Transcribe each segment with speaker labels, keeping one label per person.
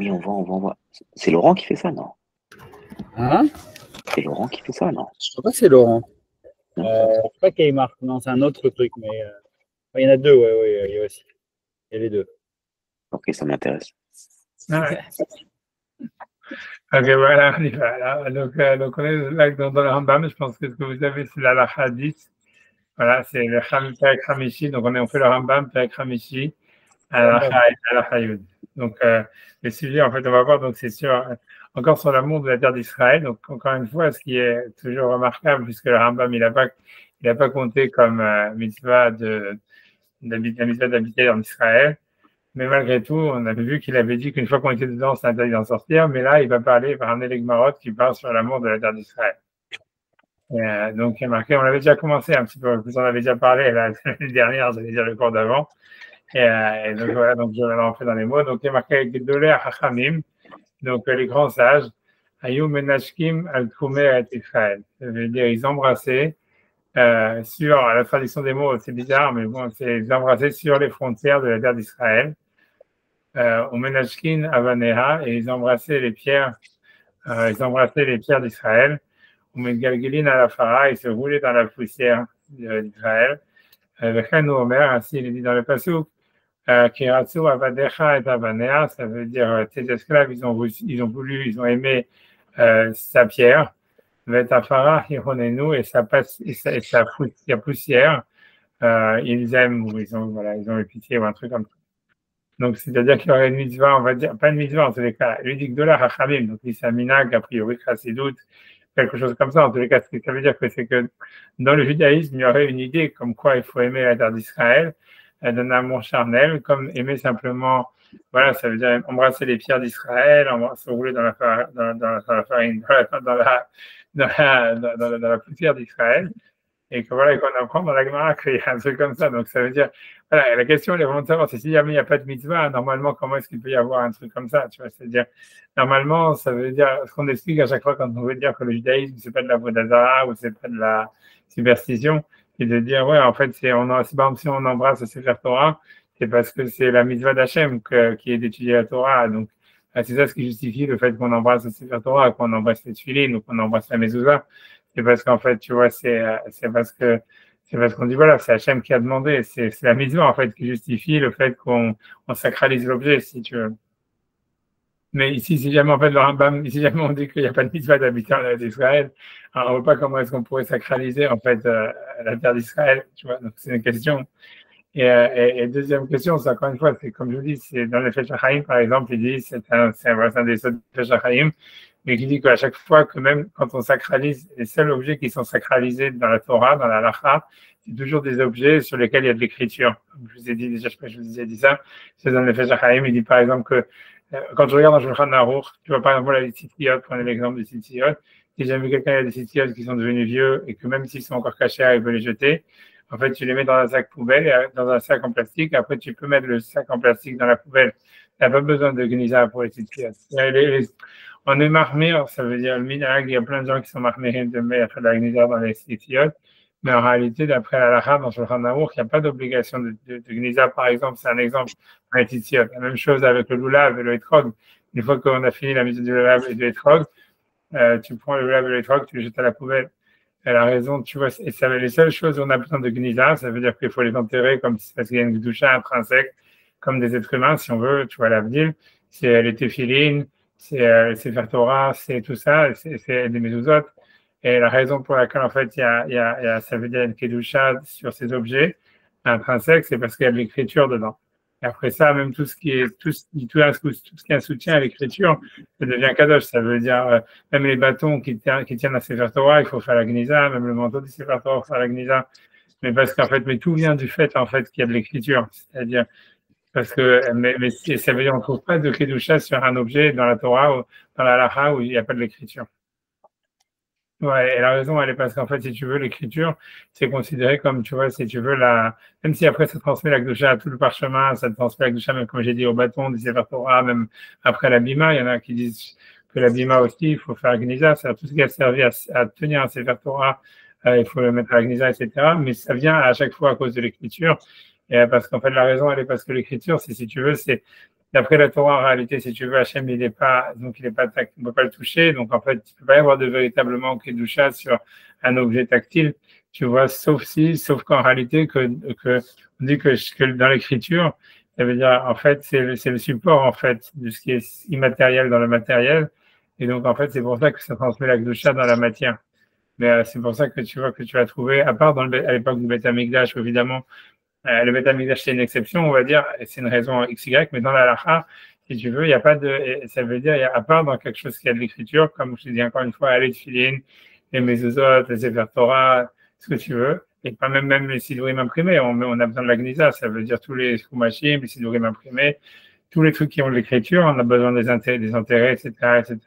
Speaker 1: Oui, on voit. C'est Laurent qui fait ça, non?
Speaker 2: Hein?
Speaker 1: C'est Laurent qui fait ça, non?
Speaker 2: Je crois pas que c'est Laurent.
Speaker 1: Non.
Speaker 2: Je crois pas Kmart. Non, c'est un autre truc, mais il y en a deux, ouais, il y a aussi. Il y a les deux.
Speaker 1: Ok, ça m'intéresse.
Speaker 3: Ah ouais. Ok, voilà, on y va. Là. Donc on est là dans le Rambam. Je pense que ce que vous avez, c'est la halakha 10. Voilà, c'est le Perek Hamishi. Donc on fait le Rambam, Perek Hamishi, halakha Yud. Donc le sujet, en fait, on va voir, donc c'est encore sur l'amour de la terre d'Israël. Donc encore une fois, ce qui est toujours remarquable, puisque le Rambam, il a pas compté comme mitzvah la mitzvah d'habiter en Israël. Mais malgré tout, on avait vu qu'il avait dit qu'une fois qu'on était dedans, c'est interdit d'en sortir. Mais là, il va ramener les Gmarot qui parlent sur l'amour de la terre d'Israël. Donc, il y a marqué, on avait déjà commencé un petit peu, vous en avez déjà parlé l'année dernière, j'allais dire le cours d'avant. Et donc, voilà, donc je vais rentrer dans les mots. Donc, il y a marqué Gedolei Hachamim, donc les grands sages, Ayu Menashkim al Tchumei et Israël. Ça veut dire, ils embrassaient sur la tradition des mots, c'est bizarre, mais bon, c'est ils embrassaient sur les frontières de la terre d'Israël. Au Menashkin Avaneha, et ils embrassaient les pierres d'Israël. Au Megalgilin Alafara, ils se roulaient dans la poussière d'Israël. Vechenu Omer, ainsi il est dit dans le Pasuk, Kiratsu Avadecha et Avanea, ça veut dire tes esclaves, ils ont aimé sa pierre. Vetafara Hironenu, et sa poussière, ils aiment, ou ils ont eu pitié, ou un truc comme ça. Donc, c'est-à-dire qu'il y aurait une mitzvah, on va dire, pas une mitzvah en tous les cas, lui dit que de là, Hachamim, donc c'est un minag, a priori, Chassidut, quelque chose comme ça. En tous les cas, ce que ça veut dire que c'est que dans le judaïsme, il y aurait une idée comme quoi il faut aimer la terre d'Israël, d'un amour charnel, comme aimer simplement, voilà, ça veut dire embrasser les pierres d'Israël, se rouler dans la farine, dans la poussière d'Israël. Et que voilà, qu'on apprend dans la Gemara qu'il y a un truc comme ça. Donc, ça veut dire, voilà, la question, elle est vraiment de savoir, c'est si jamais il n'y a pas de mitzvah, normalement, comment est-ce qu'il peut y avoir un truc comme ça, tu vois, c'est-à-dire, normalement, ça veut dire, ce qu'on explique à chaque fois quand on veut dire que le judaïsme, c'est pas de la vodazara ou c'est pas de la superstition, c'est de dire, ouais, en fait, c'est par exemple, si on embrasse le Sefer Torah, c'est parce que c'est la mitzvah d'Hachem qui est d'étudier la Torah. Donc, c'est ça ce qui justifie le fait qu'on embrasse le Sefer Torah, qu'on embrasse les Tfilin ou qu'on embrasse la Mezouza. C'est parce qu'en fait, tu vois, c'est parce qu'on dit, voilà, c'est Hachem qui a demandé. C'est la mitzvah, en fait, qui justifie le fait qu'on sacralise l'objet, si tu veux. Mais ici, si jamais, en fait, le Rambam, si jamais on dit qu'il n'y a pas de mitzvah d'habiter en d'Israël, on ne voit pas comment est-ce qu'on pourrait sacraliser, en fait, la terre d'Israël, tu vois. Donc, c'est une question. Et deuxième question, c'est encore une fois, c'est comme je vous dis, c'est dans le Fesach Chaim, par exemple, il dit, c'est un des Fesach Chaim, mais qui dit qu'à chaque fois que même quand on sacralise, les seuls objets qui sont sacralisés dans la Torah, dans la Halakha, c'est toujours des objets sur lesquels il y a de l'écriture. Je vous ai dit déjà, je sais pas si je vous ai dit ça, c'est dans le Fesach Chaim, il dit par exemple que quand je regarde dans Shulchan Aruch, tu vois par exemple les tzitziot, prenez l'exemple des tzitziot, si jamais quelqu'un a des tzitziot qui sont devenus vieux et que même s'ils sont encore cachés, il veut les jeter, en fait, tu les mets dans un sac poubelle, dans un sac en plastique. Après, tu peux mettre le sac en plastique dans la poubelle. Tu n'as pas besoin de gnisa pour les tzitziot. On est marmire, ça veut dire le minag. Il y a plein de gens qui sont marmirés de mettre la gnisa dans les tzitziot. Mais en réalité, d'après la halakha, dans Shulchan Aruch, il n'y a pas d'obligation de gnisa, par exemple. C'est un exemple dans les tzitziot. La même chose avec le lulav et le etrog. Une fois qu'on a fini la mise du lulav et du etrog, tu prends le lulav et le etrog, tu le jettes à la poubelle. Elle a raison, tu vois, et ça, les seules choses où on a besoin de gnisa, ça veut dire qu'il faut les enterrer parce qu'il y a une doucha intrinsèque, comme des êtres humains, si on veut, tu vois, l'avenir. C'est les téphilines, c'est le Sefer Torah, c'est tout ça, c'est des mezuzot. Et la raison pour laquelle, en fait, ça veut dire une kedusha sur ces objets intrinsèques, c'est parce qu'il y a de l'écriture dedans. Et après ça, même tout ce qui est un soutien à l'écriture, ça devient kadosh. Ça veut dire, même les bâtons qui tiennent à Sefer Torah, il faut faire la gnisa, même le manteau du Sefer Torah, il faut faire la gnisa. Mais parce qu'en fait, mais tout vient du fait, en fait, qu'il y a de l'écriture. C'est-à-dire, parce que, mais ça veut dire, on ne trouve pas de kedusha sur un objet dans la Torah ou dans la halakha où il n'y a pas de l'écriture. Ouais, et la raison, elle est parce qu'en fait, si tu veux, l'écriture, c'est considéré comme, tu vois, si tu veux, même si après ça transmet la Gdusha à tout le parchemin, ça transmet la Gdusha, même comme j'ai dit, au bâton, du Sefer Torah, même après la Bima, il y en a qui disent que la Bima aussi, il faut faire la Gnisa, c'est tout ce qui a servi à tenir un Sefer Torah, il faut le mettre à la Gnisa, etc. Mais ça vient à chaque fois à cause de l'écriture, et parce qu'en fait, la raison, elle est parce que l'écriture, si tu veux, c'est d'après la Torah, en réalité, si tu veux, Hachem, il est pas, donc il est pas tactile, on peut pas le toucher. Donc, en fait, il peut pas y avoir de véritablement kedusha sur un objet tactile, tu vois, sauf qu'en réalité, on dit que dans l'écriture, ça veut dire, en fait, c'est le support, en fait, de ce qui est immatériel dans le matériel. Et donc, en fait, c'est pour ça que ça transmet la kedusha dans la matière. Mais c'est pour ça que tu vois que tu vas trouver, à part à l'époque du Beth Amikdash, évidemment, le Beth Amikdash, c'est une exception, on va dire, et c'est une raison XY, mais dans la halakha, si tu veux, il n'y a pas de, ça veut dire, à part dans quelque chose qui a de l'écriture, comme je te dis encore une fois, les tefilin, les mezuzot, les Sefer Torah, ce que tu veux, et pas même les sidourim imprimés, on a besoin de la gnisa, ça veut dire tous les skumashim, les sidourim imprimés, tous les trucs qui ont de l'écriture, on a besoin des intérêts, etc., etc.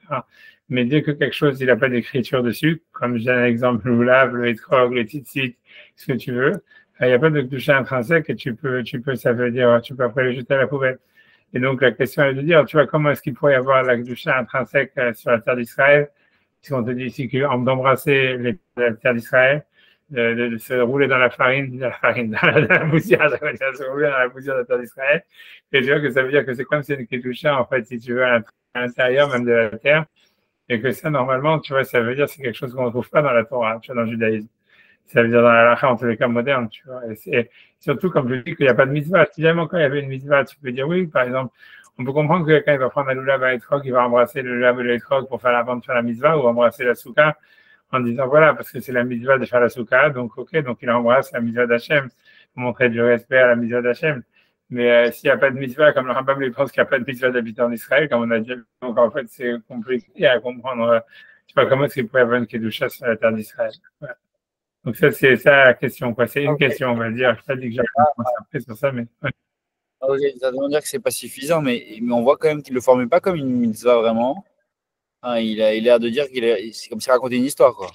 Speaker 3: Mais dès que quelque chose, il n'a pas d'écriture dessus, comme j'ai un exemple, le lave, le etrog, les tzitzit, ce que tu veux, il n'y a pas de doucha intrinsèque et tu peux, ça veut dire, tu peux après le jeter à la poubelle. Et donc, la question est de dire, tu vois, comment est-ce qu'il pourrait y avoir la doucha intrinsèque sur la terre d'Israël, puisqu'on te dit ici d'embrasser la terre d'Israël, de se rouler dans la farine, dans la poussière, ça veut dire se rouler dans la poussière de la terre d'Israël. Et tu vois que ça veut dire que c'est comme si c'était une doucha, en fait, si tu veux, à l'intérieur même de la terre. Et que ça, normalement, tu vois, ça veut dire c'est quelque chose qu'on ne trouve pas dans la Torah, tu vois, dans le judaïsme. Ça veut dire dans la halakha, en tous les cas modernes, tu vois. Et surtout, comme je dis, qu'il n'y a pas de mitzvah. Si jamais quand il y avait une mitzvah, tu peux dire oui, par exemple, on peut comprendre que quelqu'un il va prendre un lulav à l'étrog, il va embrasser le lulav à l'étrog pour faire avant de faire la mitzvah ou embrasser la souka en disant voilà, parce que c'est la mitzvah de faire la souka, donc ok, donc il embrasse la mitzvah d'Hachem pour montrer du respect à la mitzvah d'Hachem. Mais s'il n'y a pas de mitzvah, comme le Rambam lui pense qu'il n'y a pas de mitzvah d'habiter en Israël, comme on a dit, donc en fait c'est compliqué à comprendre. Je sais pas comment est-ce qu'il pourrait y avoir une kedusha sur la terre d'Israël. Voilà. Donc ça c'est ça la question, quoi. C'est une question, on va dire. Je n'ai pas dit que j'avais après sur ça, mais. Ouais.
Speaker 4: Ok, ça veut dire que c'est pas suffisant, mais on voit quand même qu'il le formule pas comme une mitzvah vraiment. Hein, il a l'air de dire c'est comme si raconter une histoire, quoi.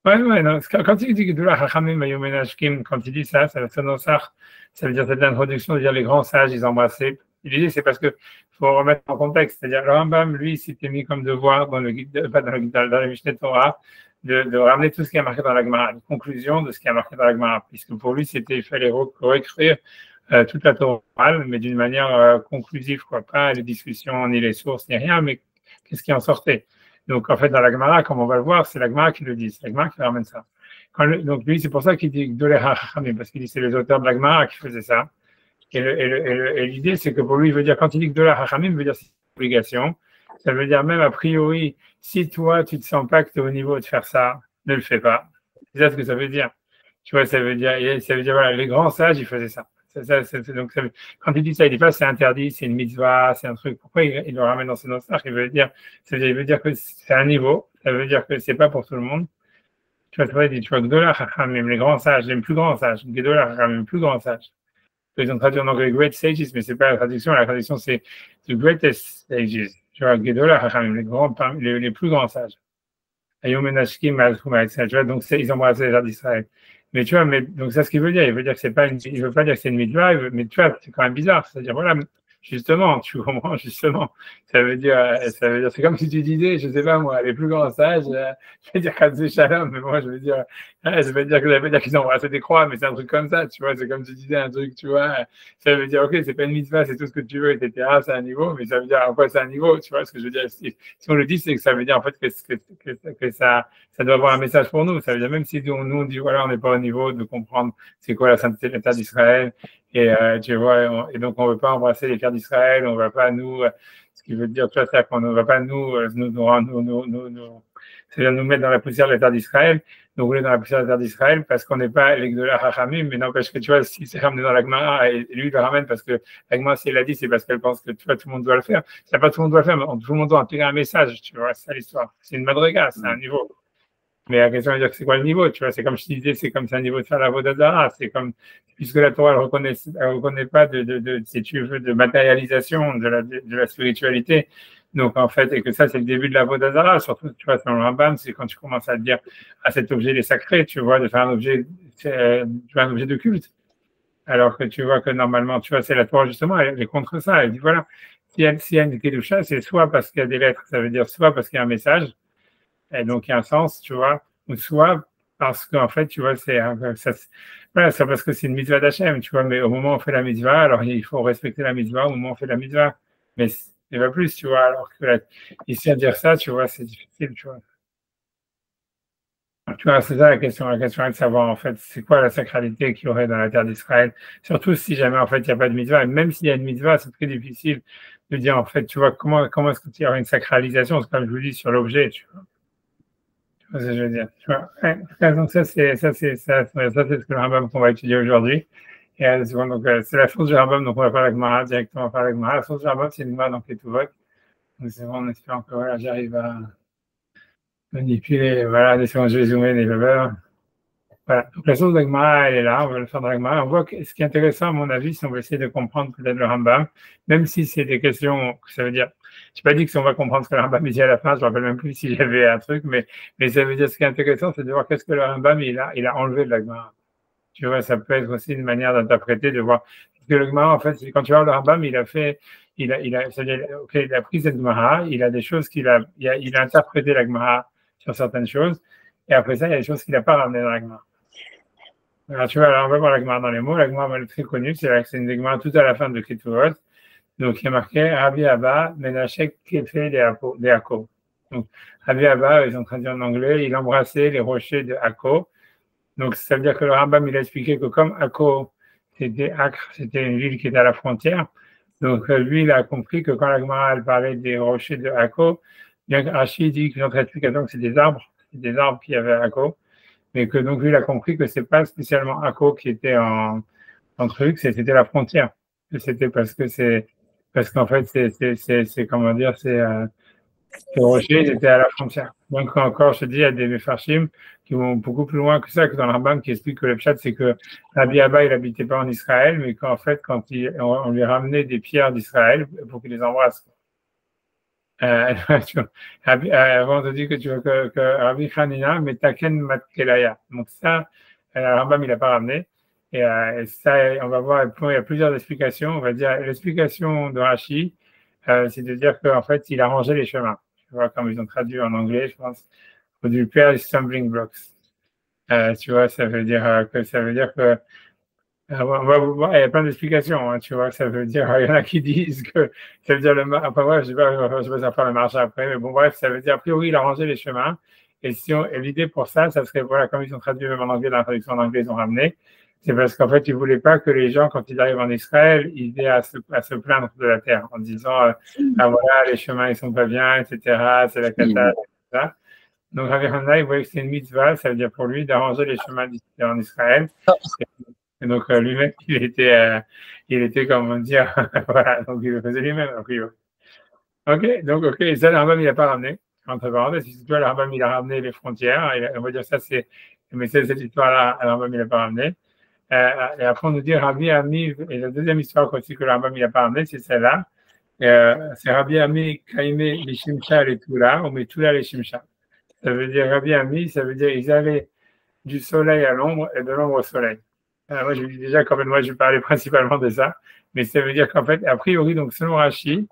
Speaker 3: Ouais, non. Quand il dit Gedolah Chachamim Vayom Menashkim, quand il dit ça, ça veut dire cette introduction, de dire les grands sages, ils embrassaient. L'idée, c'est parce que faut remettre en contexte. C'est-à-dire, le Rambam, lui, s'était mis comme devoir dans le Mishneh Torah, de ramener tout ce qui est marqué dans la Gemara, une conclusion de ce qui est marqué dans la Gemara, puisque pour lui, il fallait réécrire toute la Torah, mais d'une manière conclusive, quoi. Pas les discussions, ni les sources, ni rien, mais qu'est-ce qui en sortait. Donc, en fait, dans la Gemara, comme on va le voir, c'est la Gemara qui le dit, c'est la Gemara qui ramène ça. Donc, lui, c'est pour ça qu'il dit Gdolei HaChachamim, parce qu'il dit c'est les auteurs de la Gemara qui faisaient ça. Et l'idée, c'est que pour lui, il veut dire, quand il dit Gdolei HaChachamim, il veut dire c'est une obligation. Ça veut dire même, a priori, si toi, tu te sens pas que tu es au niveau de faire ça, ne le fais pas. C'est ça ce que ça veut dire. Tu vois, ça veut dire, voilà, les grands sages, ils faisaient ça. Donc, quand il dit ça, il dit pas c'est interdit, c'est une mitzvah, c'est un truc. Pourquoi il le ramène dans ce notar? Il veut dire que c'est un niveau. Ça veut dire que c'est pas pour tout le monde. Tu vois, il dit, tu vois, Gdolah Chachamim, les grands sages, les plus grands sages. Gdolah Chachamim, les plus grands sages. Ils ont traduit en anglais Great Sages, mais c'est pas la traduction. La traduction, c'est The Greatest Sages. Tu vois, Gdolah Chachamim, les plus grands sages. Ayom Menashkim, tu vois, donc ils embrassaient les gens d'Israël. Mais tu vois, donc c'est ce qu'il veut dire. Il veut dire que c'est pas il veut pas dire que c'est une mitzvah, mais tu vois, c'est quand même bizarre. C'est-à-dire, voilà, justement, tu comprends, justement. Ça veut dire, c'est comme si tu disais, je sais pas moi, les plus grands sages, je vais dire Chazé Shalom, mais moi, je veux dire, ça veut dire qu'ils ont embrassé des croix, mais c'est un truc comme ça, tu vois, c'est comme si tu disais un truc, tu vois, ça veut dire, ok, c'est pas une mitzvah, c'est tout ce que tu veux, etc., c'est un niveau, mais ça veut dire, en quoi c'est un niveau, tu vois, ce que je veux dire, si on le dit, c'est que ça veut dire, en fait, que ça doit avoir un message pour nous, ça veut dire, même si nous, on dit, voilà, on n'est pas au niveau de comprendre c'est quoi la sainteté de l'État d'Israël, et tu vois, et donc on veut pas embrasser les terres d'Israël, on va pas nous, ce qui veut dire, tu vois, c'est qu'on ne va pas c'est-à-dire nous mettre dans la poussière de la terre d'Israël, nous rouler dans la poussière de la terre d'Israël, parce qu'on n'est pas les Gdolah Chachamim, mais n'empêche que tu vois, si c'est ramené dans la Gemara, et lui il le ramène parce que la Gemara, si elle l'a dit, c'est parce qu'elle pense que tu vois, tout le monde doit le faire. C'est pas tout le monde doit le faire, mais tout le monde doit intégrer un message, tu vois, c'est ça l'histoire. C'est une madriga, c'est un niveau. Mais la question est de dire que c'est quoi le niveau, tu vois, c'est comme je te disais, c'est comme c'est un niveau de faire la Vodazara, c'est comme, puisque la Torah, elle reconnaît pas si tu veux, de matérialisation de la spiritualité. Donc, en fait, et que ça, c'est le début de la Vodazara, surtout, tu vois, dans le Rambam, c'est quand tu commences à te dire, cet objet, il est sacré, tu vois, de faire un objet de culte. Alors que tu vois que normalement, tu vois, c'est la Torah, justement, elle est contre ça. Elle dit, voilà, s'il y a une kedusha, c'est soit parce qu'il y a des lettres, ça veut dire soit parce qu'il y a un message, et donc il y a un sens, tu vois, ou soit parce qu'en fait, tu vois, voilà, c'est parce que c'est une mitzvah d'Hachem, tu vois, mais au moment où on fait la mitzvah, alors il faut respecter la mitzvah au moment où on fait la mitzvah. Mais c'est pas plus, tu vois, alors que ici à dire ça, tu vois, c'est difficile, tu vois. Tu vois, c'est ça la question. La question est de savoir, en fait, c'est quoi la sacralité qu'il y aurait dans la terre d'Israël. Surtout si jamais, en fait, il n'y a pas de mitzvah. Et même s'il y a une mitzvah, c'est très difficile de dire, en fait, tu vois, comment est-ce qu'il y aurait une sacralisation, c'est comme je vous dis, sur l'objet, tu vois. Tu vois ce que je veux dire. Tu vois. Ouais. Donc ça, c'est ce que le Rambam qu'on va étudier aujourd'hui. Et donc, c'est la source du Rambam, donc on va faire la Gemara directement, on va faire la Gemara. La source du Rambam, c'est une Gemara dans Ketuvot. Donc c'est bon, en espérant que voilà, j'arrive à manipuler, voilà, des secondes, je vais zoomer les leveurs. Voilà. Donc la source d'Agmara, elle est là, on va le faire dans l'Agmara. On voit que ce qui est intéressant, à mon avis, si on veut essayer de comprendre peut-être le Rambam, même si c'est des questions, ça veut dire, je n'ai pas dit que si on va comprendre ce que le Rambam dit à la fin, je ne me rappelle même plus s'il y avait un truc, mais ça veut dire ce qui est intéressant, c'est de voir qu'est-ce que le Rambam, il a enlevé de l'Agmara. Tu vois, ça peut être aussi une manière d'interpréter, de voir. Parce que le Gemara, en fait, quand tu vois le Rambam, il a c'est-à-dire, ok, il a pris cette Gemara, il a des choses il a interprété la Gemara sur certaines choses, et après ça, il y a des choses qu'il n'a pas ramenées dans la Gemara. Alors, tu vois, alors on va voir la Gemara dans les mots. La Gemara, elle est très connue, c'est une Gemara tout à la fin de Ketuvot. Donc, il y a marqué Rabbi Abba, Menachek Kefe de Akko. Donc, Rabbi Abba, ils ont traduit en anglais, il embrassait les rochers de Akko. Donc, ça veut dire que le Rambam, il a expliqué que comme Akko, c'était une ville qui était à la frontière. Donc, lui, il a compris que quand la Gemara, elle parlait des rochers de Akko, bien que Rachid dit que notre explication, que c'est des arbres qu'il y avait à Akko, mais que donc lui, il a compris que c'est pas spécialement Akko qui était en truc, c'était la frontière. C'était parce qu'en fait, c'est comment dire, les rochers, ils étaient à la frontière. Donc, encore, je te dis, il y a des Mefarshim qui vont beaucoup plus loin que ça, que dans le Rambam, qui explique que le pshat, c'est que Rabbi Abba, il n'habitait pas en Israël, mais qu'en fait, quand on lui ramenait des pierres d'Israël pour qu'il les embrasse. Avant de dire que tu vois que Rabbi Hanina, Metaken Matkelaya. Donc ça, le Rambam, il n'a pas ramené. Et ça, on va voir, il y a plusieurs explications. On va dire, l'explication de Rashi, c'est de dire qu'en fait, il a rangé les chemins. Tu vois, comme ils ont traduit en anglais, je pense, du père stumbling blocks. Tu vois, ça veut dire que on va voir, il y a plein d'explications, hein, tu vois, ça veut dire, il y en a qui disent que ça veut dire après, ouais, je vais pas faire le marché après, mais bon, bref, ça veut dire, a priori, il a rangé les chemins, et l'idée pour ça serait, voilà, comme ils ont traduit même en anglais, dans la traduction en anglais, ils ont ramené, c'est parce qu'en fait, ils voulaient pas que les gens, quand ils arrivent en Israël, ils aient à se plaindre de la terre, en disant, ah voilà, les chemins, ils sont pas bien, etc., c'est la cata, etc. Donc, Rabbi Hanna, il voyait que c'est une mitzvah, ça veut dire pour lui d'arranger les chemins en Israël. Et donc, lui-même, il était, comment dire, voilà, donc il le faisait lui-même, a priori. Ok, donc, ok, et ça, le Rambam, il n'a pas ramené. Entre parenthèses, si tu vois, le Rambam, il a ramené les frontières, on va dire ça, mais cette histoire-là, le Rambam, il n'a pas ramené. Et après, on nous dit Rabbi Ami, et la deuxième histoire aussi que le Rambam, il n'a pas ramené, c'est celle-là. C'est Rabbi Ami, Kaime, les Shimcha, les Tula, on met Tula, les Shimcha. Ça veut dire Rabbi Ami, ça veut dire ils allaient du soleil à l'ombre et de l'ombre au soleil. Moi, je dis déjà qu'en fait, moi, je parlais principalement de ça, mais ça veut dire qu'en fait, a priori, donc selon Rashi,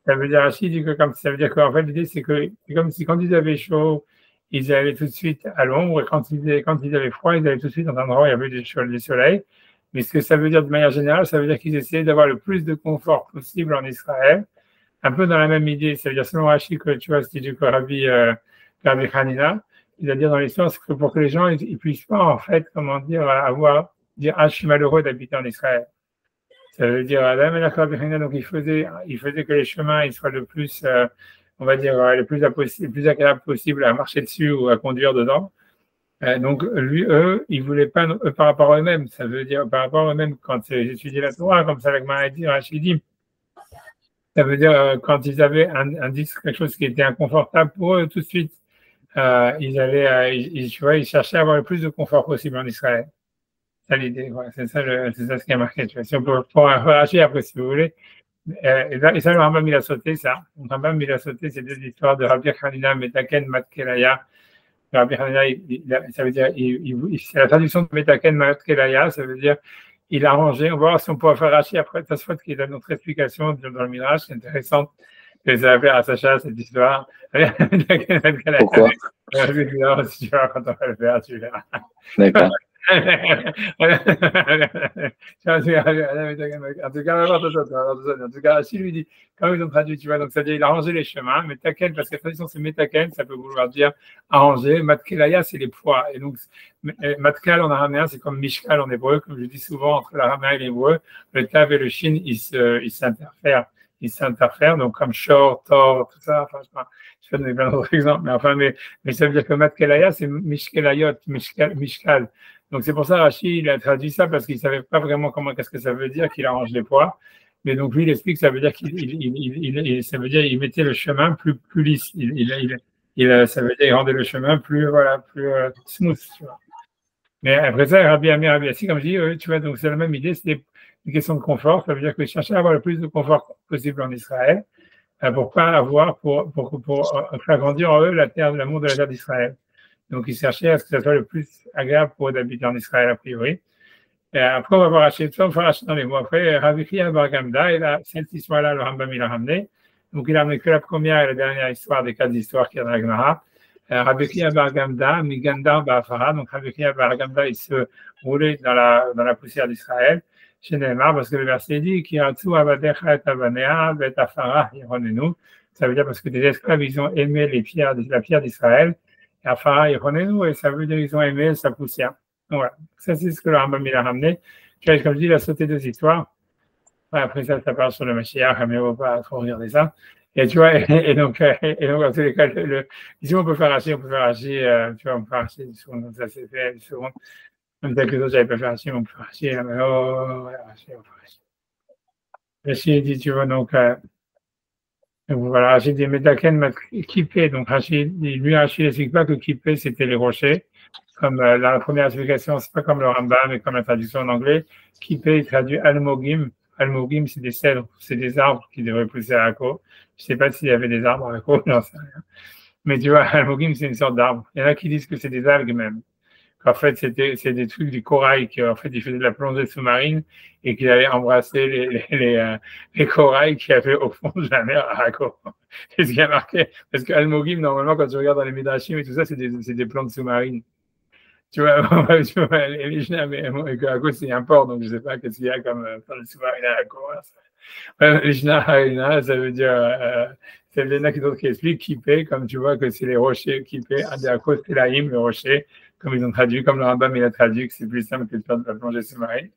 Speaker 3: ça veut dire Rashi dit que ça veut dire qu'en fait, l'idée, c'est que c'est comme si quand ils avaient chaud, ils allaient tout de suite à l'ombre, et quand ils avaient froid, ils allaient tout de suite dans un endroit où il y avait du soleil. Mais ce que ça veut dire de manière générale, ça veut dire qu'ils essayaient d'avoir le plus de confort possible en Israël, un peu dans la même idée. Ça veut dire selon Rashi que tu vois, c'était du Rabbi Hanina, il va dire dans l'histoire, c'est que pour que les gens ils puissent pas en fait, comment dire, dire je suis malheureux d'habiter en Israël. Ça veut dire donc il faisait que les chemins ils soient le plus on va dire le plus agréable possible à marcher dessus ou à conduire dedans. Donc eux ils voulaient pas par rapport à eux-mêmes, ça veut dire par rapport à eux-mêmes quand ils étudiaient la Torah comme ça avec Mahadi Rachidi. Ça veut dire quand ils avaient un disque, quelque chose qui était inconfortable pour eux tout de suite ils cherchaient à avoir le plus de confort possible en Israël. C'est l'idée, ouais. C'est ça ce qui a marqué. Tu vois. Si on peut réagir après, si vous voulez. Et ça, le Rambam, il a sauté ça. Le Rambam, il a sauté ces deux histoires de Rabbi Hanina, Metaken, Matkelaya. Rabbi Hanina, ça veut dire, c'est la traduction de Metaken, Matkelaya, ça veut dire, il a rangé. On va voir si on peut faire Rashi après, ça se fait qu'il a notre explication dans le Midrash, c'est intéressant. Que ça va faire à Sacha, cette histoire.
Speaker 1: Pourquoi?
Speaker 3: Si tu vois, quand on va le faire, tu verras.
Speaker 1: D'accord.
Speaker 3: En tout cas, si lui dit, quand ils ont traduit, tu vois, donc ça veut dire il a rangé les chemins, Metaken, parce que la traduction c'est Metaken, ça peut vouloir dire arranger. Matkelaya, c'est les poids. Et donc, Matkal en araméen, c'est comme Mishkal en hébreu, comme je dis souvent, entre l'araméen et l'hébreu, le Tav et le Shin, ils s'interfèrent. Ils s'interfèrent, donc comme Shor, Tor, tout ça, enfin, je vais donner plein d'autres exemples, mais ça veut dire que Matkelaya, c'est Mishkelayot, Mishkal. Donc c'est pour ça Rachid il a traduit ça parce qu'il savait pas vraiment qu'est-ce que ça veut dire qu'il arrange les poids. Mais donc lui il explique que ça veut dire ça veut dire il mettait le chemin plus lisse. Ça veut dire il rendait le chemin plus smooth. Tu vois. Mais après ça Rabbi Amir Rabbi Assi, comme je dis, tu vois, donc c'est la même idée, c'était une question de confort. Ça veut dire que chercher à avoir le plus de confort possible en Israël pour pas avoir pour faire grandir en eux la terre, l'amour de la terre d'Israël. Donc, ils cherchaient à ce que ça soit le plus agréable pour eux d'habiter en Israël, a priori. Et après, on va voir Rachid, on va racheter dans les mots. Après, Rabbi Chia Bar Gamda, et cette histoire-là, le Rambam, il a ramené. Donc, il a ramené que la première et la dernière histoire des 4 histoires qu'il y a dans la Gemara. Rabbi Chia Bar Gamda, Migandar Ba'afara. Donc, Rabbi Chia Bar Gamda, il se roulait dans la poussière d'Israël. Chez Neymar, parce que le verset dit Kiratsu Avadecha et Avanea, Bet Afara, Yironenu. Ça veut dire parce que des esclaves, ils ont aimé la pierre d'Israël. Et Afara, Yironenu, et ça veut dire qu'ils ont aimé sa poussière. Donc voilà, ça c'est ce que le Rambam il a ramené. Tu vois, comme je dis, il a sauté 2 histoires. Ouais, après ça parle sur le Mashiach, mais on ne va pas trop regarder ça. Et tu vois, et donc, dans tous les cas, ici on peut faire Rashi, tu vois, on peut faire Rashi, ça s'est fait souvent. Même si les autres, j'avais pas fait Rashi, on peut faire Rashi, mais Rashi, on peut Rashi. Rashi dit, tu vois, donc voilà, Rashi dit, Metaken Kippé, donc Rashi n'explique pas que Kippé, c'était les rochers. Comme la première explication, c'est pas comme le Rambam, mais comme la traduction en anglais. Kippé, il traduit Almogim. Almogim, c'est des cèdres, c'est des arbres qui devraient pousser à Akko. Je sais pas s'il y avait des arbres à Akko, j'en sais rien. Mais tu vois, Almogim, c'est une sorte d'arbre. Il y en a qui disent que c'est des algues même. Qu'en fait, c'est des trucs du corail, qu'en fait, il faisait de la plongée sous-marine et qu'il allait embrasser les corails qu'il y avait au fond de la mer à Akko. C'est ce qui a marqué. Parce que Almogim, normalement, quand tu regardes dans les Midrashim et tout ça, c'est des plantes sous-marines. Tu vois, mais à cause c'est un port, donc je ne sais pas qu'est-ce qu'il y a comme sous-marin à cause. Lishna Harina, ça veut dire, c'est l'Ena qui explique Kippé, comme tu vois que c'est les rochers, Kippé, à cause c'est l'Aïm, le rocher, comme ils ont traduit, comme le Rambam il a traduit, que c'est plus simple que de faire de la plongée sous-marine.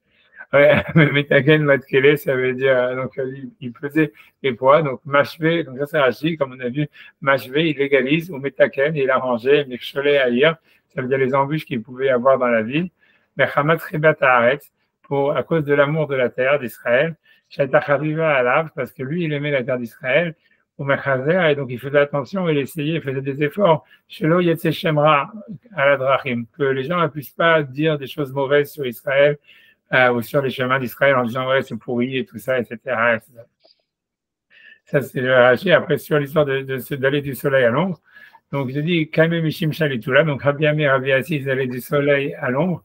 Speaker 3: Ouais, mais Taken Matkele, ça veut dire, donc il pesait les poids, donc Mashvé, donc ça c'est Rashi, comme on a vu, Mashvé, il légalise, ou Metaken, il a rangé, Mircholé ailleurs, ça veut dire les embûches qu'il pouvait avoir dans la ville. Mais Hamat Ribat Haaretz, à cause de l'amour de la terre d'Israël, Shaitach arriva à l'Ave, parce que lui, il aimait la terre d'Israël, au Mechazer, et donc il faisait attention, il essayait, il faisait des efforts. Shelo Yetze Shemra à la Drachim, que les gens ne puissent pas dire des choses mauvaises sur Israël, ou sur les chemins d'Israël en disant, ouais, c'est pourri et tout ça, etc. Ça, c'est le Rashi. Après, sur l'histoire d'aller du soleil à l'ombre, donc, je dis, Kaime Mishim Shalitula, donc Rabbi Amir, Rabbi Assi, ils allaient du soleil à l'ombre.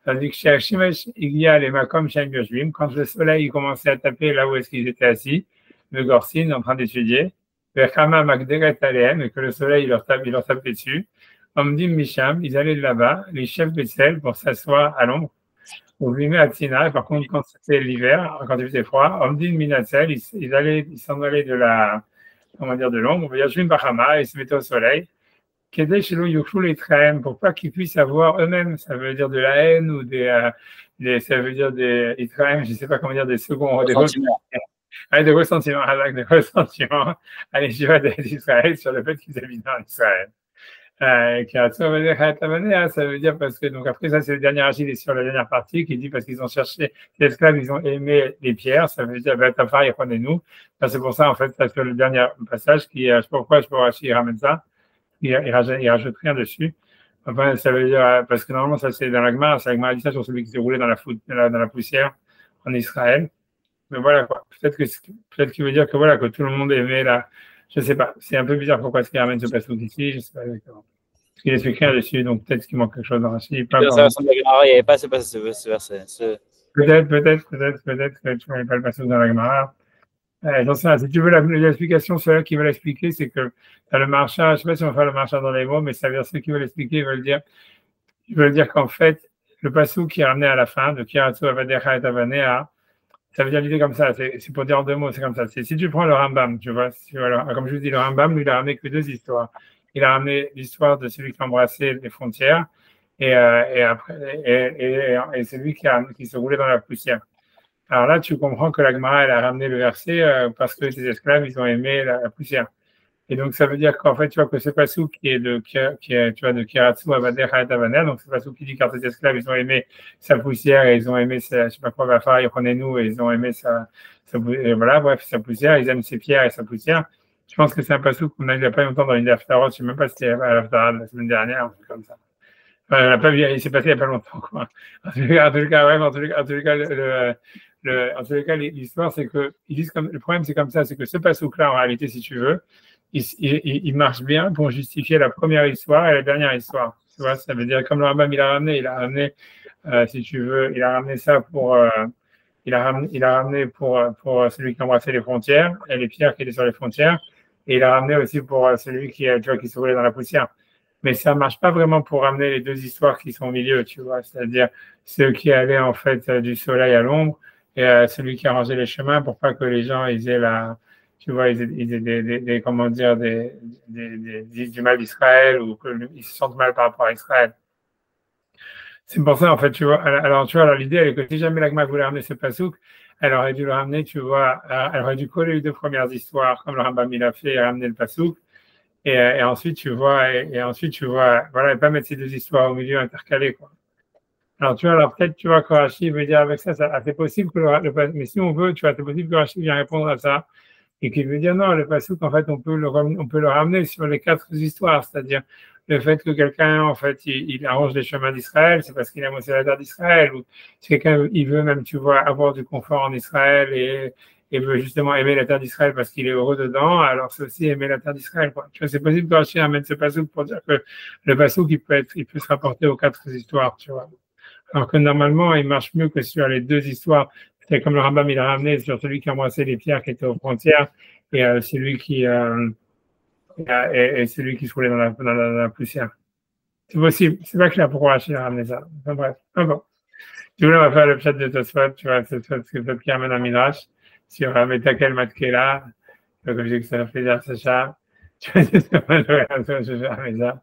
Speaker 3: C'est-à-dire que chez Shimesh, il y a les Makom Shem Yoshvim, quand le soleil commençait à taper là où est-ce qu'ils étaient assis, le Gorsin, en train d'étudier, vers Kama Magderet Aleem, et que le soleil, il leur tapait dessus. Omdim Misham, ils allaient là-bas, les chefs de sel, pour s'asseoir à l'ombre. Au Vimé à Tzina, par contre, quand c'était l'hiver, quand il faisait froid, Omdim Minatsel, ils s'en allaient de l'ombre, Yashvim Bahama, ils se mettaient au soleil. Pour pas qu'ils puissent avoir eux-mêmes, ça veut dire de la haine ou ça veut dire des Itraim, je ne sais pas comment dire, des seconds, des ressentiments à l'Égypte d'Israël sur le fait qu'ils habitent en Israël. Ça veut dire parce que, donc après ça, c'est le dernier argile sur la dernière partie qui dit parce qu'ils ont cherché, les esclaves, ils ont aimé les pierres, ça veut dire, Tafar, prenez-nous. C'est pour ça, en fait, ça, sur le dernier passage qui, je sais pas pourquoi, il ramène ça. Il rajoute rien dessus. Enfin, ça veut dire, parce que normalement, ça c'est dans la Gemara, c'est la Gemara dit ça sur celui qui s'est roulé dans la poussière en Israël. Mais voilà, quoi. Peut-être qu'il veut dire que voilà, que tout le monde aimait je sais pas. C'est un peu bizarre pourquoi est-ce qu'il ramène ce passage ici, je sais pas exactement. Parce qu'il explique rien dessus, donc peut-être qu'il manque quelque chose dans la suite.
Speaker 4: Il n'y avait pas ce verset.
Speaker 3: Peut-être que tu n'avais pas le passage dans la Gemara. Si tu veux l'explication, ceux qui veulent l'expliquer, c'est que dans le marchand, je ne sais pas si on va faire le marchand dans les mots, mais ça veut dire ceux qui veulent l'expliquer, ils veulent dire qu'en fait, le passou qui est ramené à la fin, de Kiratsu Avadecha et Avanea, ça veut dire l'idée comme ça, c'est pour dire en deux mots, c'est comme ça. Si tu prends le Rambam, tu vois, comme je vous dis, le Rambam, lui, il a ramené que deux histoires. Il a ramené l'histoire de celui qui a embrassé les frontières et celui qui se roulait dans la poussière. Alors là, tu comprends que la Gemara, elle a ramené le verset parce que les esclaves, ils ont aimé la poussière. Et donc, ça veut dire qu'en fait, tu vois que ce passou qui est de Kiratsu Avadecha et Avanea, donc ce passou qui dit car ces esclaves, ils ont aimé sa poussière et ils ont aimé sa, je sais pas quoi, Vafar, Yechonenu, et ils ont aimé voilà, bref, sa poussière, ils aiment ses pierres et sa poussière. Je pense que c'est un passou qu'on a il n'y a pas longtemps dans une Haftarot, je sais même pas si c'était à l'Haftarah la semaine dernière, comme ça. Enfin, on l'a pas vu, il s'est passé il n'y a pas longtemps, quoi. En tout cas, l'histoire, c'est que, ils disent comme, le problème, c'est comme ça, c'est que ce passou-là, en réalité, si tu veux, il marche bien pour justifier la première histoire et la dernière histoire. Tu vois, ça veut dire, comme le Rambam, il a ramené, si tu veux, il a ramené ça pour, il a ramené pour celui qui embrassait les frontières et les pierres qui étaient sur les frontières. Et il a ramené aussi pour celui qui, tu vois, qui se roulait dans la poussière. Mais ça marche pas vraiment pour ramener les deux histoires qui sont au milieu, tu vois. C'est-à-dire, ceux qui allaient, en fait, du soleil à l'ombre et celui qui a rangé les chemins pour pas que les gens, ils aient tu vois, ils aient comment dire, du mal d'Israël ou qu'ils se sentent mal par rapport à Israël. C'est pour ça, en fait, tu vois. Alors, tu vois, alors l'idée, elle est que si jamais l'Agma voulait ramener ce pasouk, elle aurait dû le ramener, tu vois, elle aurait dû coller les deux premières histoires, comme le Rambam il a fait, et ramener le pasouk. Et ensuite, tu vois, voilà, et pas mettre ces deux histoires au milieu intercalées, quoi. Alors, tu vois, alors peut-être, tu vois, que Rashi veut dire avec ça, c'est possible que mais si on veut, tu vois, c'est possible que Rashi vienne répondre à ça. Et qui veut dire non, le pasouk, en fait, on peut le ramener sur les quatre histoires, c'est-à-dire le fait que quelqu'un, en fait, il arrange les chemins d'Israël, c'est parce qu'il aime aussi la terre d'Israël, ou si quelqu'un, il veut même, tu vois, avoir du confort en Israël et veut justement aimer la terre d'Israël parce qu'il est heureux dedans, alors c'est aussi aimer la terre d'Israël, quoi. Tu vois, c'est possible que Rachid amène ce pasouk pour dire que le pasouk, il peut se rapporter aux quatre histoires, tu vois. Alors que normalement, il marche mieux que sur les deux histoires. C'est comme le Rambam, il a ramené sur celui qui embrassait les pierres qui étaient aux frontières et celui qui se roulait dans la poussière. C'est possible. C'est pas clair pourquoi Rachid a ramené ça. Enfin, bref. Ah bon. Tu voulais, on va faire le chat de Tosfot, tu vois, c'est ce que qui amène un midrash sur Metakel Matkela. Donc, je dis que ça fait plaisir à Sacha. Tu vois, c'est ce que je vais faire, mais ça.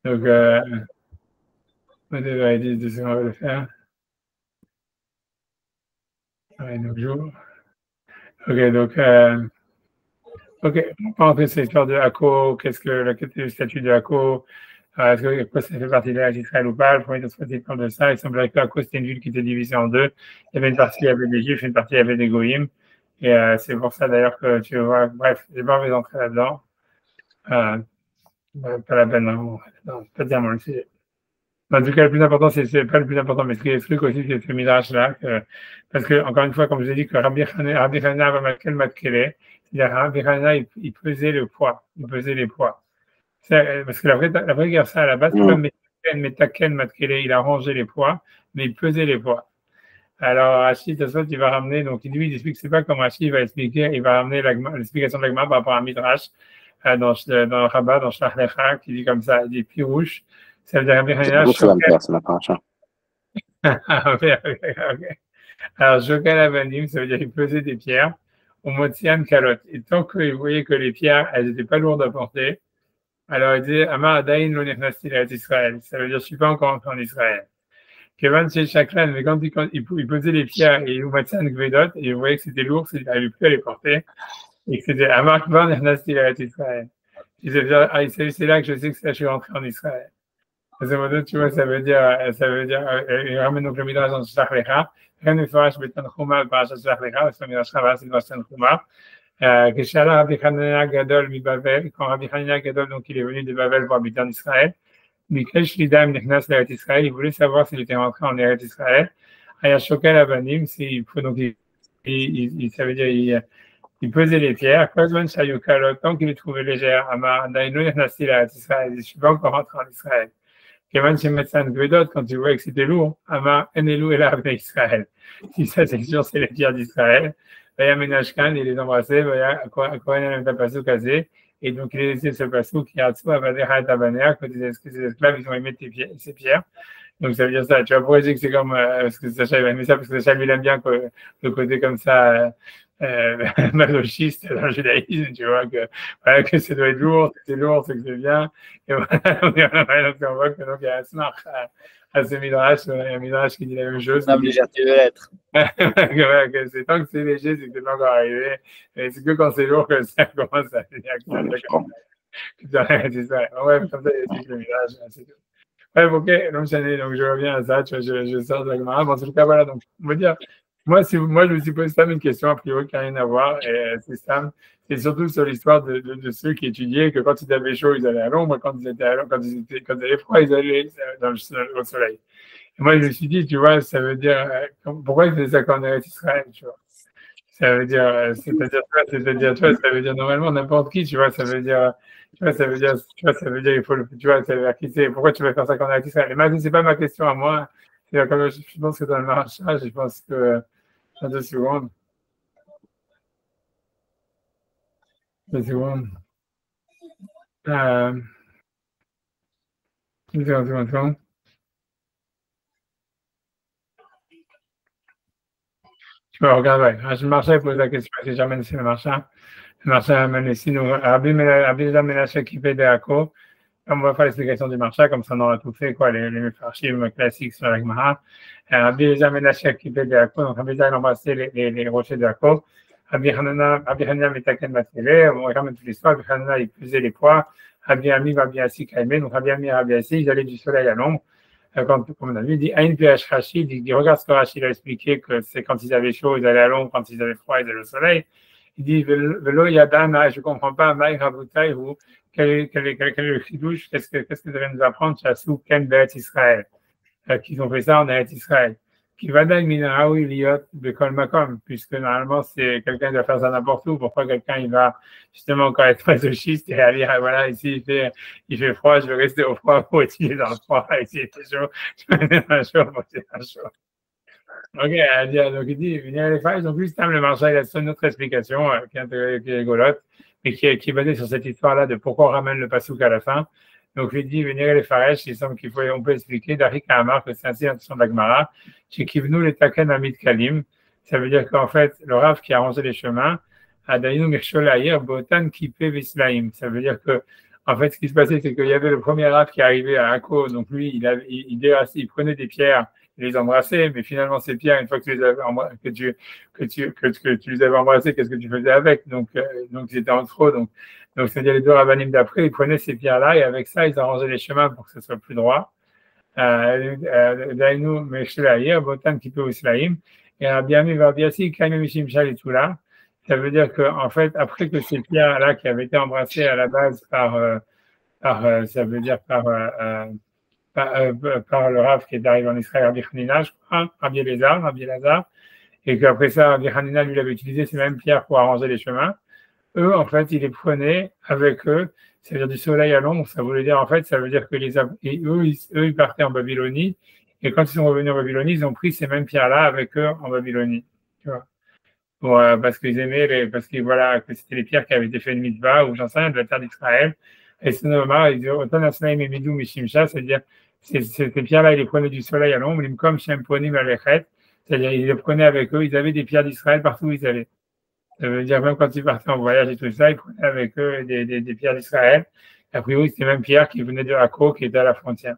Speaker 3: Donc, on devrait dire de ce qu'on va le faire. Ouais, donc, jour. Ok, donc, ok, on va rentrer sur l'histoire de Hako, qu'est-ce que le statut de Hako, est-ce que ça fait partie de l'État d'Israël ou pas? Le premier il parle de ça. Il semblerait que Hako, c'était une ville qui était divisée en deux. Il y avait une partie, il y avait des Juifs, une partie, il y avait des Goïms. Et c'est pour ça d'ailleurs que tu vois, bref, j'ai pas envie d'entrer là-dedans. Pas la peine, non, pas dire mon sujet. En tout cas, le plus important, c'est pas le plus important, mais ce qui est le truc aussi, c'est ce midrash-là, parce que, encore une fois, comme je vous ai dit, que Rabbi Hanina va matkel matkele, c'est-à-dire Rabbi Hanina, il pesait le poids, il pesait les poids. Parce que la vraie guerre, ça, à la base, c'est pas metaken matkele, il a rangé les poids, mais il pesait les poids. Alors, Rachid, il va ramener, donc lui, il explique que c'est pas comme Rachid, il va ramener l'explication de l'Agma par rapport à un midrash, dans Rabat, dans Shlach Lecha, qui dit comme ça, il dit pirouche. Ça veut dire Rabbi Hanina. Ok. Alors, Jokel Avanim, ça veut dire qu'il pesait des pierres au Motsian Kalot. Et tant qu'il voyait que les pierres, elles n'étaient pas lourdes à porter, alors il disait Amar Adain lo nechnosti Israël. Ça veut dire je ne suis pas encore entré en Israël. Kevan chez Chaklan, mais quand il pesait les pierres et au Motsian Gvedot, et il voyait que c'était lourd, il n'arrivait plus à les porter, et que c'était Amar Kvan nechnosti Israël. C'est là que je sais que je suis rentré en Israël. Tu vois, ça veut dire, il ramène donc le midrash dans Shlach Lecha, rien ne fera chez Tanchuma, le parashat Shlach Lecha, c'est le midrash Rabbah, c'est le midrash Tanchuma. Que Shala Rabbi Hanina Gadol mi Bavel, quand Rabbi Hanina Gadol, donc il est venu de Bavel pour habiter en Israël, Mikel Shlidam Nechnas l'Eretz Israël, il voulait savoir s'il était rentré en Eretz Israël. Aya Shokel Avanim, ça veut dire, il pesait les pierres, Kozman Shayukalot, tant qu'il les trouvait légères, Amar Dainu Nechnasi l'Eretz Israël, je ne suis pas encore rentré en Israël. Kevan chez Médecin Gvedot, quand tu vois que c'était lourd, Amar Enelou et l'Arbe Israël. Si ça, c'est sûr, c'est les pierres d'Israël. Vaya Menashkan, il les embrassait, Vaya Kohen el Pasou Kazé, et donc il a laissé ce Pasou qui a tout Avadecha et Abanea, que ces esclaves, ils ont aimé ces pierres. Donc, ça veut dire ça. Tu vois, pourquoi je dis que c'est comme, parce que Sacha, il va aimer ça, parce que Sacha, lui, il aime bien le côté comme ça, masochiste dans le judaïsme, tu vois, voilà, que ça doit être lourd, c'est lourd, c'est que c'est bien. Et voilà, donc on voit que, donc, il y a un smart à ce midrash, il y a un midrash qui dit la même chose.
Speaker 4: La légèreté de l'être.
Speaker 3: Voilà, que c'est tant que c'est léger, c'est que c'est pas encore arrivé. Et c'est que quand c'est lourd que ça commence à devenir c'est ça. Ouais, comme ça, il y a le midrash, c'est tout. Ouais, ok, donc je reviens à ça, tu vois, je sors de la Gemara. Bon, en tout cas, voilà, donc, on va dire, moi, je me suis posé ça, une question a priori qui n'a rien à voir, et c'est ça, c'est surtout sur l'histoire de ceux qui étudiaient que quand ils avaient chaud, ils allaient à l'ombre, quand ils étaient à l'ombre, quand ils avaient froid, ils allaient au soleil. Et moi, je me suis dit, tu vois, ça veut dire, pourquoi ils faisaient ça quand on est Israël, tu vois? Ça veut dire, c'est-à-dire, tu vois, ça veut dire normalement n'importe qui, tu vois, ça veut dire, tu vois, ça veut dire, tu vois, ça veut dire, il faut le, tu vois, ça veut dire qui c'est, pourquoi tu vas faire ça quand on est Israël? Mais c'est pas ma question à moi. C'est comme, je pense que dans le marchage, je pense que, dans 2 secondes. 2 secondes. 2 secondes. Tu vois, regarde, ouais. Le marchand pose la question, si jamais c'est le marchand. Le marchand amène ici, nous, Rabbi Menashe qui fait des accords. On va faire l'explication du marché, comme ça on aura tout fait, quoi, les méfarchim classiques sur la Gemara. Rabbi Eliezer Menashe qui fait des accords, donc Rabbi Eliezer a embrassé les rochers de accords. Rabbi Hanina Metaken Matele, on ramène toute l'histoire. Rabbi Hanina, il pesait les poids. Rabbi Ami, Rabbi Assi, Kaimé. Donc Rabbi Ami et Rabbi Assi, ils allaient du soleil à l'ombre. Comme on a vu, il dit Aïn PH Rachid, il dit regarde ce que Rachid a expliqué, que c'est quand ils avaient chaud, ils allaient à l'ombre, quand ils avaient froid, ils allaient au soleil. Il dit Velo Yadana, je ne comprends pas, Maï Raboutaï, ou quel est le chidouche, qu'est-ce que vous allez nous apprendre, Chassou, Ken Beret Israël, qu'ils ont fait ça en Beret Israël. Qui va dans Minaraoui Liot de Kolmakom, puisque normalement, c'est quelqu'un qui doit faire ça n'importe où. Pourquoi quelqu'un, il va justement encore être masochiste et aller, voilà, ici, il fait froid, je vais rester au froid pour étudier dans le froid, ici, il fait chaud, je vais venir dans le chaud pour étudier dans le chaud. Ok, donc il dit, venir les faire. Donc, lui, Stam le marchand, il a une autre explication qui est rigolote, mais qui est basée sur cette histoire-là de pourquoi on ramène le pasouk à la fin. Donc, il dit, venir les faresh, il semble on peut expliquer, d'Arik Amar, que c'est ainsi l'intention de la Gemara, chez Kivnu les Taken Amit Kalim. Ça veut dire qu'en fait, le Rav qui a arrangé les chemins, Adainu Mirsholaïr, Botan Kipe Vislaim. Ça veut dire que, en fait, ce qui se passait, c'est qu'il y avait le premier Rav qui arrivait à Akko, donc lui, il prenait des pierres, il les embrassait, mais finalement, ces pierres, une fois que tu les avais tu les avais embrassées, qu'est-ce que tu faisais avec? Donc c'était en trop. Donc, c'est-à-dire les deux rabbinim d'après, ils prenaient ces pierres-là et avec ça, ils arrangeaient les chemins pour que ce soit plus droit. Dainu Meshelaïr, Botan Kipe Vislaim. Et Rabbi Ami Rabbi Assi, Kaimé Mishim Shal et tout là. Ça veut dire qu'en fait, après que ces pierres-là qui avaient été embrassées à la base par le Rav qui est arrivé en Israël, Rabbi Hanina, je crois, Rabbi Elazar, et qu'après ça, Rabbi Hanina, lui, avait utilisé ces mêmes pierres pour arranger les chemins. Eux, en fait, ils les prenaient avec eux, ça veut dire du soleil à l'ombre, ça voulait dire, en fait, ça veut dire que eux, ils partaient en Babylonie, et quand ils sont revenus en Babylonie, ils ont pris ces mêmes pierres-là avec eux en Babylonie, tu vois. Parce qu'ils aimaient, parce que voilà, que c'était les pierres qui avaient été faites de mitzvah, ou j'en sais rien, de la terre d'Israël. Et c'est normal, ils disent, autant Asnaïm et Midou Mishimcha, c'est-à-dire, ces pierres-là, ils les prenaient du soleil à l'ombre, comme Shemponim Alechet, c'est-à-dire, ils les prenaient avec eux, ils avaient des pierres d'Israël partout où ils allaient. Ça veut dire, même quand ils partaient en voyage et tout ça, ils prenaient avec eux des pierres d'Israël. A priori, c'était même pierres qui venaient de Akko, qui étaient à la frontière.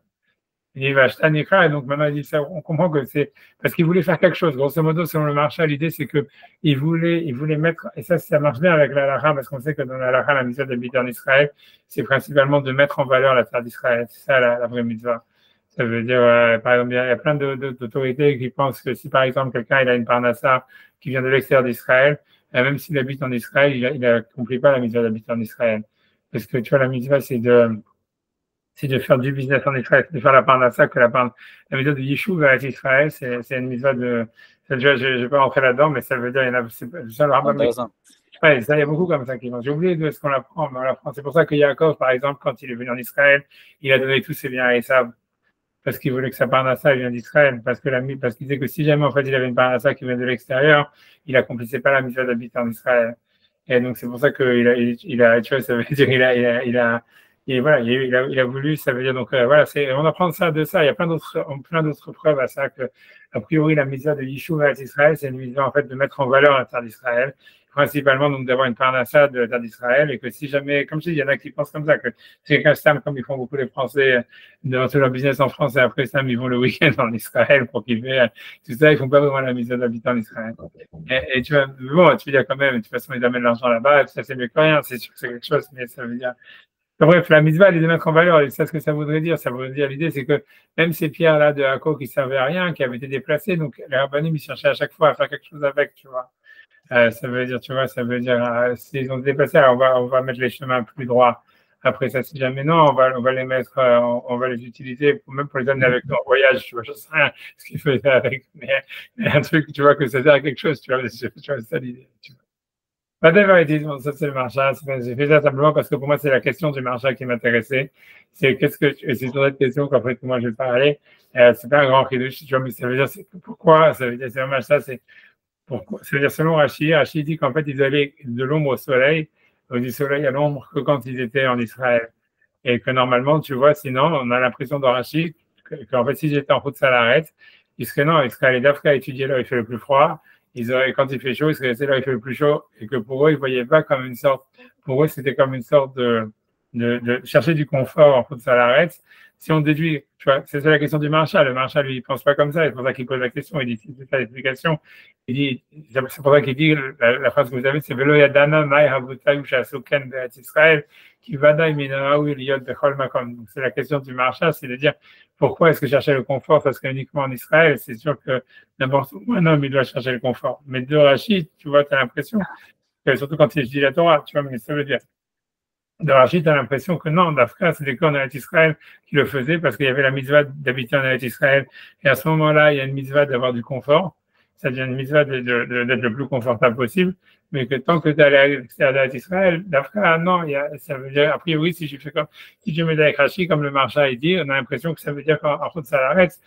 Speaker 3: Il va acheter un écran, et donc maintenant il dit ça, on comprend que c'est parce qu'il voulait faire quelque chose. Grosso modo, selon le marché, l'idée c'est que il voulait mettre, et ça marche bien avec la halakha, parce qu'on sait que dans la halakha, la mitzvah d'habiter en Israël, c'est principalement de mettre en valeur la terre d'Israël. C'est ça la vraie mitzvah. Ça veut dire, par exemple, il y a plein d'autorités qui pensent que si par exemple quelqu'un il a une parnassa qui vient de l'extérieur d'Israël, même s'il habite en Israël, il n'accomplit pas la mitzvah d'habiter en Israël. Parce que tu vois, la mitzvah c'est de faire du business en Israël, de faire la parnassa que la mitzvah de Yishuv avec Israël, c'est une mitzvah de, je ne vais pas rentrer là-dedans, mais ça veut dire, il y en a, c'est ça le rabbin. Ouais, ça, il y a beaucoup comme ça qui vont. J'ai oublié de ce qu'on apprend, mais on l'apprend. C'est pour ça que Yaakov, par exemple, quand il est venu en Israël, il a donné tous ses biens à Esav. Parce qu'il voulait que sa parnassa vienne d'Israël. Parce qu'il disait que si jamais, en fait, il avait une parnassa qui venait de l'extérieur, il accomplissait pas la mitzvah d'habiter en Israël. Et donc, c'est pour ça qu'il a, tu vois, ça veut dire, Et voilà, il a voulu, ça veut dire, donc voilà, on apprend ça de ça. Il y a plein d'autres preuves à ça que, a priori, la mitzvah de Yishuv d'Israël, c'est une mitzvah en fait de mettre en valeur la terre d'Israël, principalement donc d'avoir une parnassa de la terre d'Israël, et que si jamais, comme je dis, il y en a qui pensent comme ça, que si quelqu'un Sam, comme ils font beaucoup les Français dans tout leur business en France, et après Sam, ils vont le week-end en Israël pour qu'ils fassent tout ça, ils font pas vraiment la mitzvah d'habiter en Israël. Et tu vois, bon, tu veux dire quand même, de toute façon, ils amènent l'argent là-bas, ça c'est mieux que rien, c'est sûr que c'est quelque chose, mais ça veut dire. Bref, la mitzvah, elle est de mettre en valeur. Et ça, ce que ça voudrait dire, l'idée, c'est que même ces pierres-là de Hako qui servaient à rien, qui avaient été déplacées, donc les rabbinim, ils cherchaient à chaque fois à faire quelque chose avec, tu vois. Ça veut dire, tu vois, s'ils ont déplacé, alors on va mettre les chemins plus droits. Après ça, si jamais non, on va les mettre, on va les utiliser, même pour les amener avec nous en voyage, tu vois, je sais rien ce qu'ils faisaient avec, mais un truc, tu vois, que ça sert à quelque chose, tu vois, c'est ça l'idée, tu vois. Pas de bon, ça c'est le marcha. J'ai fait ça simplement parce que pour moi c'est la question du marcha qui m'intéressait. C'est c'est sur cette question qu'en fait moi je vais parler. C'est pas un grand chidouche, tu vois, mais ça veut dire c'est pourquoi, ça veut dire c'est un marcha, c'est pourquoi. Ça veut dire selon Rashi dit qu'en fait ils allaient de l'ombre au soleil, ou du soleil à l'ombre que quand ils étaient en Israël. Et que normalement, tu vois, sinon on a l'impression de Rashi qu'en fait si j'étais en route Salaret, il serait allé d'Afrique étudier là où il fait le plus froid. Quand il fait chaud, ils seraient restés là où il fait le plus chaud, et que pour eux, ils ne voyaient pas comme une sorte, pour eux, c'était comme une sorte de chercher du confort en route Salaret. Si on déduit, tu vois, c'est la question du marshal. Le marshal, lui, il pense pas comme ça, c'est pour ça qu'il pose la question, il dit, c'est ça l'explication. Il dit, c'est pour ça qu'il dit, la phrase que vous avez, c'est Velo Yadana, Mai Habutayu Shasuken Be'at Israël, qui Vadaï Minaraou Eliot Bechol Makom. Donc, c'est la question du marshal, c'est de dire, pourquoi est-ce que chercher le confort parce qu'uniquement en Israël, c'est sûr que n'importe où un homme, il doit chercher le confort. Mais de Rachid, tu vois, tu as l'impression, surtout quand il étudie la Torah, tu vois, mais ça veut dire, de Rachid, tu as l'impression que non, d'Afrique, c'était qu'en Israël qui le faisait parce qu'il y avait la mitzvah d'habiter en Israël. Et à ce moment-là, il y a une mitzvah d'avoir du confort. Ça devient une mitzvah d'être le plus confortable possible. Mais que tant que tu es allé à Israël, d'Afrique, non, ça veut dire, a priori, si je mets avec Rachid, comme le marcha il dit, on a l'impression que ça veut dire qu'en route, ça l'arrête.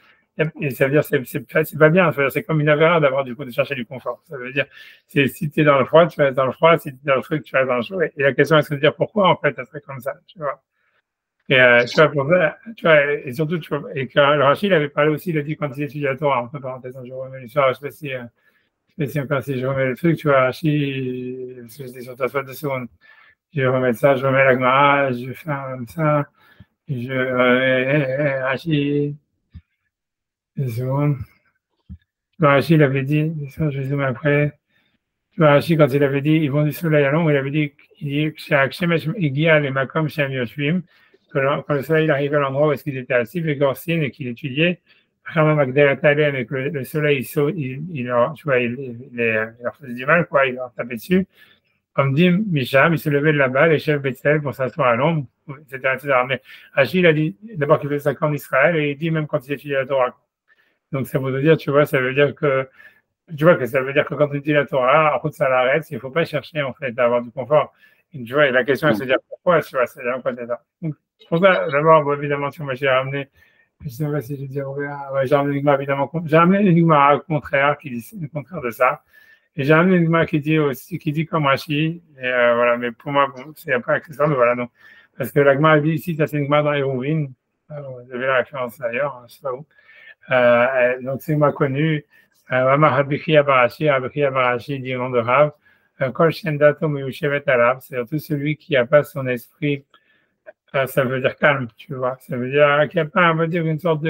Speaker 3: Et ça veut dire c'est pas bien, c'est comme une avéra d'avoir du coup de chercher du confort. Ça veut dire si tu es dans le froid, tu vas être dans le froid, si tu es dans le truc, tu vas être dans le chaud. Et la question est de dire pourquoi en fait ça serait comme ça, tu vois. Et tu vois, pour ça, tu vois, et surtout, tu vois, et que le Rachid avait parlé aussi, il a dit quand il étudiait la Torah, entre parenthèses, je remets l'histoire, je sais si encore si je remets le truc, tu vois, Rachid, parce que j'étais sur ta fois de secondes, je vais remettre ça, je remets la Gemara, je fais comme ça, Rachid, une seconde. Rachid il avait dit, ça je zoome après, Rachid quand il avait dit, ils vont du soleil à l'ombre, il avait dit, quand le soleil arrivait à l'endroit où est-ce qu'ils étaient assis, et qu'il étudiait, et que le soleil, il leur faisait du mal, quoi, il leur tapait dessus. Comme dit Micham, il se levait de là-bas, les chefs Bethel pour s'asseoir à l'ombre, etc., etc. Mais Rachid, il a dit d'abord qu'il faisait ça qu'en Israël, et il dit même quand il étudiait la Torah. Donc ça veut dire, tu vois, ça veut dire que quand tu dis la Torah, en route ça l'arrête, il ne faut pas chercher en fait à avoir du confort. Et, tu vois, et la question est de se dire pourquoi, tu vois, c'est là quoi c'est ça. Donc, pour ça, d'abord, bon, évidemment, tu vois, j'ai ramené, je ne sais pas si je dis, ouais, j'ai ramené l'énigme évidemment, j'ai ramené l'énigme au contraire, qui dit le contraire de ça. Et j'ai ramené l'énigme qui dit comme Rashi, et voilà, mais pour moi, bon, c'est un peu accessoire, mais voilà, donc, parce que l'agma dit ici, ça c'est une dans Hérouvine, vous avez la référence d'ailleurs, je ne sais pas où. Donc c'est moi connu. Rabbi Barashi dit au nom de Rav, Kol Shendato Meyushevet Alav, c'est tout celui qui n'a pas son esprit, ça veut dire calme, tu vois. Ça veut dire qu'il n'y a pas, on va dire, une sorte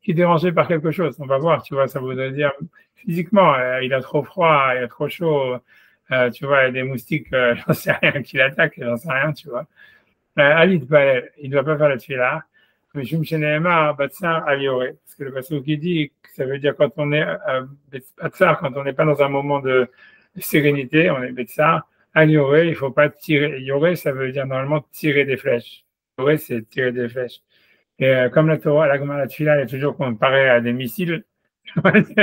Speaker 3: qui est dérangé par quelque chose. On va voir, tu vois, ça voudrait dire physiquement, il a trop froid, il a trop chaud, tu vois, il y a des moustiques, j'en sais rien, qui l'attaquent, j'en sais rien, tu vois. Ali Tbalel, il ne doit pas faire la tuila. Mais Jum Sheneema, Batsar, Alioré. Parce que le passage qui dit, ça veut dire quand on est Batsar, quand on n'est pas dans un moment de sérénité, on est Batsar, Alioré, il ne faut pas tirer. Yoré, ça veut dire normalement tirer des flèches. Yoré, c'est tirer des flèches. Et comme la Torah, la Gemara, la Tfila, elle est toujours comparée à des missiles. Ça veut dire,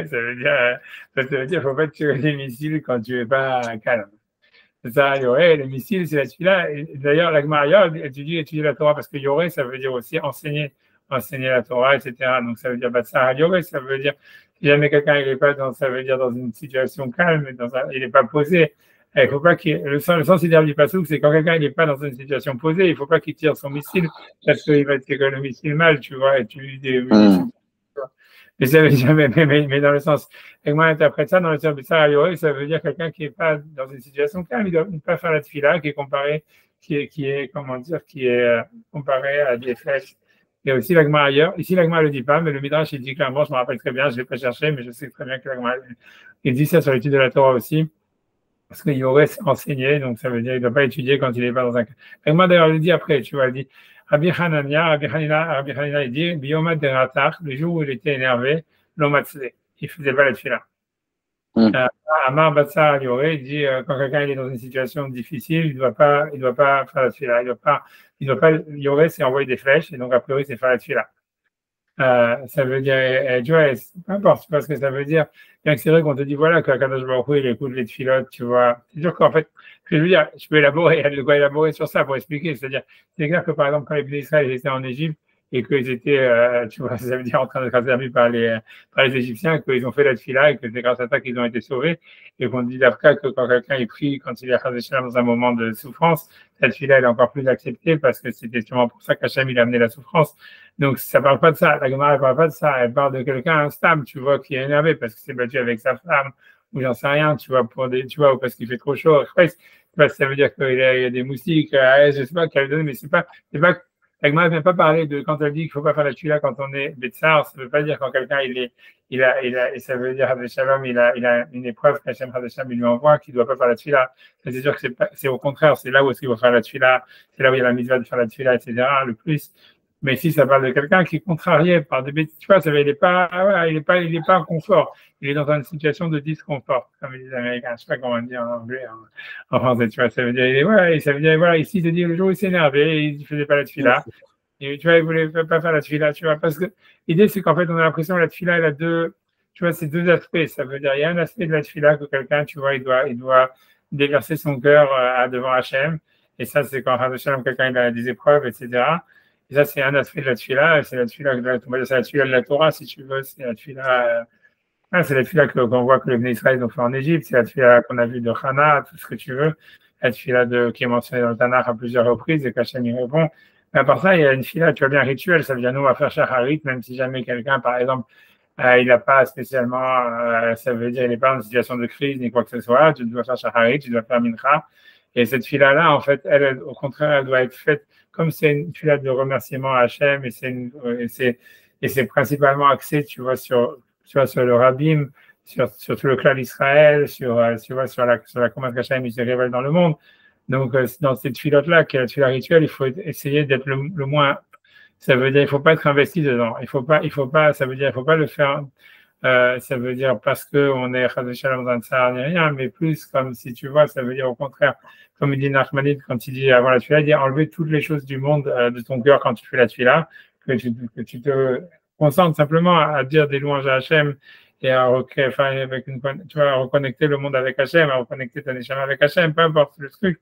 Speaker 3: ça veut dire, il ne faut pas tirer des missiles quand tu n'es pas calme. C'est ça, Yoré, les missiles, c'est la Tfila. D'ailleurs, la Gemara étudier la Torah parce que Yoré, ça veut dire aussi enseigner la Torah, etc. Donc, ça veut dire Batsar Yoré, ça veut dire si jamais quelqu'un il n'est pas dans, ça veut dire dans une situation calme, il n'est pas posé Il faut pas le sens idéal du passouk, c'est quand quelqu'un n'est pas dans une situation posée, il faut pas qu'il tire son missile parce qu'il va tirer le missile mal, tu vois, et tu des missiles. Mais ça veut dire, mais dans le sens, et moi, j'interprète ça dans le sens, ça veut dire quelqu'un qui n'est pas dans une situation calme, il ne doit pas faire la tefila, qui est comparé, qui est, comment dire, qui est comparé à des flèches. Et aussi l'agma ailleurs. Ici, l'agma ne le dit pas, mais le Midrash, il dit clairement, je me rappelle très bien, je ne l'ai pas cherché, mais je sais très bien que l'agma, il dit ça sur l'étude de la Torah aussi, parce qu'il aurait enseigné, donc ça veut dire qu'il ne doit pas étudier quand il n'est pas dans un cas. L'agma d'ailleurs le dit après, tu vois, il dit, Rabbi Hanina, il dit, Biyomad de Ratach, le jour où il était énervé, l'omatzle, il ne faisait pas la tefila. Amar Batsar Alioré, il dit, quand quelqu'un est dans une situation difficile, il ne doit pas faire la tefila, il doit pas, Yoré, c'est envoyer des flèches, et donc a priori, c'est faire la tefila. Ça veut dire, tu vois, peu importe, parce que ça veut dire, bien que c'est vrai qu'on te dit, voilà, que Kadosh Baruch Hu, il écoute les tfilotes, tu vois. C'est sûr qu'en fait, je veux dire, je peux élaborer sur ça pour expliquer. C'est-à-dire, c'est clair que par exemple, quand les Bnei Israël étaient en Égypte et qu'ils étaient, tu vois, ça veut dire en train de être servis par les Égyptiens, qu'ils ont fait la tfila et que c'est grâce à ça qu'ils ont été sauvés. Et qu'on dit d'après que quand quelqu'un est pris, quand il est dans un moment de souffrance, cette tfila, elle est encore plus acceptée parce que c'était sûrement pour ça qu'Hachem, il a amené la souffrance. Donc, ça parle pas de ça. La Gemara, elle parle pas de ça. Elle parle de quelqu'un instable, tu vois, qui est énervé parce qu'il s'est battu avec sa femme, ou j'en sais rien, tu vois, ou parce qu'il fait trop chaud. Après, ça veut dire qu'il y a des moustiques, je sais pas qu'elle donne, mais la Gemara ne vient pas parler de quand elle dit qu'il faut pas faire la tefila quand on est Betsar. Ça veut pas dire quand quelqu'un et ça veut dire Shalom, il a une épreuve qu'Hachem Hadesham lui envoie qu'il doit pas faire la tefila. C'est sûr que c'est au contraire, c'est là où est-ce qu'il faut faire la tefila, c'est là où il y a la mitzvah de faire la tefila, etc. le plus. Mais si ça parle de quelqu'un qui est contrarié par des bêtises, tu vois, il n'est pas en confort. Il est dans une situation de disconfort, comme les Américains. Je sais pas comment dire en anglais, en français, tu vois. Ça veut dire, voilà, ici, il te dit, le jour où il s'est énervé, il faisait pas la tefila. Et tu vois, il voulait pas faire la tefila, tu vois. Parce que l'idée, c'est qu'en fait, on a l'impression que la tefila, elle a c'est deux aspects. Ça veut dire, il y a un aspect de la tefila que quelqu'un, tu vois, il doit déverser son cœur devant Hachem. Et ça, c'est quand Hachem, quelqu'un, il a des épreuves, etc. Et ça, c'est un aspect de la tefila, c'est la tefila de la Torah, si tu veux, c'est la tefila qu'on voit que les Bnei Israël ont fait en Égypte, c'est la tefila qu'on a vue de Hana, tout ce que tu veux, la tefila qui est mentionnée dans le Tanakh à plusieurs reprises et qu'Hachem y répond. Mais à part ça, il y a une tefila, tu vois bien, rituel, ça veut dire nous, on va faire shacharit, même si jamais quelqu'un, par exemple, il n'a pas spécialement, ça veut dire il n'est pas en situation de crise ni quoi que ce soit, tu dois faire shacharit, tu dois faire mincha. Et cette tefila-là, en fait, elle, au contraire, elle doit être faite comme c'est une tefila de remerciement à Hachem et c'est principalement axé, tu vois, sur le rabbim, sur tout le clan d'Israël, tu vois, sur la comment Hachem il se révèle dans le monde. Donc, dans cette tefila-là, qui est la tefila rituelle, il faut essayer d'être le moins. Ça veut dire, il faut pas être investi dedans. Il faut pas, ça veut dire, il faut pas le faire. Ça veut dire parce que on est dans un tsar ni rien, mais plus comme si tu vois, ça veut dire au contraire, comme il dit Nachmanide quand il dit avant la tefila, il dit enlever toutes les choses du monde de ton cœur quand tu fais la tefila, que tu te concentres simplement à dire des louanges à Hachem et à reconnecter le monde avec Hachem, à reconnecter ta neshama avec Hachem, peu importe le truc.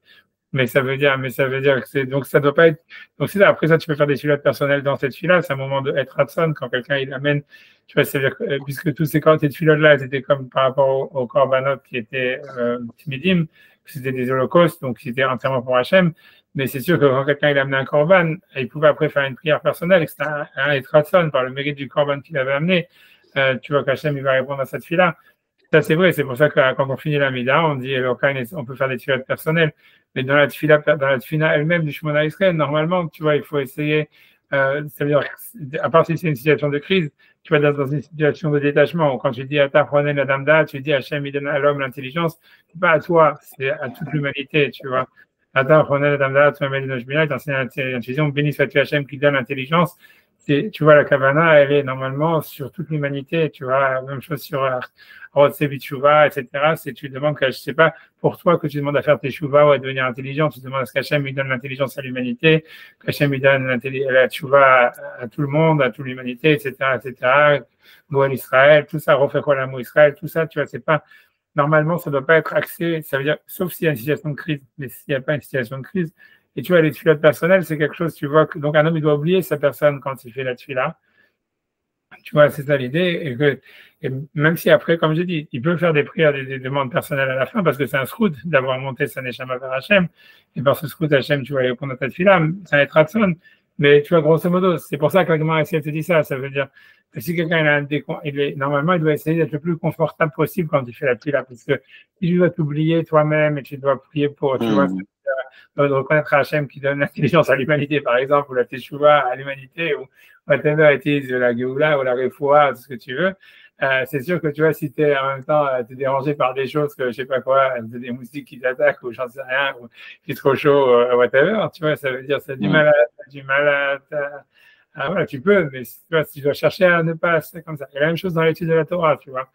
Speaker 3: Mais ça veut dire que donc ça doit pas être, donc c'est là, après ça, tu peux faire des filotes personnelles dans cette fila, c'est un moment de être Hatson, quand quelqu'un, il amène, tu vois, c'est-à-dire que, puisque tous ces filotes-là, elles étaient comme par rapport aux korbanot qui étaient, timidim, c'était des holocaustes, donc c'était entièrement pour Hachem, mais c'est sûr que quand quelqu'un, il amenait un korban, il pouvait après faire une prière personnelle, et c'était être Hatson par le mérite du korban qu'il avait amené, tu vois qu'Hachem, il va répondre à cette fila. Ça, c'est vrai, c'est pour ça que quand on finit la Mida, on dit, on peut faire des filotes personnelles. Mais dans la tefila elle-même du Shemona Israël, normalement, tu vois, il faut essayer, ça veut dire, à part si c'est une situation de crise, tu vas dans une situation de détachement. Quand tu dis à ta prenez la damda, tu dis Hachem, il donne à l'homme l'intelligence, c'est pas à toi, c'est à toute l'humanité, tu vois. Attends, prenez la damda, tu m'amènes le Shemina, t'enseignes l'intelligence, béni soit-tu Hachem qui donne l'intelligence. Tu vois, la Kavana, elle est normalement sur toute l'humanité, tu vois, même chose sur Rotsevi Tshuva, etc. C'est tu demandes que, je sais pas, pour toi que tu demandes à faire tes Tshuva ou à devenir intelligent, tu demandes à ce qu'Hachem lui donne l'intelligence à l'humanité, qu'Hachem lui donne la Tshuva à tout le monde, à toute l'humanité, etc., etc. Goël Israël, tout ça, refait quoi l'amour Israël, tout ça, tu vois, c'est pas, normalement, ça doit pas être axé, ça veut dire, sauf s'il y a une situation de crise, mais s'il n'y a pas une situation de crise, et tu vois, les tefilot personnelles, c'est quelque chose, tu vois, donc un homme, il doit oublier sa personne quand il fait la tefila. Tu vois, c'est ça l'idée. Et même si après, comme je dis, il peut faire des prières, des demandes personnelles à la fin, parce que c'est un srout d'avoir monté sa neshama vers Hachem. Et par ce srout, Hachem, tu vois, il répond à ta fila, ça va être ratson. Mais tu vois, grosso modo, c'est pour ça que la Gemara ici, elle te dit ça. Ça veut dire que si quelqu'un normalement, il doit essayer d'être le plus confortable possible quand il fait la fila, parce que si tu dois t'oublier toi-même et tu dois prier pour, tu vois, de reconnaître Hachem qui donne l'intelligence à l'humanité, par exemple, ou la teshuva à l'humanité, ou whatever it is, la geoula ou la refoua, ce que tu veux. C'est sûr que tu vois, si t'es en même temps, t'es dérangé par des choses que je sais pas quoi, des moustiques qui t'attaquent ou j'en sais rien, ou il est trop chaud, whatever, tu vois, ça veut dire, c'est du mal voilà, tu peux, mais tu vois, si tu dois chercher à ne pas, c'est comme ça. Et la même chose dans l'étude de la Torah, tu vois.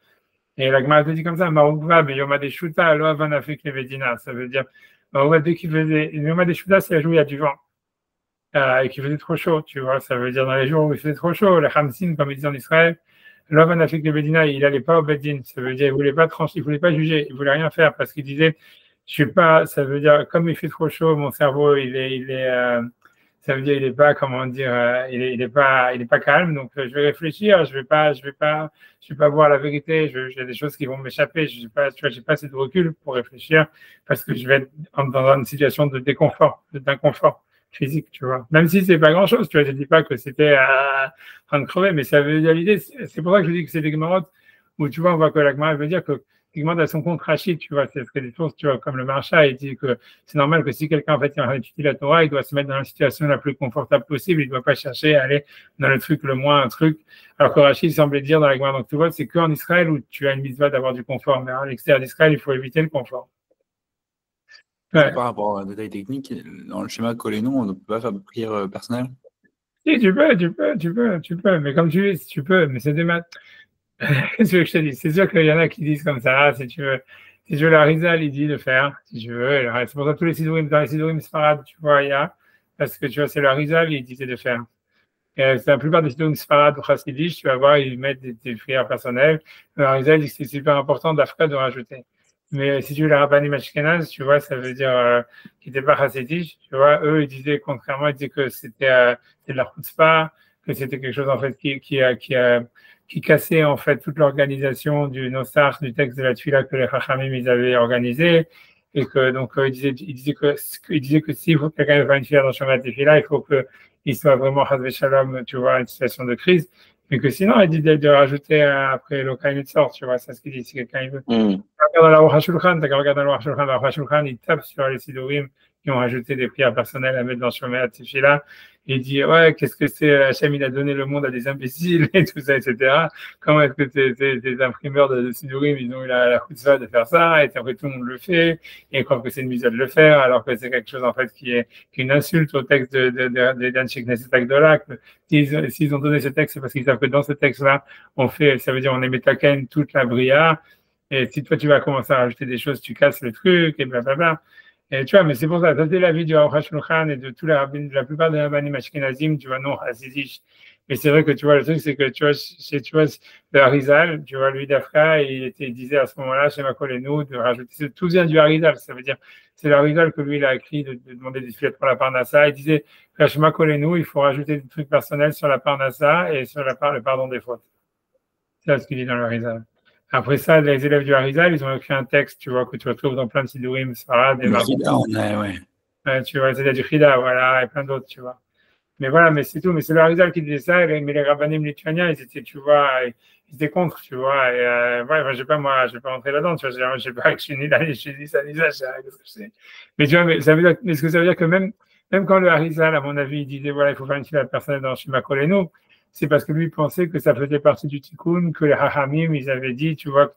Speaker 3: Et la Gemara te dit comme ça, Maroukva, mais Yoma des Shuta, lo avan afik levedina. Ça veut dire, Maroukva, dès qu'il faisait, Yoma des Shuta, c'est la jour où il y a du vent. Et qu'il faisait trop chaud, tu vois. Ça veut dire dans les jours où il faisait trop chaud, la Hamsin, comme ils disent en Israël, lo avan afik levedina, il n'allait pas au Bedin. Ça veut dire, il voulait pas trancher, il voulait pas juger, il voulait rien faire parce qu'il disait, je suis pas, ça veut dire, comme il fait trop chaud, mon cerveau, ça veut dire, il est pas, comment dire, il est pas calme. Donc, je vais réfléchir, je vais pas voir la vérité. Il y a des choses qui vont m'échapper. Je sais pas, tu vois, j'ai pas assez de recul pour réfléchir parce que je vais être dans une situation d'inconfort physique, tu vois. Même si c'est pas grand chose, tu vois, je dis pas que c'était en train de crever, mais ça veut dire l'idée. C'est pour ça que je dis que c'est des Gemarotes où, tu vois, on voit que la Gemara veut dire que qui demande à son compte Rachid, tu vois, c'est des choses, tu vois, comme le Marcha, il dit que c'est normal que si quelqu'un, en fait, il a étudié la Torah, il doit se mettre dans la situation la plus confortable possible, il ne doit pas chercher à aller dans le truc le moins truc. Alors que Rachid semblait dire dans la Gemara, donc tu vois, c'est qu'en Israël où tu as une mitzvah d'avoir du confort, mais à l'extérieur d'Israël, il faut éviter le confort.
Speaker 4: Ouais. Par rapport à un détail technique, dans le schéma Kolénon, on ne peut pas faire de prière personnelle?
Speaker 3: Si, tu peux, mais comme tu dis, tu peux, mais c'est des maths. Qu'est-ce que je te dis? C'est sûr qu'il y en a qui disent comme ça, si tu veux, la Rizal, il dit de faire, si tu veux. C'est pour ça que tous les Sidourim, dans les Sidourim Sfarad, tu vois, il y a, parce que tu vois, c'est la Rizal, il disait de faire. Et la plupart des Sidourim Sfarad ou Chassidish, tu vas voir, ils mettent des prières personnelles. La Rizal dit que c'est super important d'Afrique de rajouter. Mais si tu veux, la Rabbanim Ashkenaz, tu vois, ça veut dire qui n'était pas Chassidish, tu vois, eux, ils disaient, contrairement, ils disaient que c'était de la chutzpah, que c'était quelque chose, en fait, qui cassait en fait toute l'organisation du Nosach, du texte de la Tfila que les Chachamim ils avaient organisé, et que donc il disait que si quelqu'un veut faire une Tfila dans Shema Tefila, il faut qu'il soit vraiment Chazve Shalom, tu vois, une situation de crise, mais que sinon il dit de rajouter après l'Okaim Mitzor, tu vois, c'est ce qu'il dit si quelqu'un il veut. Regarde dans la Aruch HaShulchan, la Aruch HaShulchan, il tape sur les Sidourim qui ont rajouté des prières personnelles à mettre dans Shema Tefila. Il dit, ouais, qu'est-ce que c'est, Hachem, il a donné le monde à des imbéciles, et tout ça, etc. Comment est-ce que tes imprimeurs de Sidourim, ils ont eu la chutzpah de faire ça, et après tout le monde le fait, et ils croient que c'est une mise de le faire, alors que c'est quelque chose, en fait, qui est une insulte au texte d'Anshek Knesset Agdola. S'ils ont donné ce texte, c'est parce qu'ils savent que dans ce texte-là, ça veut dire, on est métaken toute la bria, et si toi, tu vas commencer à rajouter des choses, tu casses le truc, et blablabla. Et tu vois, mais c'est pour ça, c'est l'avis du Aruch HaShulchan et de la plupart des Rabbanim Ashkenazim, tu vois, non, Hassidish. Mais c'est vrai que tu vois, le truc, c'est que tu vois, le Harizal, tu vois, lui d'Afra, il disait à ce moment-là, chez Makolenu, de rajouter, tout vient du Harizal, ça veut dire, c'est le Harizal que lui, il a écrit de demander des filettes pour la Parnassa. Il disait, chez Makolenu, il faut rajouter des trucs personnels sur la Parnassa et sur le pardon des fautes. C'est ce qu'il dit dans le Harizal. Après ça, les élèves du Harizal, ils ont écrit un texte, tu vois, que tu retrouves dans plein de Sidourim, Sfarad,
Speaker 4: des Chida, ouais.
Speaker 3: Tu vois, c'est du Chida, voilà, et plein d'autres, tu vois. Mais voilà, mais c'est tout. Mais c'est le Harizal qui disait ça, mais les Rabbanim lituaniens, ils étaient, tu vois, ils étaient contre, tu vois. Et ouais, je vais pas rentrer là-dedans, tu vois. Je sais pas, je suis ni là, je suis ni ça, ni ça, qu'est-ce que je sais. Mais tu vois, mais ce que ça veut dire que même quand le Harizal, à mon avis, il disait, voilà, il faut faire une fila personnelle dans Shema Kolenu, c'est parce que lui pensait que ça faisait partie du tikkun, que les Hachamim, ils avaient dit, tu vois,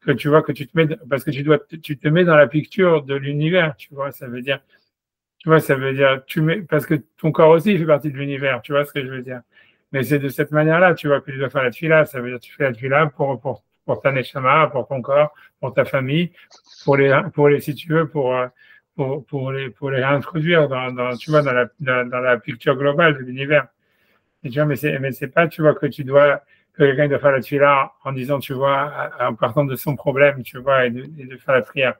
Speaker 3: que tu te mets, parce que tu te mets dans la picture de l'univers, tu vois, ça veut dire, parce que ton corps aussi, il fait partie de l'univers, tu vois ce que je veux dire. Mais c'est de cette manière-là, tu vois, que tu dois faire la tefila, ça veut dire, tu fais la tefila pour ta neshama, pour ton corps, pour ta famille, pour les, si tu veux, pour les réintroduire tu vois, dans la picture globale de l'univers. Et tu vois, mais c'est pas, tu vois, que quelqu'un doit faire la tefila en disant, tu vois, en partant de son problème, tu vois, et de faire la prière.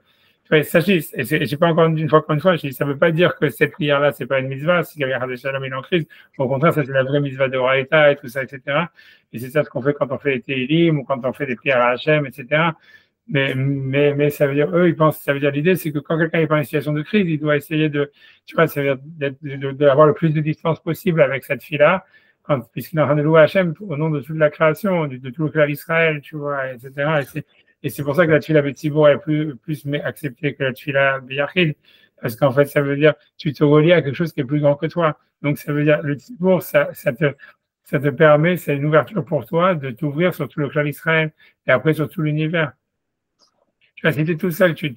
Speaker 3: Tu vois, sachez, et j'ai pas encore une fois, je dis, ça veut pas dire que cette prière-là, c'est pas une mitzvah, si quelqu'un a Shalom, il est en crise. Au contraire, ça, c'est la vraie mitzvah de Horaïta et tout ça, etc. Et c'est ça ce qu'on fait quand on fait les Télim ou quand on fait des prières à Hachem, etc. Mais ça veut dire, eux, ils pensent, ça veut dire, l'idée, c'est que quand quelqu'un est dans une situation de crise, il doit essayer de, tu vois, ça veut dire d'avoir le plus de distance possible avec cette fille-là, puisqu'il est en train de louer Hachem au nom de toute la création, de tout le clan d'Israël, tu vois, etc. Et c'est pour ça que la tefila Betsibour est plus acceptée que la tefila Beyachid, parce qu'en fait, ça veut dire, tu te relis à quelque chose qui est plus grand que toi. Donc, ça veut dire, le Tzibour, ça te permet, c'est une ouverture pour toi de t'ouvrir sur tout le clan d'Israël et après sur tout l'univers. Tu vois, si t'es tout seul, tu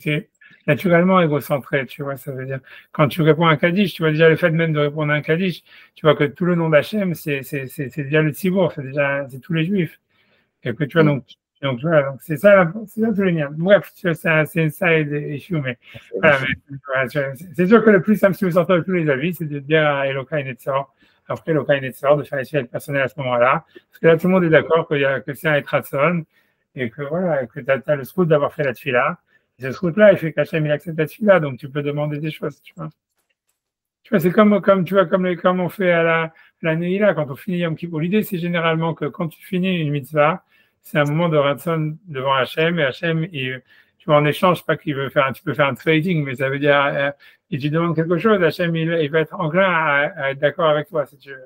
Speaker 3: es naturellement égocentré, tu vois, ça veut dire, quand tu réponds à un Kaddish, tu vois, déjà le fait même de répondre à un Kaddish, tu vois que tout le nom d'Hachem, c'est déjà le Tzibour, c'est tous les Juifs. Et que tu vois, donc voilà, donc c'est ça tous les liens. Bref, c'est ça et des issues, mais voilà, voilà, c'est sûr que le plus simple, si vous sortez de tous les avis, c'est de dire à Eloka et Netzor, après Eloka et Netzor, de faire les fêtes personnelles à ce moment-là, parce que là, tout le monde est d'accord que c'est un Etratson, et que voilà, que tu as le scout d'avoir fait la tefila. Et ce scout-là, il fait qu'Hachem, il accepte la tefila, donc tu peux demander des choses, tu vois. Tu vois, c'est comme tu vois, comme on fait à la Neila, quand on finit Yom Kippour. L'idée, c'est généralement que quand tu finis une mitzvah, c'est un moment de ratson devant Hachem, et Hachem, tu vois, en échange, pas qu'il veut faire, tu peux faire un trading, mais ça veut dire, et tu demandes quelque chose, Hachem, il va être enclin à être d'accord avec toi, si tu veux,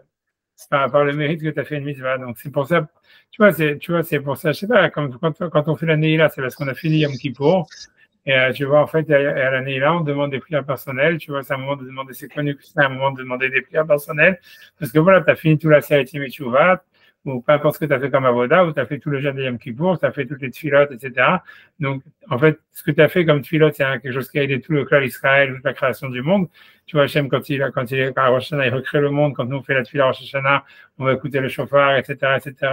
Speaker 3: par rapport au mérite que tu as fait une mitzvah. Donc, c'est pour ça, tu vois, c'est pour ça, je sais pas, quand on fait la Neila, c'est parce qu'on a fini Yom Kippour, et tu vois, en fait, à la Neila, on demande des prières personnelles, tu vois, c'est un moment de demander, c'est connu que c'est un moment de demander des prières personnelles, parce que voilà, tu as fini tout la série Tchouvat, ou peu importe ce que tu as fait comme avoda, ou tu as fait tout le jeûne de Yom Kippour, tu as fait toutes les tfilotes, etc. Donc, en fait, ce que tu as fait comme tfilote, c'est quelque chose qui a aidé tout le clan d'Israël, toute la création du monde. Tu vois, Hachem, quand il est à Rosh Hashanah, il recrée le monde. Quand nous, on fait la tfila Rosh Hashanah, on va écouter le chauffard, etc., etc.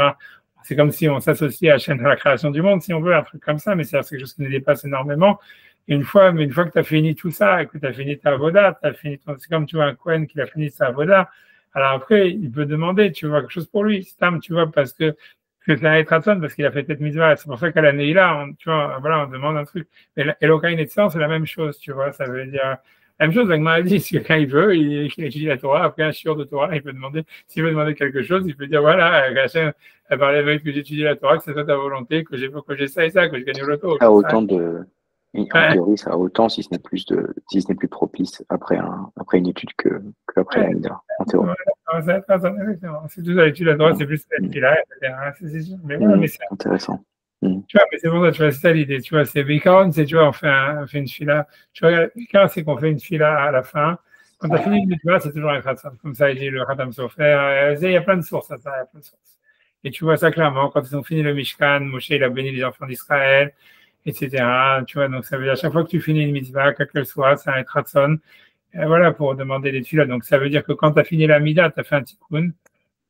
Speaker 3: C'est comme si on s'associe à Hachem dans la création du monde, si on veut, un truc comme ça, mais c'est quelque chose qui nous dépasse énormément. Et une fois que tu as fini tout ça, et que tu as fini ta avoda, c'est comme tu vois un Kohen qui a fini sa avoda, alors après, il peut demander, tu vois, quelque chose pour lui, Stam, tu vois, parce que c'est un Etratson, parce qu'il a fait cette mitzvah. C'est pour ça qu'à la Neila, tu vois, voilà, on demande un truc. Et Elokain et Tzor, c'est la même chose, tu vois, ça veut dire, la même chose, avec a dit, si quelqu'un il veut, il étudie la Torah, après un shiur de Torah, il peut demander, s'il veut demander quelque chose, il peut dire, voilà, Hachem a parlé avec que j'étudie la Torah, que c'est ça ta volonté, que j'ai ça et ça, que je gagne au loto.
Speaker 1: Ah, autant de. En théorie, ça a autant, si ce n'est plus propice après une étude qu'après la Mida, en théorie.
Speaker 3: C'est tout ça, l'étude de la Torah, c'est plus là, etc. C'est sûr. Mais voilà, mais c'est
Speaker 1: intéressant.
Speaker 3: Tu vois, mais c'est pour ça, tu vois, c'est ça l'idée, tu vois, c'est Bikaron, c'est, tu vois, on fait une fila. Tu vois, Bikaron, c'est qu'on fait une fila à la fin. Quand tu as fini une mitzvah, c'est toujours un khatam. Comme ça, il dit le khatam sofer. Il y a plein de sources à ça, il y a plein de sources. Et tu vois ça clairement, quand ils ont fini le Mishkan, Moshe, il a béni les enfants d'Israël, etc. Tu vois, donc ça veut dire à chaque fois que tu finis une mitzvah, quelle qu'elle soit, c'est un etratson. Voilà, pour demander des tuiles. Donc ça veut dire que quand tu as fini la mida, tu as fait un tikkun,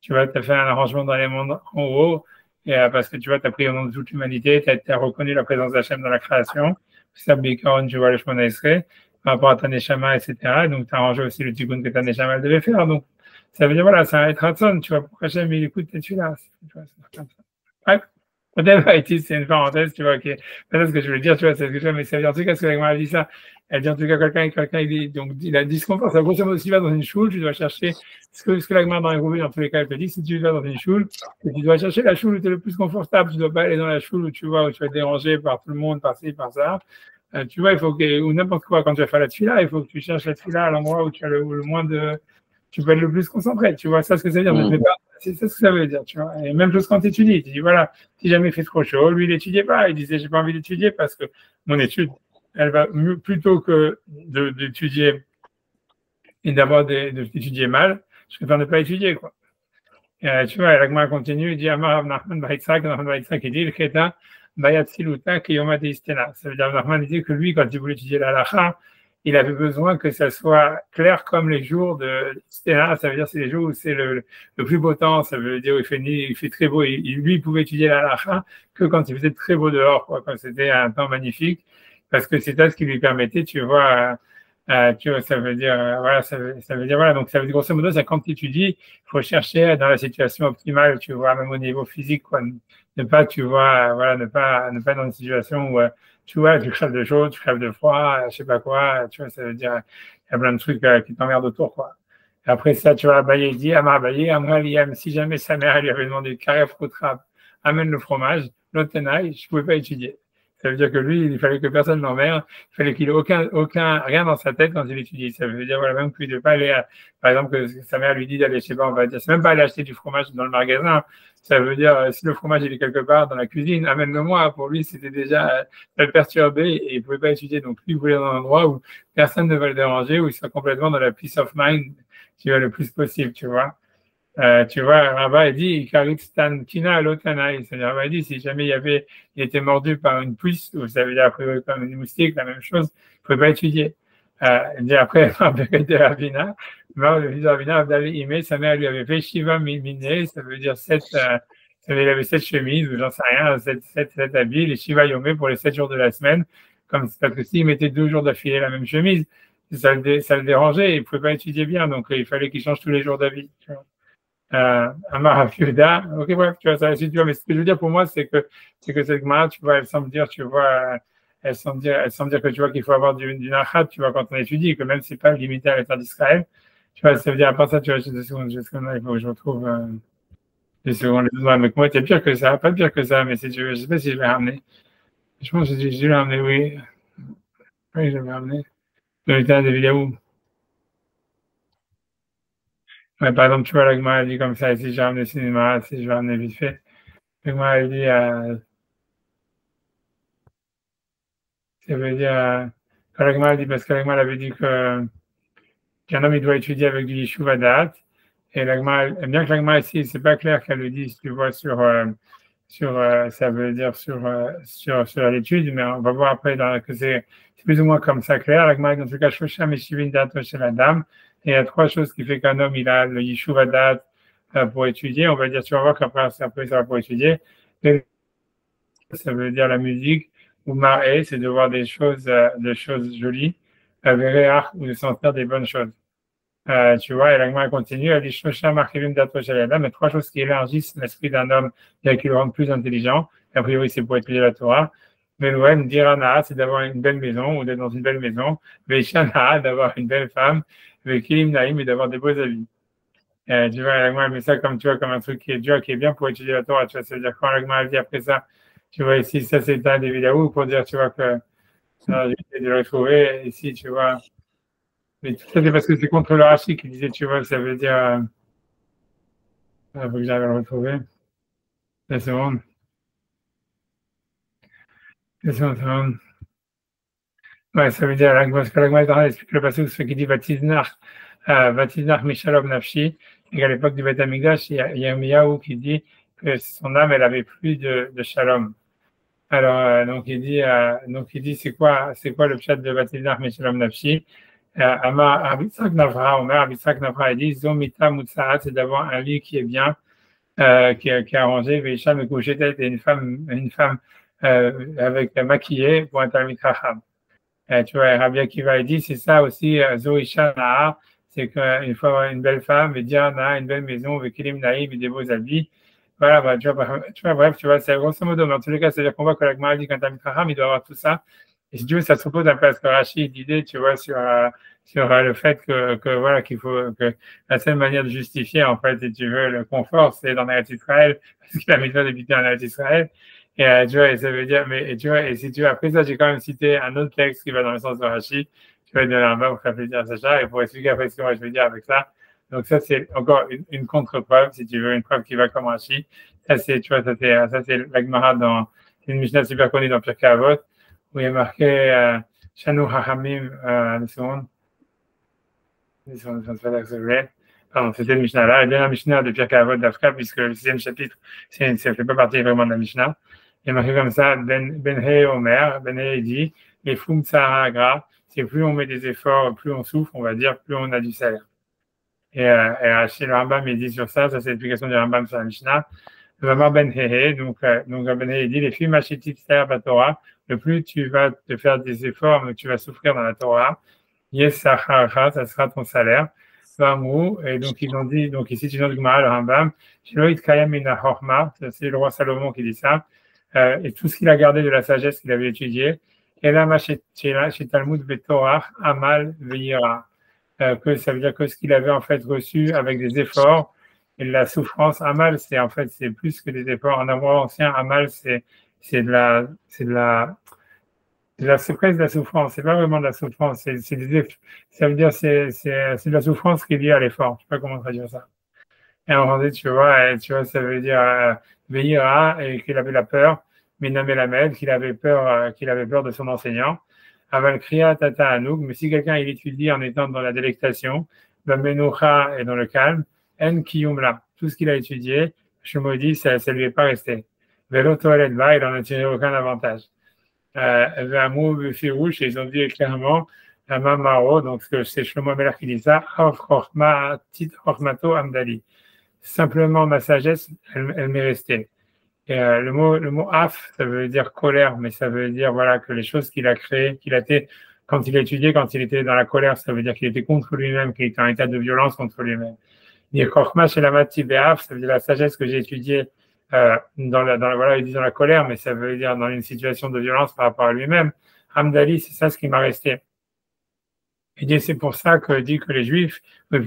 Speaker 3: tu vois, tu as fait un arrangement dans les mondes en haut, et, parce que tu vois, tu as pris au nom de toute l'humanité, tu as reconnu la présence d'Hachem dans la création. Ça, Bikaron, tu vois, le Shemona Esrei, par rapport à ta Neshama, etc. Donc tu as arrangé aussi le tikkun que ta Neshama devait faire. Donc ça veut dire, voilà, c'est un etratson, tu vois, pour Hachem, il écoute tes tuiles. C'est comme ça. Ouais. Peut-être c'est une parenthèse, tu vois, peut-être ce que je voulais dire, tu vois, c'est ce que je veux, mais ça veut dire en tout cas, ce que la a dit ça, elle dit en tout cas, quelqu'un, il a disconfort, ça grosso modo, si tu vas dans une choule, tu dois chercher, ce que la dans les groupes, dans tous les cas, elle te dit, si tu vas dans une choule, tu dois chercher la choule où tu es le plus confortable, tu dois pas aller dans la choule où tu vas être dérangé par tout le monde, par-ci, par-ça. Tu vois, il faut que, ou n'importe quoi, quand tu vas faire la tefila, il faut que tu cherches la tefila à l'endroit où tu as le moins de, tu peux être le plus concentré, tu vois, ça, ce que ça veut dire, ne fais pas. C'est ça ce que ça veut dire, tu vois. Et même chose quand tu étudies. Tu dis, voilà, si jamais il fait trop chaud, lui, il n'étudiait pas. Il disait, j'ai pas envie d'étudier parce que mon étude, elle va mieux, plutôt que d'étudier et d'étudier mal, je préfère ne pas étudier, quoi. Et, tu vois, l'agma continue, il dit, Amar Nachman Baïtsak, il dit, le Kheta, Bayatsiluta, Kiyoma Deistena. Ça veut dire, Nachman dit que lui, quand il voulait étudier la halakha, il avait besoin que ça soit clair comme les jours de Sténa, ça veut dire c'est les jours où c'est le plus beau temps, ça veut dire où il fait très beau. Lui, il pouvait étudier la halakha que quand il faisait très beau dehors, quoi, quand c'était un temps magnifique, parce que c'est ça ce qui lui permettait, tu vois, ça veut dire, voilà, ça veut dire, voilà, donc ça veut dire, grosso modo, c'est quand tu étudies, il faut chercher dans la situation optimale, tu vois, même au niveau physique, quoi, ne pas, tu vois, voilà, ne pas dans une situation où tu vois, tu crèves de chaud, tu crèves de froid, je sais pas quoi, tu vois, ça veut dire, il y a plein de trucs qui t'emmerdent autour, quoi. Et après ça, tu vois, Abaye dit, Amar Abaye, Amar Liam, si jamais sa mère, elle lui avait demandé, Karef Routrap, amène le fromage, l'autre tenaille, je pouvais pas étudier. Ça veut dire que lui, il fallait que personne l'emmerde, il fallait qu'il ait rien dans sa tête quand il étudie. Ça veut dire, voilà, même que lui de pas aller, par exemple, que sa mère lui dit d'aller, je sais pas, on va dire, c'est même pas aller acheter du fromage dans le magasin. Ça veut dire, si le fromage, il est quelque part dans la cuisine, amène-le-moi. Pour lui, c'était déjà, ça le perturbait et il pouvait pas étudier. Donc, lui, il voulait dans un endroit où personne ne va le déranger, où il soit complètement dans la peace of mind, tu vois, le plus possible, tu vois. Tu vois, Rabat, il dit, Karikstan Kina Lotanaï. C'est-à-dire, Rabat dit, si jamais il était mordu par une puce, ou ça veut dire, a priori, comme une moustique, la même chose, il ne pouvait pas étudier. Il dit, après, de Ravina, le fils de Ravina, Abdali Ime, sa mère lui avait fait Shiva Miné, ça veut dire il avait 7 chemises, ou j'en sais rien, 7 habits, les Shiva Yomé pour les 7 jours de la semaine, parce que s'il mettait 2 jours d'affilée la même chemise, ça le dérangeait, il ne pouvait pas étudier bien, donc il fallait qu'il change tous les jours d'habit. Amar Afiuda, ok, bref, tu vois, ça tu vois, mais ce que je veux dire pour moi, c'est que cette Gemara, tu vois, elle semble dire, tu vois, elle semble dire que tu vois qu'il faut avoir du nachat, tu vois, quand on étudie, que même si c'est pas limité à l'État d'Israël, tu vois, ça veut dire, à part ça, tu vois, juste 2 secondes, il faut que je retrouve, 2 secondes, mais moi, c'est pire que ça, pas pire que ça, mais si tu veux, je sais pas si je vais ramener. Je pense que j'ai dû l'amener, oui. Oui, je vais ramener. De l'État des vidéos. Ouais, par exemple, tu vois, la Gemara, elle dit comme ça, ici, j'ai ramené le cinéma, si je vais ramener vite fait. La Gemara, elle dit, ça veut dire, quand la Gemara, elle dit, parce que la Gemara, elle avait dit qu'un homme, il doit étudier avec du Yeshuva Da'at, et la Gemara, bien que la Gemara, ici, c'est pas clair qu'elle le dise, tu vois, ça veut dire sur l'étude, mais on va voir après que c'est plus ou moins comme ça clair. La Gemara, dans tout cas, Shosha Meshivin Da'at chez la dame, et il y a 3 choses qui fait qu'un homme, il a le Yeshuva Da'at pour étudier. On va dire, tu vas voir qu'après, ça va pour étudier. Ça veut dire la musique, ou marrer, c'est de voir des choses jolies, veréach, ou de sentir des bonnes choses. Tu vois, et l'agma continue, elle dit Shosha Markevim Dato Shaladam, mais 3 choses qui élargissent l'esprit d'un homme et qui le rendent plus intelligent. A priori, c'est pour étudier la Torah. Melouem, Dirana, c'est d'avoir une belle maison, ou d'être dans une belle maison. Veishana, d'avoir une belle femme. Vekilim Naïm, et d'avoir des beaux habits. Tu vois, l'agma, elle met ça comme, tu vois, comme un truc qui est dur, qui est bien pour étudier la Torah. Tu vois, ça veut dire quand l'agma, elle dit après ça, tu vois, ici, ça c'est un des vidéos pour dire, tu vois, que j'essaie de le retrouver. Ici, tu vois, mais tout ça, c'est parce que c'est contre le Rashi qui disait, tu vois, ça veut dire, il faut que j'arrive à le retrouver. La seconde. La seconde. Ouais, ça veut dire, parce que l'Agma explique le passage ce qui dit Vatiznar Mishalom Nafshi, et qu'à l'époque du Beth Amikdash, il y a Yirmiyahu qui dit que son âme, elle avait plus de shalom. Alors, donc il dit, c'est quoi le chat de Vatiznar Mishalom Nafshi? Amar Abitsak Navra, Omer Abitsak Navra, il dit, Zomita Mutsahat, c'est d'avoir un lit qui est bien, qui est arrangé, Veisham et Gouchetet, et une femme avec maquillée pour un Talmid Chacham. Tu vois, Rabbi Akiva dit, c'est ça aussi, Zoisha Na'a, c'est qu'il faut avoir une belle femme, et dire Na'a, une belle maison, avec Kilim Naïm et des beaux habits. Voilà, bah, tu vois, bref, tu vois, c'est grosso modo, mais en tous les cas, c'est-à-dire qu'on voit que la Gemara dit qu'un Talmid Chacham, il doit avoir tout ça. Et si tu veux, ça se repose un peu à ce que Rachid disait, tu vois, sur le fait que voilà, qu'il faut que la seule manière de justifier, en fait, si tu veux, le confort, c'est dans l'Eretz Israël, parce qu'il a mis d'habiter en Eretz Israël. Et tu vois, et ça veut dire, mais tu vois, et si tu veux, après ça, j'ai quand même cité un autre texte qui va dans le sens de Rachid, tu vois, de l'Arba pour faire plaisir à Sacha, et pour expliquer après ce que moi je veux dire avec ça. Donc ça, c'est encore une contre-preuve, si tu veux, une preuve qui va comme Rachid. Ça, c'est, tu vois, ça, c'est la Gemara c'est une Mishnah super connue dans Pirkei Avot, où il y a marqué Shanu Hachamim, une seconde. Pardon, c'était le Mishnah là. Et bien la Mishnah de Pirkei Avot d'Afka, puisque le 6e chapitre, ça ne fait pas partie vraiment de la Mishnah. Il y a marqué comme ça, Ben-He Omer, Ben-He dit, les Fum Tsahara Gra, c'est plus on met des efforts, plus on souffre, on va dire, plus on a du salaire. Et chez le Rambam, il dit sur ça c'est l'explication du Rambam sur la Mishnah. Le Mamar Ben-He, donc Ben-He dit, les filles Machitit Tsahara Torah, le plus tu vas te faire des efforts, mais tu vas souffrir dans la Torah, Yes Sachara, ça sera ton salaire. Et donc ils ont dit, donc ici tu viens de Gemara, le Rambam, c'est le roi Salomon qui dit ça, et tout ce qu'il a gardé de la sagesse qu'il avait étudié, Et là, chez Talmud Betorah, Amal Veira. Que ça veut dire que ce qu'il avait en fait reçu avec des efforts et de la souffrance. Amal, c'est en fait c'est plus que des efforts. En hébreu ancien, Amal, c'est c'est presque de la souffrance. C'est pas vraiment de la souffrance. Ça veut dire c'est de la souffrance qui est liée à l'effort. Je sais pas comment traduire ça. Et en français, tu vois, ça veut dire Veira et qu'il avait la peur. Minam Elamed, qu'il avait peur de son enseignant. Aval kriya tata anouk, mais si quelqu'un il étudie en étant dans la délectation, dans menoucha et dans le calme, en kiyum la, tout ce qu'il a étudié, je me dis, ça lui est pas resté. Vélo toilette bas, il en a tiré aucun avantage. Vamou firouche, ils ont dit clairement, mamaro, donc c'est Shlomo Meler qui dit ça, chorma tit chormato amdali. Simplement ma sagesse, elle m'est restée. Et, le mot af, ça veut dire colère, mais ça veut dire voilà que les choses qu'il a créées, qu'il a été quand il a étudié, quand il était dans la colère, ça veut dire qu'il était contre lui-même, qu'il était en état de violence contre lui-même. Dire korma chez la mati beaf, ça veut dire la sagesse que j'ai étudiée voilà, il dit dans la colère, mais ça veut dire dans une situation de violence par rapport à lui-même. Hamdali, c'est ça ce qui m'a resté. Il dit c'est pour ça que dit que les Juifs, et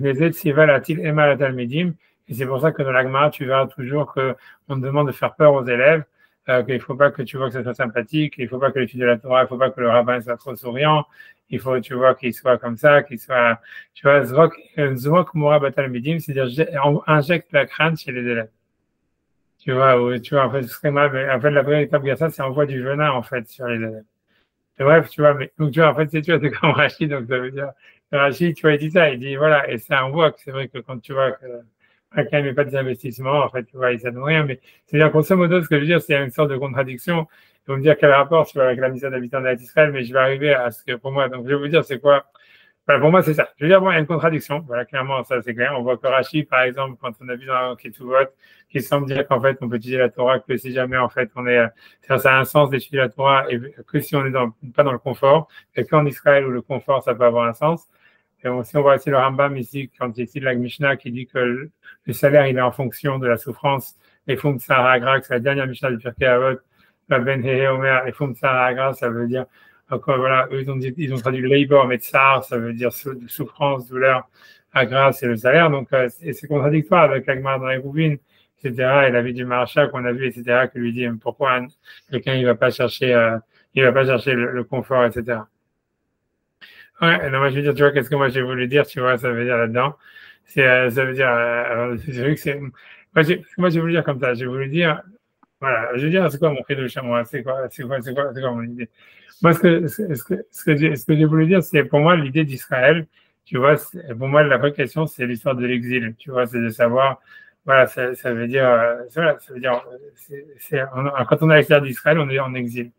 Speaker 3: c'est pour ça que dans la Gemara, tu verras toujours qu'on demande de faire peur aux élèves, qu'il ne faut pas que tu vois que ça soit sympathique, qu'il ne faut pas que l'étude de la Torah, il ne faut pas que le rabbin soit trop souriant, il faut, tu vois, qu'il soit comme ça, qu'il soit, tu vois, Zvok Mora Batal Midim, c'est-à-dire injecte la crainte chez les élèves. Tu vois, en fait, en fait, la vraie étape de ça, c'est envoie du venin, en fait, sur les élèves. Et bref, tu vois, mais, donc, tu vois, en fait, c'est comme Rachid, donc ça veut dire, Rachid, tu vois, il dit ça, il dit, voilà, et ça, on voit que c'est vrai que quand tu vois que, quand il n'y a pas des investissements, en fait, tu vois, ça ne donne rien, mais c'est-à-dire, grosso modo, ce que je veux dire, c'est une sorte de contradiction. Ils vont me dire quel rapport, tu vois, avec la mission d'habitants d'Israël, mais je vais arriver à ce que, pour moi, donc je vais vous dire, c'est quoi? Voilà, pour moi, c'est ça. Je veux dire, bon, il y a une contradiction. Voilà, clairement, ça, c'est clair. On voit que Rachid, par exemple, quand on a vu dans Ketuvot, qui semble dire qu'en fait, on peut étudier la Torah que si jamais, en fait, ça a un sens d'étudier la Torah et que si on est pas dans le confort, et qu'en Israël où le confort, ça peut avoir un sens. Et aussi, on voit aussi le Rambam ici, quand il cite la Mishnah, qui dit que le salaire, il est en fonction de la souffrance. Les Fum Tsara Agra, c'est la dernière Mishnah de Pirkei Avot, la Ben Hehe Omer, les Fum Tsara Agra, ça veut dire, encore, voilà, eux, ils ont traduit labor, mais tsar, ça veut dire souffrance, douleur, agra, c'est le salaire. Donc, et c'est contradictoire avec la Gemara dans les Rouvines, etc. Et la vie du Maharsha qu'on a vu, etc., qui lui dit pourquoi quelqu'un, il va pas chercher le confort, etc. Ouais, non, moi, je veux dire, tu vois, qu'est-ce que moi j'ai voulu dire, tu vois, ça veut dire là-dedans. Ça veut dire, c'est vrai que c'est, moi, j'ai voulu dire comme ça, j'ai voulu dire, voilà, je veux dire, c'est quoi mon credo chez moi, c'est quoi mon idée? Moi, ce que j'ai voulu dire, c'est pour moi l'idée d'Israël, tu vois, pour moi la vraie question, c'est l'histoire de l'exil, tu vois, c'est de savoir, voilà, ça veut dire, voilà, ça veut dire, quand on est à l'extérieur d'Israël, on est en exil.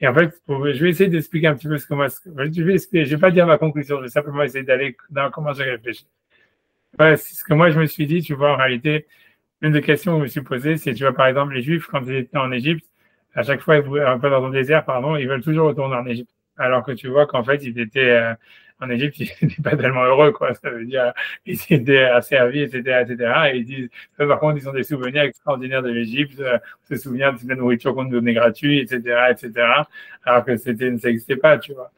Speaker 3: Et en fait, je vais essayer d'expliquer un petit peu je vais pas dire ma conclusion, je vais simplement essayer d'aller dans comment j'ai réfléchi. Ouais, c'est ce que moi je me suis dit, tu vois, en réalité, une des questions que je me suis posée, c'est, tu vois, par exemple, les Juifs, quand ils étaient en Égypte, à chaque fois, un peu dans le désert, pardon, ils veulent toujours retourner en Égypte. Alors que tu vois qu'en fait, ils étaient en Égypte, ils n'étaient pas tellement heureux, quoi. Ça veut dire, ils étaient asservis, etc., etc. Et ils disent, par contre, ils ont des souvenirs extraordinaires de l'Égypte, se souviennent de la nourriture qu'on nous donnait gratuite, etc., etc. Alors que ça n'existait pas, tu vois.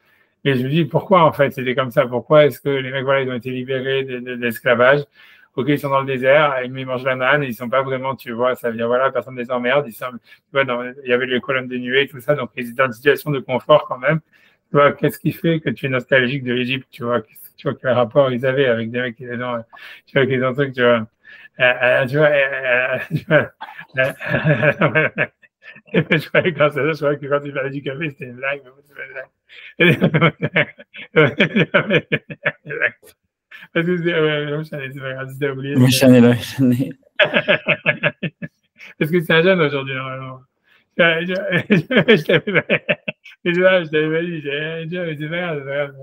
Speaker 3: Et je me dis, pourquoi, en fait, c'était comme ça? Pourquoi est-ce que les mecs, voilà, ils ont été libérés de l'esclavage? Ok, ils sont dans le désert, ils mangent la manne, ils sont pas vraiment, tu vois, ça veut dire, voilà, personne ne les emmerde, tu vois, il y avait les colonnes de nuée, tout ça, donc ils étaient dans une situation de confort quand même. Tu vois, qu'est-ce qui fait que tu es nostalgique de l'Égypte, tu vois, quel rapport ils avaient avec des mecs qui étaient dans, tu vois, qui ont trucs, tu vois, je croyais que quand il parlait du café, c'était une blague, mais c'est pas une blague. Parce que c'est pas grave, c'était oublié. Parce que c'est un jeune aujourd'hui, normalement. Je t'avais pas dit, c'est pas grave.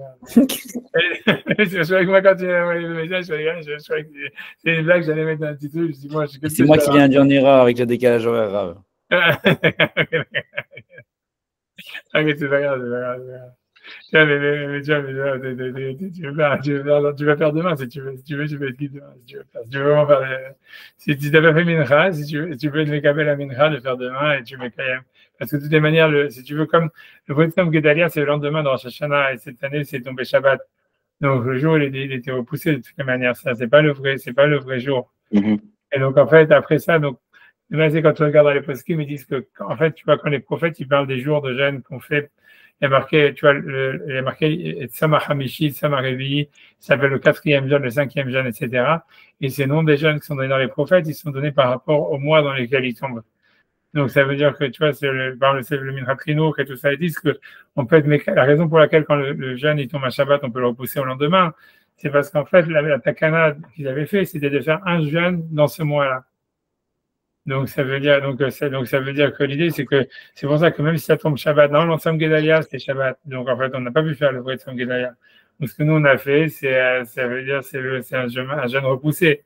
Speaker 3: Je croyais que moi, quand tu m'as envoyé le message, je croyais que c'est une blague, j'allais mettre un petit truc. Je dis, moi,
Speaker 4: c'est moi qui viens d'une erreur avec le décalage horaire grave.
Speaker 3: Ok, c'est pas grave. Tu vas faire demain si tu veux, tu peux être guide demain si tu veux vraiment faire si tu n'as pas fait mincha, si tu veux te mécaber la mincha de faire demain et tu mets quand même Parce que de toutes les manières, si tu veux, comme le Waitzam Gedalia, c'est le lendemain de Rosh Hashanah, et cette année, c'est tombé Shabbat. Donc, le jour, il était repoussé de toutes les manières. Ça, c'est pas le vrai jour. Et donc, en fait, après ça, donc, c'est quand tu regardes dans les poskim, ils disent que, en fait, tu vois, quand les prophètes, ils parlent des jours de jeûne qu'on fait, il y a marqué, tu vois, il y a marqué Tzama Hamishi, Tzama Revi'i, ça s'appelle le 4e jeûne, le 5e jeûne, etc. Et ces noms des jeûnes qui sont donnés dans les prophètes, ils sont donnés par rapport au mois dans lesquels ils tombent. Donc, ça veut dire que, tu vois, c'est le Minhat Chinouk et tout ça, ils disent que on peut être, la raison pour laquelle quand le jeûne, il tombe à Shabbat, on peut le repousser au lendemain, c'est parce qu'en fait, la takana qu'ils avaient fait, c'était de faire un jeûne dans ce mois-là. Donc, ça veut dire, ça veut dire que l'idée, c'est pour ça que même si ça tombe Shabbat, dans l'ensemble Gedalia, c'est Shabbat. Donc, en fait, on n'a pas pu faire le vrai Tzom Gedalia. Donc, ce que nous, on a fait, ça veut dire, c'est un jeûne repoussé.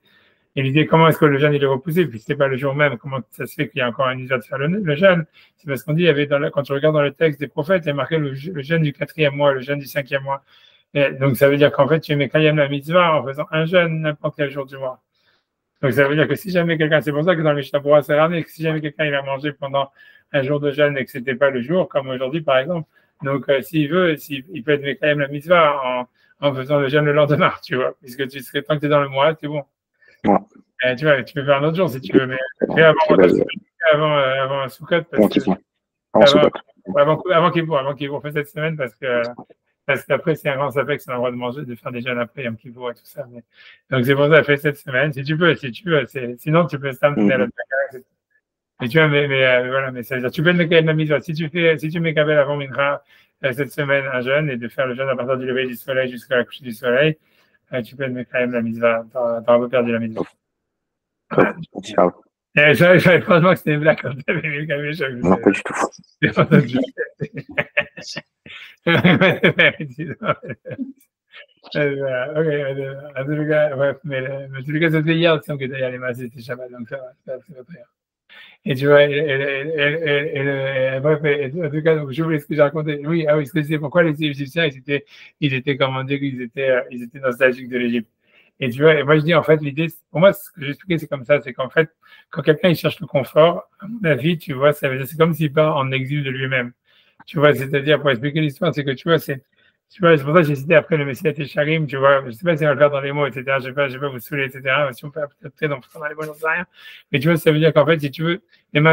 Speaker 3: Et l'idée, comment est-ce que le jeûne, il est repoussé? Puis c'est pas le jour même. Comment ça se fait qu'il y a encore un usage de faire le jeûne? C'est parce qu'on dit, il y avait quand tu regardes dans le texte des prophètes, il y a marqué le jeûne du 4e mois, le jeûne du 5e mois. Et donc, ça veut dire qu'en fait, tu mets Kayam la mitzvah en faisant un jeûne n'importe quel jour du mois. Donc, ça veut dire que si jamais quelqu'un, c'est pour ça que dans les Shabbat, c'est ramené, que si jamais quelqu'un, il a mangé pendant un jour de jeûne et que c'était pas le jour, comme aujourd'hui, par exemple, donc, s'il veut, il peut être Mekayem la mitzvah en faisant le jeûne le lendemain, tu vois, puisque tant que tu es dans le mois, c'est bon. Ouais. Tu vois, tu peux faire un autre jour si tu veux, mais fais avant Sukkot, avant Kippour, fais cette semaine parce qu'après, c'est un grand sapek, c'est un droit de manger, de faire des jeûnes après, Yom Kippour et tout ça. Donc, c'est pour ça, fais cette semaine, si tu veux. Sinon, tu peux s'amener à la Taka. Mais tu vois, voilà, mais ça veut dire, tu peux le Mekayem la mitzvah. Si tu mets Kabel avant Mincha, cette semaine, un jeûne, et de faire le jeûne à partir du lever du soleil jusqu'à la couche du soleil, tu peux le Mekayem la mitzvah. T'auras un peu perdu la mitzvah.
Speaker 1: Ciao.
Speaker 3: J'avais franchement que c'était une blague quand tu avais mis le café.
Speaker 1: Non, pas du tout.
Speaker 3: En tout cas, bref, mais en tout cas, c'était hier, que d'ailleurs les masses étaient Shabbat, donc ça va, c'est pas très grave. Et tu vois, bref, en tout cas, donc, je voulais ce que j'ai raconté. Oui, ce que c'est pourquoi les Égyptiens, ils étaient, comment dire, ils étaient nostalgiques de l'Égypte. Et tu vois, et moi je dis en fait, l'idée, pour moi, ce que j'ai expliqué, c'est comme ça, c'est qu'en fait, quand quelqu'un il cherche le confort, à mon avis, tu vois, ça veut dire, c'est comme s'il part en exil de lui-même. Tu vois, c'est-à-dire, pour expliquer l'histoire, c'est que tu vois, c'est pour ça que j'ai cité après le Messiah Técharim, tu vois, je sais pas si on va le faire dans les mots, etc., je vais pas vous saouler, etc., si on peut peut-être dans les mots, j'en sais rien. Mais tu vois, ça veut dire qu'en fait, si tu veux,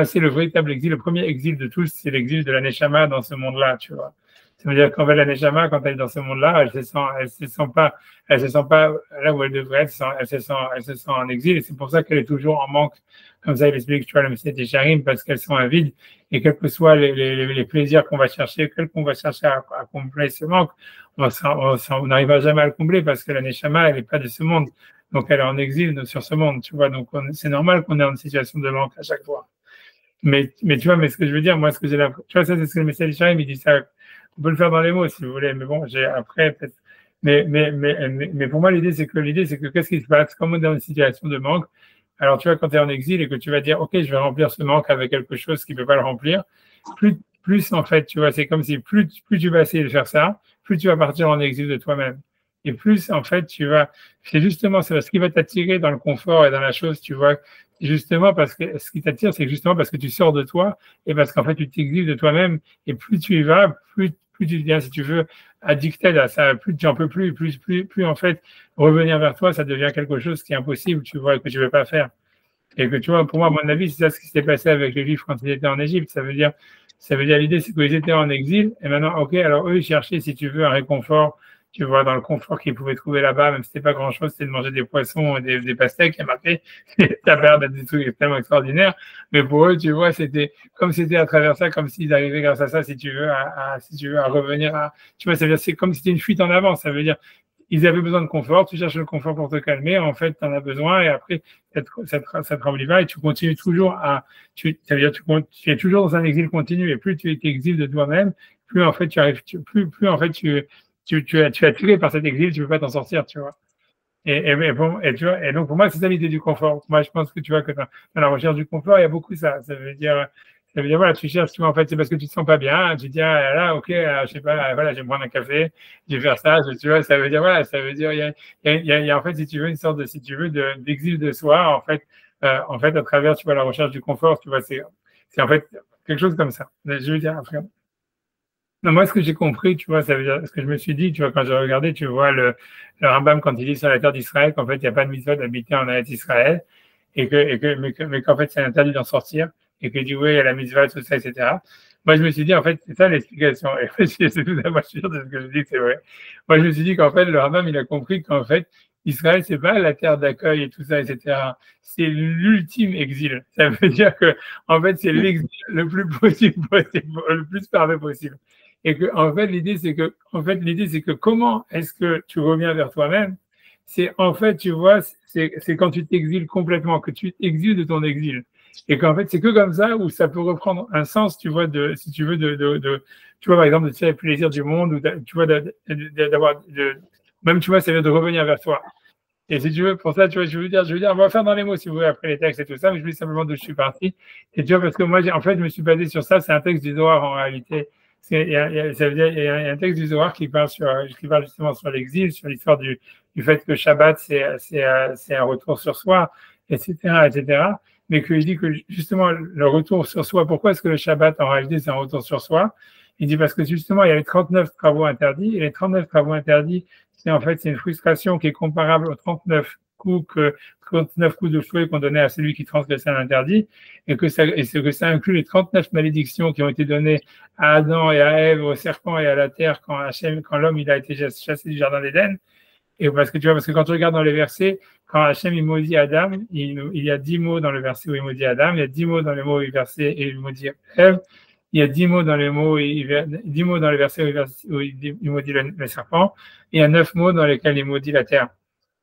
Speaker 3: c'est le véritable exil, le premier exil de tous, c'est l'exil de la Neshama dans ce monde-là, tu vois. Ça veut dire qu'en fait, la Neshama, quand elle est dans ce monde-là, elle se sent pas là où elle devrait être, elle se sent en exil, et c'est pour ça qu'elle est toujours en manque. Comme ça, il explique, tu vois, le Messiah Técharim, parce qu'elles sont un vide, et quels que soient les plaisirs qu'on va chercher, qu'on va chercher à combler ce manque, on n'arrivera jamais à le combler parce que la Neshama, elle n'est pas de ce monde. Donc, elle est en exil sur ce monde, tu vois. Donc, c'est normal qu'on ait une situation de manque à chaque fois. Mais tu vois, mais ce que je veux dire, moi, ce que j'ai l'impression, tu vois, ça, c'est ce que le Messiah Técharim, il dit ça. On peut le faire dans les mots si vous voulez, mais bon, après, peut-être. Mais pour moi, l'idée, c'est que qu'est-ce qui se passe? Comme on est dans une situation de manque, alors tu vois, quand tu es en exil et que tu vas dire, OK, je vais remplir ce manque avec quelque chose qui ne peut pas le remplir, plus en fait, tu vois, c'est comme si plus tu vas essayer de faire ça, plus tu vas partir en exil de toi-même. Et plus, en fait, c'est ce qui va t'attirer dans le confort et dans la chose, tu vois, justement parce que ce qui t'attire, c'est justement parce que tu sors de toi et parce qu'en fait, tu t'exiles de toi-même et plus tu y vas, plus tu deviens, si tu veux, addicté à ça, plus tu en peux plus en fait, revenir vers toi, ça devient quelque chose qui est impossible, tu vois, que tu ne veux pas faire. Et que tu vois, pour moi, à mon avis, c'est ça ce qui s'est passé avec les Juifs quand ils étaient en Égypte. Ça veut dire l'idée, c'est qu'ils étaient en exil, et maintenant, OK, alors eux, ils cherchaient, si tu veux, un réconfort, tu vois, dans le confort qu'ils pouvaient trouver là-bas, même si c'était pas grand-chose, c'était de manger des poissons et des pastèques, il y a marqué, ça a l'air d'être des trucs tellement extraordinaires, mais pour eux, tu vois, c'était à travers ça, comme s'ils arrivaient grâce à ça, si tu veux, à revenir tu vois, ça veut dire, c'est comme si c'était une fuite en avant, ça veut dire, ils avaient besoin de confort, tu cherches le confort pour te calmer, en fait, tu en as besoin, et après, ça te remplit pas, et tu continues toujours ça veut dire, tu es toujours dans un exil continu, et plus tu t'exiles de toi-même, plus, en fait, plus, en fait, tu es attiré par cet exil, tu peux pas t'en sortir, tu vois. Et tu vois, et donc, pour moi, c'est ça l'idée du confort. Moi, je pense que tu vois que dans la recherche du confort, il y a beaucoup ça. Ça veut dire, voilà, tu cherches, tu vois, en fait, c'est parce que tu te sens pas bien. Tu dis, ah là, OK, je sais pas, voilà, je vais me prendre un café, je vais faire ça, tu vois, ça veut dire, voilà, ça veut dire, il y a, en fait, si tu veux, une sorte d'exil de soi, en fait, à travers, tu vois, la recherche du confort, tu vois, c'est en fait, quelque chose comme ça. Je veux dire, après. Non, moi, ce que j'ai compris, tu vois, ça veut dire, ce que je me suis dit, tu vois, quand j'ai regardé, tu vois, le Rambam, quand il dit sur la terre d'Israël, qu'en fait, il n'y a pas de mitzvah d'habiter en Eretz Israël, mais qu'en fait, c'est interdit d'en sortir, et que, dit, oui, il y a la mitzvah, tout ça, etc. Moi, je me suis dit, en fait, c'est ça l'explication. Et c'est tout à moi, je suis sûr de ce que je dis, c'est vrai. Moi, je me suis dit qu'en fait, le Rambam, il a compris qu'en fait, Israël, c'est pas la terre d'accueil et tout ça, etc. C'est l'ultime exil. Ça veut dire que, en fait, c'est l'exil le plus possible, le plus parfait possible. Et que, en fait, l'idée, c'est que comment est-ce que tu reviens vers toi-même? C'est, en fait, tu vois, c'est quand tu t'exiles complètement, que tu t'exiles de ton exil. Et qu'en fait, c'est que comme ça où ça peut reprendre un sens, tu vois, si tu veux, tu vois, par exemple, de tirer le plaisir du monde, ou tu vois, d'avoir, même, tu vois, ça veut dire de revenir vers toi. Et si tu veux, pour ça, tu vois, je veux dire, on va faire dans les mots, si vous voulez, après les textes et tout ça, mais je vous dis simplement d'où je suis parti. Et tu vois, parce que moi, en fait, je me suis basé sur ça, c'est un texte du Zohar, en réalité. Ça veut dire, il y a un texte du Zohar qui parle justement sur l'exil, sur l'histoire du fait que Shabbat, c'est un retour sur soi, etc., etc. Mais qu'il dit que, justement, le retour sur soi, pourquoi est-ce que le Shabbat, en réalité, c'est un retour sur soi? Il dit parce que, justement, il y avait 39 travaux interdits, et les 39 travaux interdits, c'est une frustration qui est comparable aux 39 coups de fouet qu'on donnait à celui qui transgressait un interdit, et que ça inclut les 39 malédictions qui ont été données à Adam et à Ève, au serpent et à la terre quand l'homme il a été chassé du jardin d'Éden. Et parce que quand tu regardes dans les versets, quand Hachem il maudit Adam, il y a 10 mots dans le verset où il maudit Adam, il y a 10 mots dans le mot verset et il maudit Ève. Il y a 10 mots dans les mots, 10 mots dans les versets où il maudit le serpent, et il y a 9 mots dans lesquels il maudit la terre.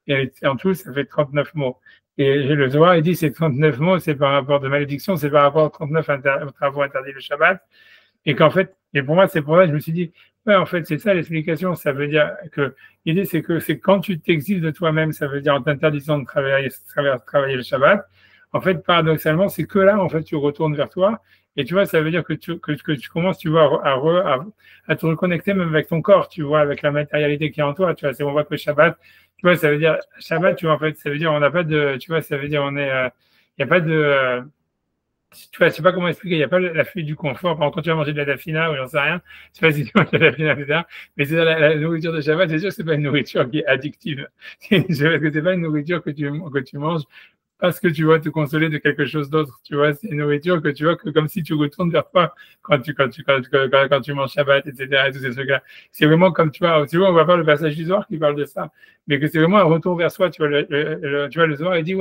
Speaker 3: Et en tout, ça fait 39 mots. Et le Zohar, il dit ces 39 mots, c'est par rapport de malédiction, c'est par rapport aux 39 travaux interdits le Shabbat. Et qu'en fait, et pour moi, c'est pour ça que je me suis dit, ouais, en fait, c'est ça l'explication. Ça veut dire que l'idée, c'est que c'est quand tu t'exiles de toi-même, ça veut dire en t'interdisant de travailler le Shabbat. En fait, paradoxalement, c'est que là, en fait, tu retournes vers toi. Et tu vois, ça veut dire que tu commences, tu vois, à te reconnecter même avec ton corps, tu vois, avec la matérialité qui est en toi. Tu vois, c'est on voit que Shabbat, tu vois, ça veut dire Shabbat, tu vois, en fait, ça veut dire on n'a pas de, tu vois, ça veut dire il n'y a pas de, tu vois, je sais pas comment expliquer, il n'y a pas la fuite du confort. Par exemple, quand tu vas manger de la dafina ou j'en sais rien, je sais pas si tu manges de la dafina, etc. Mais c'est la nourriture de Shabbat, c'est sûr que c'est pas une nourriture qui est addictive. Parce que c'est pas une nourriture que tu manges parce que tu vas te consoler de quelque chose d'autre. Tu vois, c'est une nourriture que tu vois que comme si tu retournes vers toi quand tu manges Shabbat, etc. Et tous ces trucs-là. C'est vraiment comme, tu vois, on va faire le passage du Zohar qui parle de ça. Mais que c'est vraiment un retour vers soi. Tu vois, le Zohar, il dit,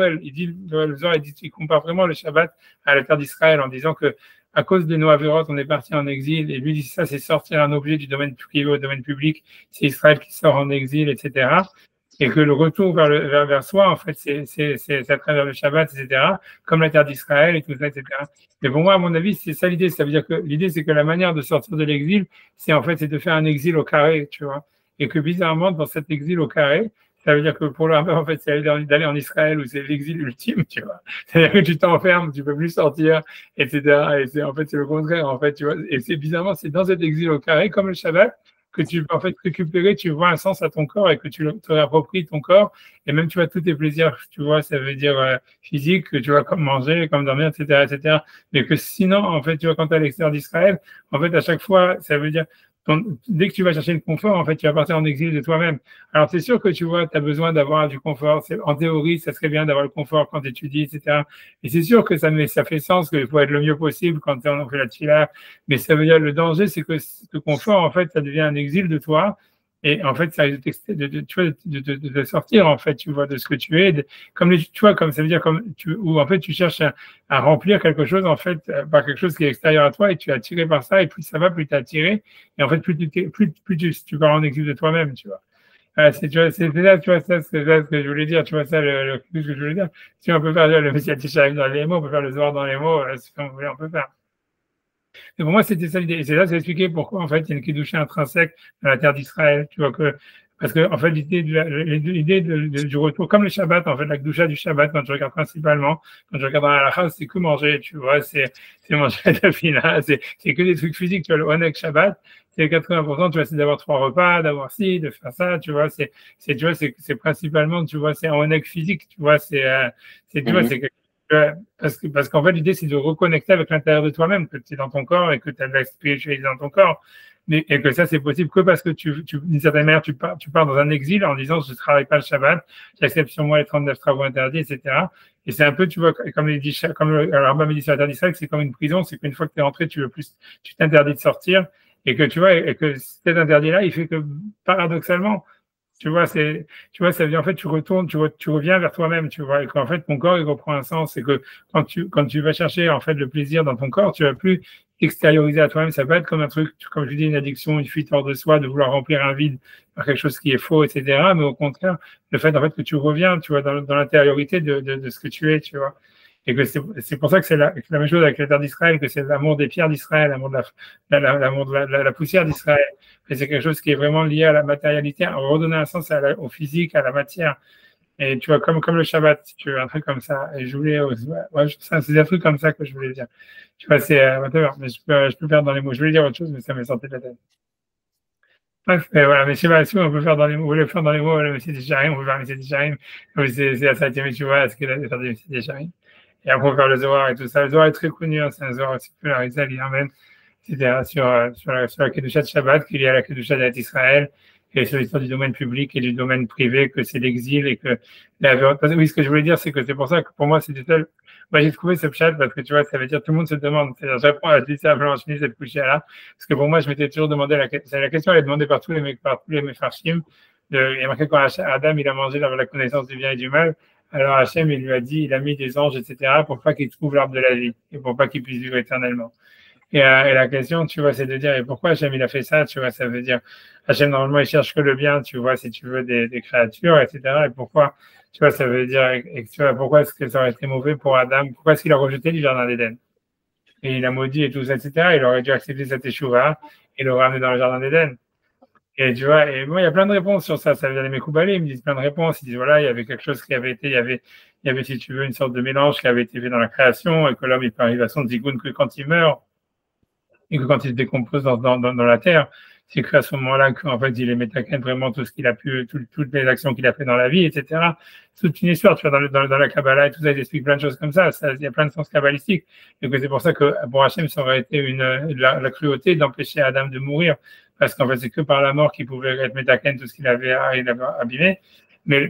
Speaker 3: le Zohar, il compare vraiment le Shabbat à la terre d'Israël en disant que, à cause de nos avérotes, on est parti en exil. Et lui dit ça, c'est sortir un objet du domaine privé au domaine public. C'est Israël qui sort en exil, etc. Et que le retour vers soi, en fait, c'est à travers le Shabbat, etc., comme la terre d'Israël et tout ça, etc. Mais pour moi, à mon avis, c'est ça l'idée. Ça veut dire que l'idée, c'est que la manière de sortir de l'exil, c'est de faire un exil au carré, tu vois. Et que bizarrement, dans cet exil au carré, ça veut dire que pour le Rambam, en fait, c'est d'aller en Israël où c'est l'exil ultime, tu vois. C'est-à-dire que tu t'enfermes, tu peux plus sortir, etc. Et en fait, c'est le contraire, en fait, tu vois. Et c'est bizarrement, c'est dans cet exil au carré, comme le Shabbat, que tu peux en fait récupérer, tu vois un sens à ton corps et que tu te réappropries ton corps et même tu vois tous tes plaisirs, tu vois, ça veut dire physique, tu vois, comme manger, comme dormir, etc., etc. Mais que sinon, en fait, tu vois, quand tu es à l'extérieur d'Israël, en fait, à chaque fois, ça veut dire dès que tu vas chercher le confort, en fait, tu vas partir en exil de toi-même. Alors, c'est sûr que tu vois, tu as besoin d'avoir du confort. En théorie, ça serait bien d'avoir le confort quand tu étudies, etc. Et c'est sûr que ça fait sens qu'il faut être le mieux possible quand on fait la tchila. Mais ça veut dire, le danger, c'est que ce confort, en fait, ça devient un exil de toi. Et en fait, ça risque de sortir, en fait, tu vois, de ce que tu es. Tu vois, comme ça veut dire, où en fait, tu cherches à remplir quelque chose, en fait, par quelque chose qui est extérieur à toi et tu es attiré par ça. Et plus ça va, plus tu es attiré. Et en fait, plus tu pars en exil de toi-même, tu vois. C'est là, tu vois, ça, c'est ça ce que je voulais dire, tu vois, ça, ce que je voulais dire. Si on peut faire le Messie Tisharim dans les mots, on peut faire le Zohar dans les mots, si on voulait, on peut faire. Mais pour moi, c'était ça l'idée. Et c'est là, c'est expliqué pourquoi, en fait, il y a une Kedusha intrinsèque dans la terre d'Israël. Tu vois parce que, en fait, l'idée du retour, comme le Shabbat, en fait, la Kedusha du Shabbat, quand je regarde principalement, quand je regarde dans la halakha, c'est que manger, tu vois, c'est manger de la fina, c'est que des trucs physiques, tu vois, le Onek Shabbat, c'est 80%, tu vois, c'est d'avoir 3 repas, d'avoir ci, de faire ça, tu vois, c'est principalement, tu vois, c'est un Onek physique, tu vois, tu vois, c'est Parce qu'en fait, l'idée, c'est de reconnecter avec l'intérieur de toi-même, que tu es dans ton corps et que tu as de la spiritualité dans ton corps. Et que ça, c'est possible que parce que d'une certaine manière, tu pars dans un exil en disant, je ne travaille pas le Shabbat, j'accepte sur moi les 39 travaux interdits, etc. Et c'est un peu, tu vois, comme il dit, comme le Rambam dit sur l'interdit d'Israël, c'est comme une prison, c'est qu'une fois que tu es rentré, tu t'interdis de sortir. Et que tu vois, et que cet interdit-là, il fait que, paradoxalement, tu vois, ça veut dire, en fait, tu retournes, tu reviens vers toi-même, tu vois, et qu'en fait, ton corps, il reprend un sens, et que quand tu vas chercher, en fait, le plaisir dans ton corps, tu vas plus extérioriser à toi-même, ça peut être comme un truc, comme je dis, une addiction, une fuite hors de soi, de vouloir remplir un vide par quelque chose qui est faux, etc. Mais au contraire, le fait, en fait, que tu reviens, tu vois, dans l'intériorité de ce que tu es, tu vois. Et que c'est pour ça que c'est la même chose avec la terre d'Israël, que c'est l'amour des pierres d'Israël, l'amour de la poussière d'Israël. Et c'est quelque chose qui est vraiment lié à la matérialité, à redonner un sens au physique, à la matière. Et tu vois, comme le Shabbat, si tu veux, un truc comme ça. Et je voulais, c'est des trucs comme ça que je voulais dire. Tu vois, c'est, mais je peux faire dans les mots. Je voulais dire autre chose, mais ça m'est sorti de la tête. Bref, voilà, mais Shabbat, on peut faire dans les mots. Vous voulez faire dans les mots, le Messie Desharim, on peut faire le Messie Desharim. C'est la 7e, tu vois, ce qu'il a de faire des Messie Desharim. Et après, on peut faire le Zohar et tout ça. Le Zohar est très connu, hein, c'est un Zohar aussi popularisé, il emmène, etc., sur la Kedusha de Shabbat, qu'il y a la Kedusha d'Eretz Israël, et sur l'histoire du domaine public et du domaine privé, que c'est l'exil et que oui, ce que je voulais dire, c'est que c'est pour ça que pour moi, c'était tel. Moi, j'ai trouvé ce pshat parce que tu vois, ça veut dire tout le monde se demande. C'est-à-dire, j'apprends à utiliser la blanche-chemise cette couchée-là. Parce que pour moi, je m'étais toujours demandé la question, elle est demandée par tous les Mefarshim. Il y a marqué quand Adam, il a mangé dans la connaissance du bien et du mal. Alors Hachem, il lui a dit, il a mis des anges, etc., pour pas qu'il trouve l'arbre de la vie et pour pas qu'il puisse vivre éternellement. Et la question, tu vois, c'est de dire, et pourquoi Hachem, il a fait ça, tu vois, ça veut dire, Hachem, normalement, il cherche que le bien, tu vois, si tu veux, des créatures, etc., et pourquoi, tu vois, ça veut dire, et tu vois, pourquoi est-ce que ça aurait été mauvais pour Adam, pourquoi est-ce qu'il a rejeté du jardin d'Éden? Et il a maudit et tout ça, etc., il aurait dû accepter cette échouva, et le ramener dans le jardin d'Éden. Et tu vois, et moi, il y a plein de réponses sur ça. Ça veut dire les Mekoubali, ils me disent plein de réponses. Ils disent, voilà, il y avait quelque chose qui avait été, il y avait, si tu veux, une sorte de mélange qui avait été fait dans la création, et que l'homme, il peut arriver à son zigoun que quand il meurt, et que quand il se décompose dans la terre, c'est qu'à ce moment-là, qu'en fait, il est métaken vraiment tout ce qu'il a pu, toutes les actions qu'il a fait dans la vie, etc. C'est toute une histoire, tu vois, dans la Kabbalah et tout ça, ils expliquent plein de choses comme ça. Il y a plein de sens kabbalistiques. Et que c'est pour ça que, pour Hachem, ça aurait été la cruauté d'empêcher Adam de mourir. Parce qu'en fait, c'est que par la mort qu'il pouvait être métaken tout ce qu'il avait abîmé. Mais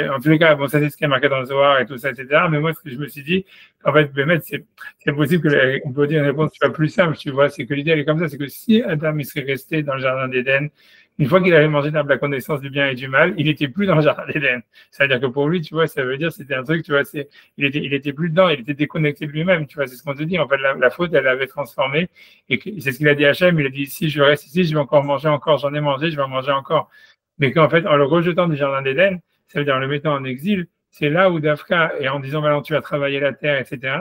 Speaker 3: en tous les cas, bon, ça c'est ce qui est marqué dans le Zohar et tout ça, etc. Mais moi, ce que je me suis dit, en fait, c'est possible qu'on peut dire une réponse plus simple, tu vois, c'est que l'idée elle est comme ça, c'est que si Adam il serait resté dans le jardin d'Éden, une fois qu'il avait mangé l'arbre de la connaissance du bien et du mal, il n'était plus dans le jardin d'Éden. C'est-à-dire que pour lui, tu vois, ça veut dire c'était un truc, tu vois, il était plus dedans, il était déconnecté de lui-même, tu vois, c'est ce qu'on te dit. En fait, la faute, elle l'avait transformé et c'est ce qu'il a dit à Hachem, il a dit si je reste ici, je vais encore manger encore, j'en ai mangé, je vais en manger encore. Mais qu'en fait, en le rejetant du jardin d'Éden, ça veut dire en le mettant en exil, c'est là où Dafka, et en disant maintenant tu vas travailler la terre, etc.,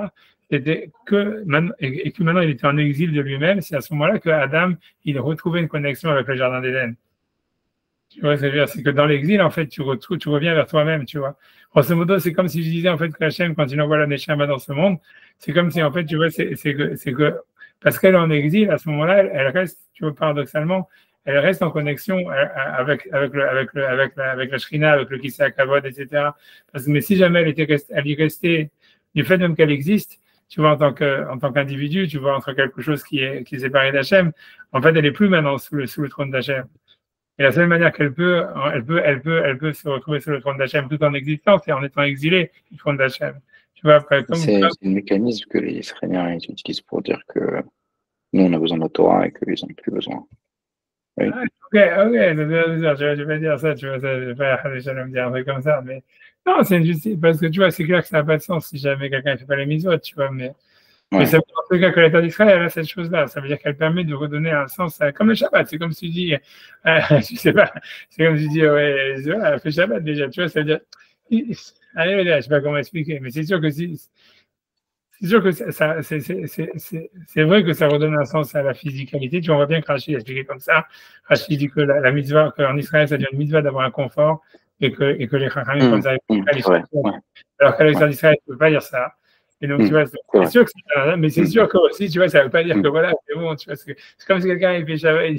Speaker 3: c'était que maintenant il était en exil de lui-même, c'est à ce moment-là que Adam, il retrouvait une connexion avec le jardin d'Éden. Tu vois, c'est que dans l'exil, en fait, tu reviens vers toi-même, tu vois. Grosso modo, c'est comme si je disais, en fait, que Hachem, quand il envoie la Neshama dans ce monde, c'est comme si, en fait, tu vois, c'est que, parce qu'elle est en exil, à ce moment-là, elle reste, tu vois, paradoxalement, elle reste en connexion avec la Shrina, avec le Kisei Kavod, etc. Mais si jamais elle y restait, du fait même qu'elle existe, tu vois, en tant qu'individu, tu vois, entre quelque chose qui est séparé d'Hachem, en fait, elle n'est plus maintenant sous le trône d'Hachem. Et la seule manière qu'elle peut se retrouver sur le trône d'Hachem tout en existant, c'est en étant exilée du trône d'Hachem. Tu vois,
Speaker 1: c'est un mécanisme que les Israéliens utilisent pour dire que nous, on a besoin de la Torah et qu'ils n'ont plus besoin. Oui.
Speaker 3: Ok, je vais dire ça, tu vois, je vais pas me dire un truc comme ça, mais non, c'est injustice, parce que tu vois, c'est clair que ça n'a pas de sens si jamais quelqu'un ne fait pas les mitzvot, tu vois, mais ça veut dire en tout cas que l'État d'Israël, elle a cette chose-là, ça veut dire qu'elle permet de redonner un sens, comme le Shabbat, c'est comme si tu dis, je sais pas, c'est comme si tu dis, ouais, elle fait Shabbat déjà, tu vois, ça veut dire, allez, je sais pas comment expliquer, mais c'est sûr que c'est sûr que c'est vrai que ça redonne un sens à la physicalité. Tu vois, on voit bien que Rachid a expliqué comme ça. Rachid dit que la mitzvah, qu'en Israël, ça devient une mitzvah d'avoir un confort et que les chachamim, comme ça, alors qu'à l'extérieur d'Israël, tu ne peux pas dire ça. Et donc, tu vois, c'est sûr que c'est mais c'est sûr que aussi, tu vois, ça ne veut pas dire que voilà, c'est bon, tu vois, c'est comme si quelqu'un, il fait Shabbat,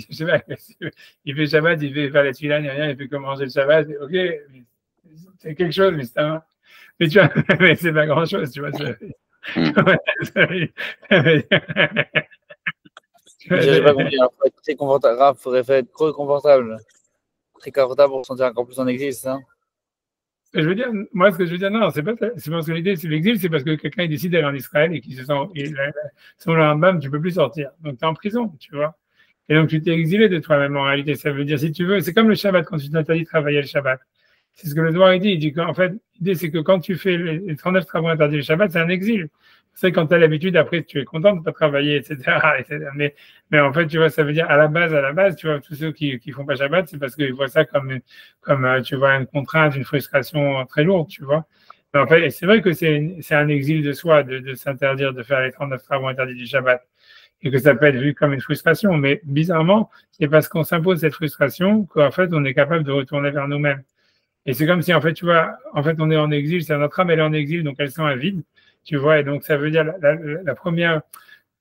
Speaker 3: il fait Shabbat, il fait faire la tefila, rien, il fait que manger le Shabbat, ok, c'est quelque chose, mais c'est un. mais tu vois, mais c'est pas grand-chose, tu vois.
Speaker 4: J'ai pas compris. Alors, faut être très confortable. Faudrait être trop confortable. Très confortable pour se sentir encore plus en exil, c'est ça?
Speaker 3: Je veux dire, moi, ce que je veux dire, non, c'est pas parce que l'idée, c'est l'exil, c'est parce que quelqu'un décide d'aller en Israël et qu'il se sent, selon le Rambam, tu peux plus sortir. Donc, tu es en prison, tu vois. Et donc, tu t'es exilé de toi-même, en réalité. Ça veut dire, si tu veux, c'est comme le Shabbat, quand tu t'interdis de travailler le Shabbat. C'est ce que le Zohar dit. Il dit qu'en fait, l'idée, c'est que quand tu fais les 39 travaux interdits le Shabbat, c'est un exil. C'est quand tu as l'habitude, après, tu es content de ne pas travailler, etc., etc. Mais en fait, tu vois, ça veut dire, à la base, tu vois, tous ceux qui font pas Shabbat, c'est parce qu'ils voient ça comme, tu vois, une contrainte, une frustration très lourde, tu vois. Mais en fait, c'est vrai que c'est un exil de soi de s'interdire de faire les 39 travaux interdits du Shabbat. Et que ça peut être vu comme une frustration. Mais bizarrement, c'est parce qu'on s'impose cette frustration qu'en fait, on est capable de retourner vers nous-mêmes. Et c'est comme si, en fait, tu vois, en fait, on est en exil, c'est notre âme, elle est en exil, donc elle sent un vide, tu vois, et donc ça veut dire la première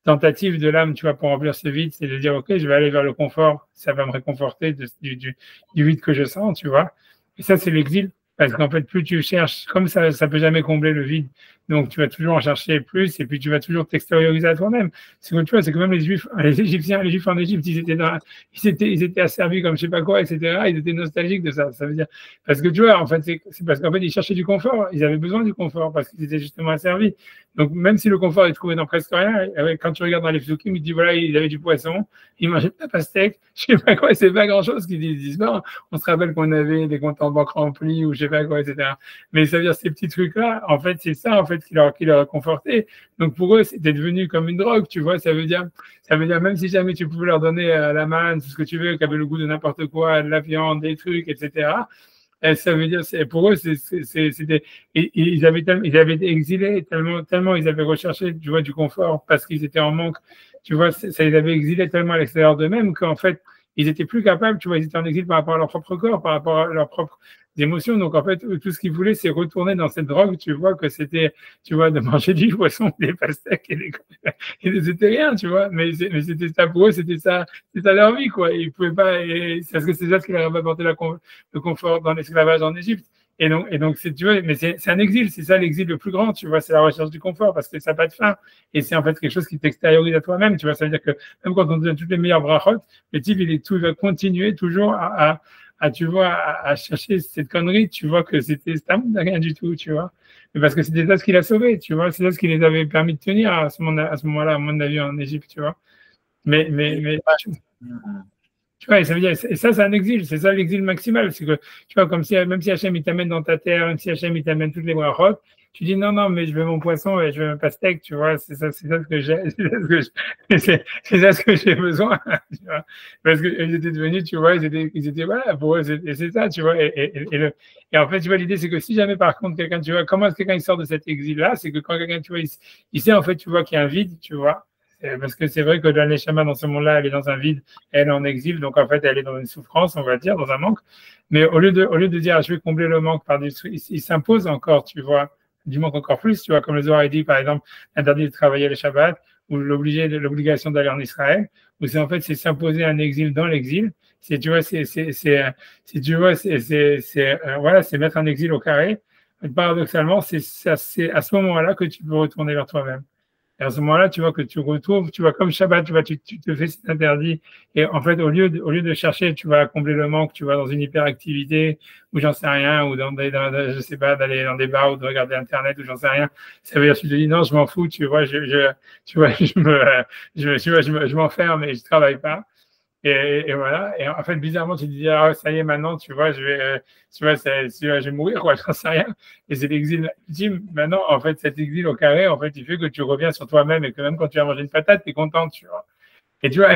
Speaker 3: tentative de l'âme, tu vois, pour remplir ce vide, c'est de dire, OK, je vais aller vers le confort, ça va me réconforter du vide que je sens, tu vois. Et ça, c'est l'exil, parce qu'en fait, plus tu cherches, comme ça peut jamais combler le vide, donc tu vas toujours en chercher plus, et puis tu vas toujours t'extérioriser à toi-même. C'est que tu vois, c'est que même les Juifs, les Égyptiens, les Juifs en Égypte, ils étaient asservis comme je sais pas quoi, etc. Ils étaient nostalgiques de ça. Ça veut dire, parce que tu vois, en fait, c'est parce qu'en fait, ils cherchaient du confort. Ils avaient besoin du confort parce qu'ils étaient justement asservis. Donc, même si le confort est trouvé dans presque rien, quand tu regardes dans les psukim, ils disent, voilà, il avait du poisson, il mangeait de la pastèque, je sais pas quoi, c'est pas grand chose qu'ils disent, non, on se rappelle qu'on avait des comptes en banque remplis ou je sais pas quoi, etc. Mais ça veut dire, ces petits trucs-là, en fait, c'est ça, en fait, qui leur a conforté. Donc, pour eux, c'était devenu comme une drogue, tu vois, ça veut dire, même si jamais tu pouvais leur donner la manne, tout ce que tu veux, qui avait le goût de n'importe quoi, de la viande, des trucs, etc. Et ça veut dire, pour eux, c'était, ils avaient été exilés tellement ils avaient recherché, tu vois, du confort parce qu'ils étaient en manque, tu vois, ça les avait exilés tellement à l'extérieur d'eux-mêmes qu'en fait, ils étaient plus capables, tu vois, ils étaient en exil par rapport à leur propre corps, par rapport à leurs propres émotions. Donc, en fait, tout ce qu'ils voulaient, c'est retourner dans cette drogue, tu vois, que c'était, tu vois, de manger du poisson, des pastèques et c'était rien, tu vois. Mais c'était ça pour eux, c'était ça leur vie, quoi. Ils pouvaient pas, parce que c'est ça ce qui leur avait apporté le confort dans l'esclavage en Égypte. Et donc, tu vois, mais c'est un exil, c'est ça l'exil le plus grand, tu vois, c'est la recherche du confort parce que ça n'a pas de fin. Et c'est en fait quelque chose qui t'extériorise à toi-même, tu vois. Ça veut dire que même quand on donne toutes les meilleures brachot, le type, il va continuer toujours tu vois, à chercher cette connerie, tu vois que c'était rien du tout, tu vois. Mais parce que c'était ça ce qui l'a sauvé, tu vois, c'est ça ce qui les avait permis de tenir à ce moment-là, à mon avis, en Égypte, tu vois. Mais tu vois, et ça veut dire, et ça, c'est un exil, c'est ça l'exil maximal. C'est que, tu vois, comme si, même si Hachem, il t'amène dans ta terre, même si Hachem, il t'amène toutes les brachot, tu dis non, mais je veux mon poisson et je veux ma pastèque, tu vois, c'est ça ce que j'ai, c'est ça ce que j'ai besoin, tu vois. Parce qu'ils étaient devenus, tu vois, ils étaient voilà, pour eux, c'est ça, tu vois. Et en fait, tu vois, l'idée, c'est que si jamais, par contre, quelqu'un, tu vois, comment est-ce que quelqu'un il sort de cet exil-là, c'est que quand quelqu'un, tu vois, il sait, en fait, tu vois qu'il y a un vide, tu vois. Parce que c'est vrai que la Neshama, dans ce monde-là, elle est dans un vide, elle est en exil, donc en fait, elle est dans une souffrance, on va dire, dans un manque. Mais au lieu de dire, je vais combler le manque par-dessus, il s'impose encore, tu vois, du manque encore plus, tu vois, comme le Zohar dit, par exemple, interdit de travailler le Shabbat, ou l'obligation d'aller en Israël, où c'est en fait, c'est s'imposer un exil dans l'exil. C'est, tu vois, voilà, c'est mettre un exil au carré. Et paradoxalement, c'est à ce moment-là que tu peux retourner vers toi-même. Et à ce moment-là, tu vois que tu retrouves, tu vois, comme Shabbat, tu vois, tu te fais cet interdit. Et en fait, au lieu de chercher, tu vas combler le manque, tu vas dans une hyperactivité, ou j'en sais rien, ou je sais pas, d'aller dans des bars ou de regarder Internet, ou j'en sais rien. Ça veut dire, tu te dis, non, je m'en fous, tu vois, je m'enferme et je travaille pas. Et voilà. Et en fait, bizarrement, tu te dis, ah, ça y est, maintenant, tu vois, je vais mourir, quoi, j'en sais rien. Et c'est l'exil ultime. Maintenant, en fait, cet exil au carré, en fait, il fait que tu reviens sur toi-même et que même quand tu vas manger une patate, tu es content, tu vois. Et tu vois,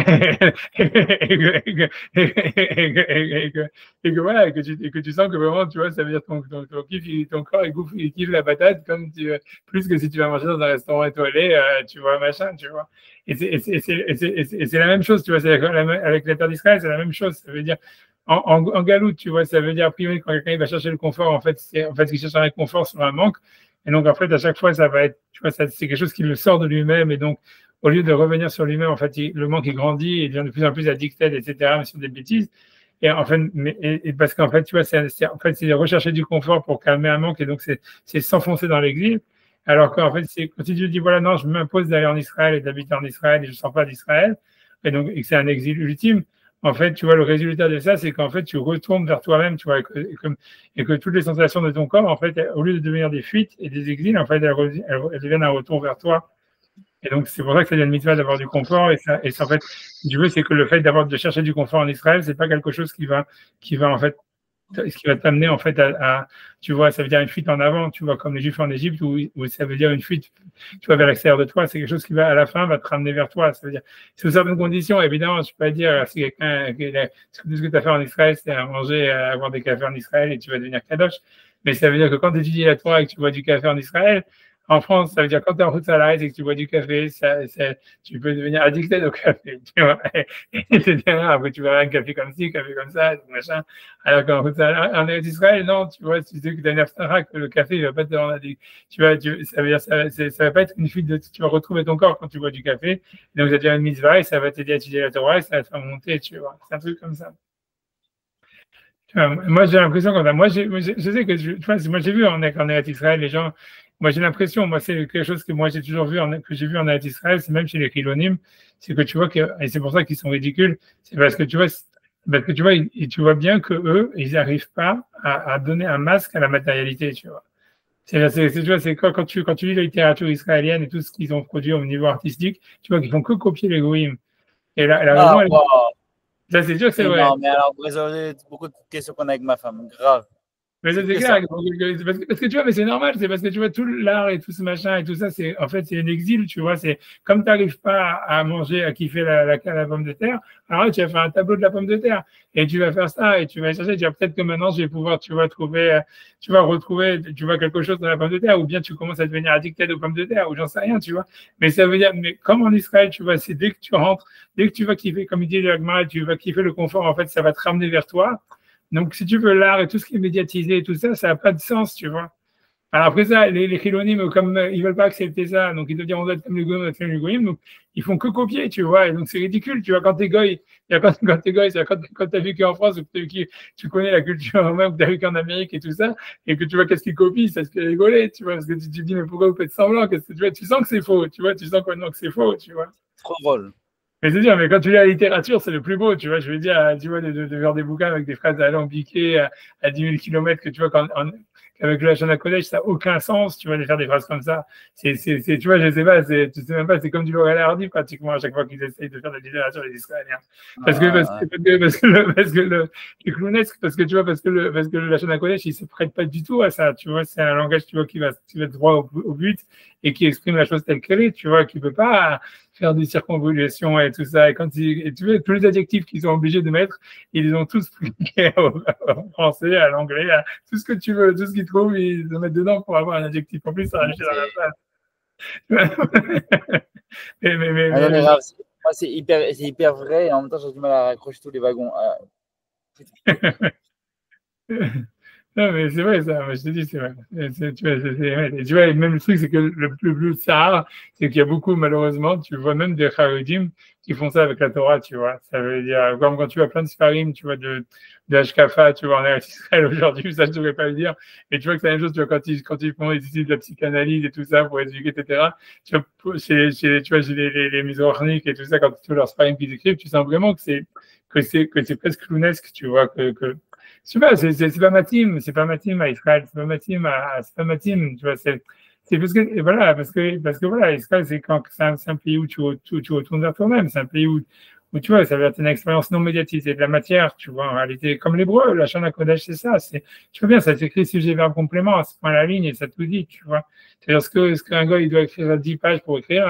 Speaker 3: voilà, et que tu sens que vraiment, tu vois, ça veut dire ton corps, il kiffe la patate comme plus que si tu vas manger dans un restaurant étoilé, tu vois, machin, tu vois. Et c'est la même chose, tu vois, avec la terre d'Israël, c'est la même chose. Ça veut dire, en galoute, tu vois, ça veut dire, primer, quand quelqu'un va chercher le confort, en fait, il cherche un réconfort sur un manque. Et donc, en fait, à chaque fois, ça va être, tu vois, c'est quelque chose qui le sort de lui-même. Et donc, au lieu de revenir sur lui-même, en fait, le manque, il grandit, il devient de plus en plus addicted, etc., mais sur des bêtises. Et en fait, parce qu'en fait, tu vois, c'est rechercher du confort pour calmer un manque, et donc c'est s'enfoncer dans l'exil. Alors qu'en fait, c'est quand tu te dis, voilà, non, je m'impose d'aller en Israël et d'habiter en Israël et je ne sors pas d'Israël, et donc et que c'est un exil ultime. En fait, tu vois, le résultat de ça, c'est qu'en fait, tu retournes vers toi-même, tu vois, et que toutes les sensations de ton corps, en fait, au lieu de devenir des fuites et des exils, en fait, elles deviennent un retour vers toi. Et donc, c'est pour ça que ça devient une mitzvah d'avoir du confort. Et ça, en fait, si tu veux, c'est que le fait de chercher du confort en Israël, c'est pas quelque chose en fait, ce qui va t'amener, en fait, tu vois, ça veut dire une fuite en avant, tu vois, comme les Juifs en Égypte, où ça veut dire une fuite, tu vois, vers l'extérieur de toi. C'est quelque chose qui va, à la fin, va te ramener vers toi. Ça veut dire, sous certaines conditions, évidemment, je peux pas dire, si quelqu'un, tout ce que tu as fait en Israël, c'est à manger, à avoir des cafés en Israël et tu vas devenir kadosh. Mais ça veut dire que quand tu étudies la Torah et que tu bois du café en Israël, en France, ça veut dire quand tu es en route salariée et que tu bois du café, tu peux devenir addicté au café, tu vois, etc. Après, tu verras un café comme ci, un café comme ça, machin. Alors qu'en route salariée, en Israël, non, tu vois, tu sais que tu as une abstara, que le café, il va pas te rendre addict. Ça veut dire, ça va pas être une fuite tu vas retrouver ton corps quand tu bois du café. Donc, ça devient une mitzvah et ça va t'aider à étudier la Torah et ça va te faire monter, tu vois. C'est un truc comme ça. Moi, j'ai l'impression je sais que, tu vois, moi, j'ai vu en Eretz Israël, les gens, moi, j'ai l'impression, moi, c'est quelque chose que moi, j'ai toujours vu, que j'ai vu en Eretz Israël, c'est même chez les Chilonim, c'est que tu vois et c'est pour ça qu'ils sont ridicules, c'est parce que tu vois, tu vois bien que eux, ils n'arrivent pas à donner un masque à la matérialité, tu vois. Tu vois, c'est quand tu lis la littérature israélienne et tout ce qu'ils ont produit au niveau artistique, tu vois qu'ils font que copier les goïms. Et la raison, ça, c'est sûr que c'est vrai.
Speaker 4: Non, mais alors, vous résolvez beaucoup de questions qu'on a avec ma femme. Grave.
Speaker 3: Mais ça, c'est clair, parce que tu vois, mais c'est normal, c'est parce que tu vois, tout l'art et tout ce machin et tout ça, en fait, c'est un exil, tu vois, c'est comme tu n'arrives pas à manger, à kiffer la pomme de terre, alors là, tu vas faire un tableau de la pomme de terre, et tu vas faire ça, et tu vas chercher, tu vas peut-être que maintenant, je vais pouvoir, tu vas retrouver, tu vois, quelque chose dans la pomme de terre, ou bien tu commences à devenir addicté aux pommes de terre, ou j'en sais rien, tu vois, mais ça veut dire, mais comme en Israël, tu vois, c'est dès que tu rentres, dès que tu vas kiffer, comme il dit le Agmara, tu vas kiffer le confort, en fait, ça va te ramener vers toi. Donc, si tu veux l'art et tout ce qui est médiatisé et tout ça, ça n'a pas de sens, tu vois. Alors après ça, les Chilonimes, comme ils veulent pas accepter ça, donc ils te disent on doit être comme les goyim, on doit être comme les goyim, donc ils font que copier, tu vois. Et donc c'est ridicule, tu vois. Quand t'es goy, quand t'es goy, c'est quand t'as vécu en France, ou que tu connais la culture romaine, que t'as vécu en Amérique et tout ça, et que tu vois qu'est-ce qu'ils copient, ça se fait rigoler, tu vois. Parce que tu te dis mais pourquoi vous faites semblant, qu'est-ce que tu vois, tu sens que c'est faux, tu vois, tu sens maintenant que c'est faux, tu vois.
Speaker 4: Trop drôle.
Speaker 3: Mais c'est dire, mais quand tu lis la littérature, c'est le plus beau, tu vois. Je veux dire, tu vois, de faire des bouquins avec des phrases alambiquées à 10 000 kilomètres que tu vois qu'avec le Lashon HaKodesh, ça n'a aucun sens, tu vois, de faire des phrases comme ça. Tu vois, je sais pas, tu sais même pas, c'est comme du Laurel et Hardy pratiquement à chaque fois qu'ils essayent de faire de la littérature les Israéliens. Parce que les clownesques, parce que tu vois, parce que le Lashon HaKodesh, il se prête pas du tout à ça, tu vois, c'est un langage, tu vois, qui va droit au but et qui exprime la chose telle qu'elle est, tu vois, qui peut pas faire des circonvolutions et tout ça. Et tu vois, tous les adjectifs qu'ils sont obligés de mettre, ils les ont tous appliqués au français, à l'anglais, à tout ce que tu veux, tout ce qu'ils trouvent, ils le mettent dedans pour avoir un adjectif. En plus, ça rajouter dans la phrase.
Speaker 4: Moi, c'est hyper vrai et en même temps, j'ai du mal à raccrocher tous les wagons.
Speaker 3: Non, mais c'est vrai, ça. Moi, je te dis, c'est vrai. Tu vois, et même le truc, c'est que le plus rare, c'est qu'il y a beaucoup, malheureusement, tu vois même des Haredim qui font ça avec la Torah, tu vois. Ça veut dire, comme quand tu as plein de Sfarim, tu vois, de Hashkafa, tu vois, en Eretz Israël aujourd'hui, ça, je devrais pas le dire. Et tu vois que c'est la même chose, tu vois, quand ils font, ils utilisent de la psychanalyse et tout ça pour éduquer, etc. Tu vois, chez les misogyniques et tout ça, quand tu vois leurs Sfarim qu'ils écrivent, tu sens vraiment que c'est presque clownesque, tu vois, je sais pas, c'est pas ma team à Israël, c'est pas ma team, tu vois, c'est parce que, voilà, parce que voilà, Israël, c'est un pays où tu retournes vers toi-même, c'est un pays où tu vois, ça va être une expérience non médiatisée de la matière, tu vois, en réalité, comme l'hébreu, la Lashon HaKodesh, c'est ça, tu vois bien, ça s'écrit sujet, verbe, complément, c'est point la ligne et ça tout dit, tu vois. C'est-à-dire, est-ce qu'un gars, il doit écrire 10 pages pour écrire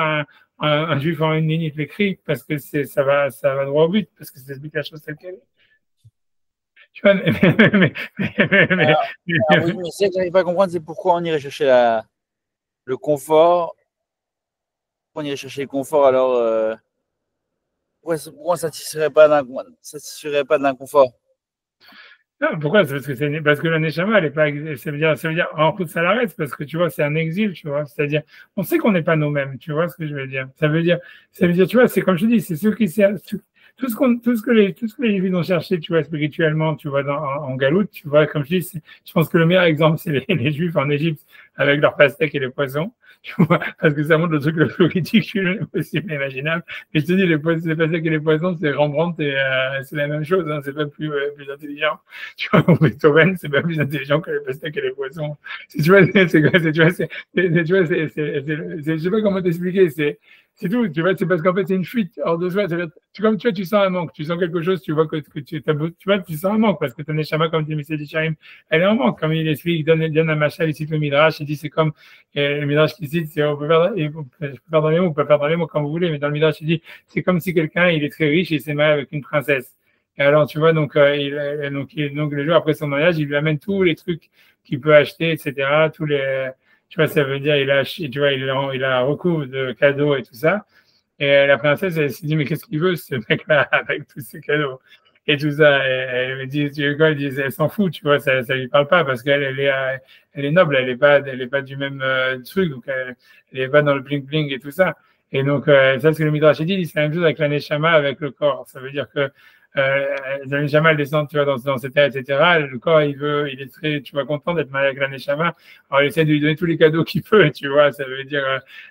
Speaker 3: un juif en une ligne, il l'écrit parce que ça va droit au but, parce que ça explique la chose telle qu'elle est. Tu vois,
Speaker 4: Oui, mais c'est que j'arrive pas à comprendre, c'est pourquoi on irait chercher le confort. Pourquoi on irait chercher le confort alors pourquoi on ne satisferait pas de l'inconfort?
Speaker 3: non, pourquoi? C'est parce que la Neshama, elle est pas, ça veut dire, en route salariée, c'est parce que tu vois, c'est un exil, tu vois. C'est-à-dire, on sait qu'on n'est pas nous-mêmes, tu vois ce que je veux dire. Ça veut dire, tu vois, c'est comme je dis, c'est tout ce que les Juifs ont cherché, tu vois, spirituellement, tu vois, en Galoute, tu vois, comme je dis, je pense que le meilleur exemple, c'est les Juifs en Égypte avec leurs pastèques et les poissons, tu vois, parce que ça montre le truc le plus ridicule possible et imaginable. Et je te dis, les pastèques et les poissons, c'est Rembrandt et c'est la même chose, hein, c'est pas plus intelligent. Tu vois, Beethoven, c'est pas plus intelligent que les pastèques et les poissons. Tu vois, je sais pas comment t'expliquer, c'est tout, tu vois, c'est parce qu'en fait, c'est une fuite hors de soi. Comme tu vois, tu sens un manque, tu sens quelque chose, tu vois que tu vois, tu sens un manque parce que ton Neshama, comme dit M. Dicharim, elle est en manque. Comme il explique, il donne un machal, il cite le Midrash, il dit c'est comme le Midrash qui cite, on peut faire, je peux faire dans les mots, on peut faire dans les mots comme vous voulez, mais dans le Midrash, il dit c'est comme si quelqu'un, il est très riche et il s'est marié avec une princesse. Et alors, tu vois, donc le jour après son mariage, il lui amène tous les trucs qu'il peut acheter, etc., tous les. Tu vois, ça veut dire, tu vois, il a un recours de cadeaux et tout ça. Et la princesse, elle s'est dit, mais qu'est-ce qu'il veut, ce mec-là, avec tous ces cadeaux? Et tout ça. Et elle me dit, tu vois, elle s'en fout, tu vois, ça lui parle pas parce qu'elle, elle est noble, elle est pas du même truc, donc elle est pas dans le bling-bling et tout ça. Et donc, ça, c'est ce que le Midrash dit, c'est la même chose avec la Neshama, avec le corps. Ça veut dire que la Neshama, elle descend, tu vois, dans cette terre, etc. Le corps, il est très, tu vois, content d'être marié avec la Neshama. Alors, il essaie de lui donner tous les cadeaux qu'il peut, tu vois. Ça veut dire,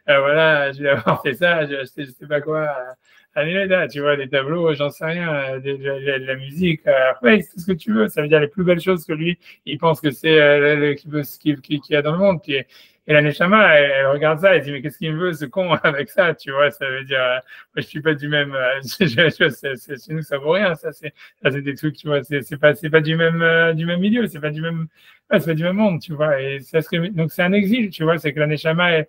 Speaker 3: voilà, je lui ai apporté ça, j'ai acheté, je sais pas quoi, là, tu vois, des tableaux, j'en sais rien, de la musique, après, c'est tout ce que tu veux. Ça veut dire les plus belles choses que lui, il pense que c'est qu'il y a dans le monde. Et la Neshama, elle regarde ça, elle dit, mais qu'est-ce qu'il me veut, ce con, avec ça, tu vois, ça veut dire, moi, je suis pas du même, chez nous, ça vaut rien, ça, c'est des trucs, tu vois, c'est pas du même milieu, c'est pas du même, ouais, c'est pas du même monde, tu vois, et donc c'est un exil, tu vois, c'est que la Neshama,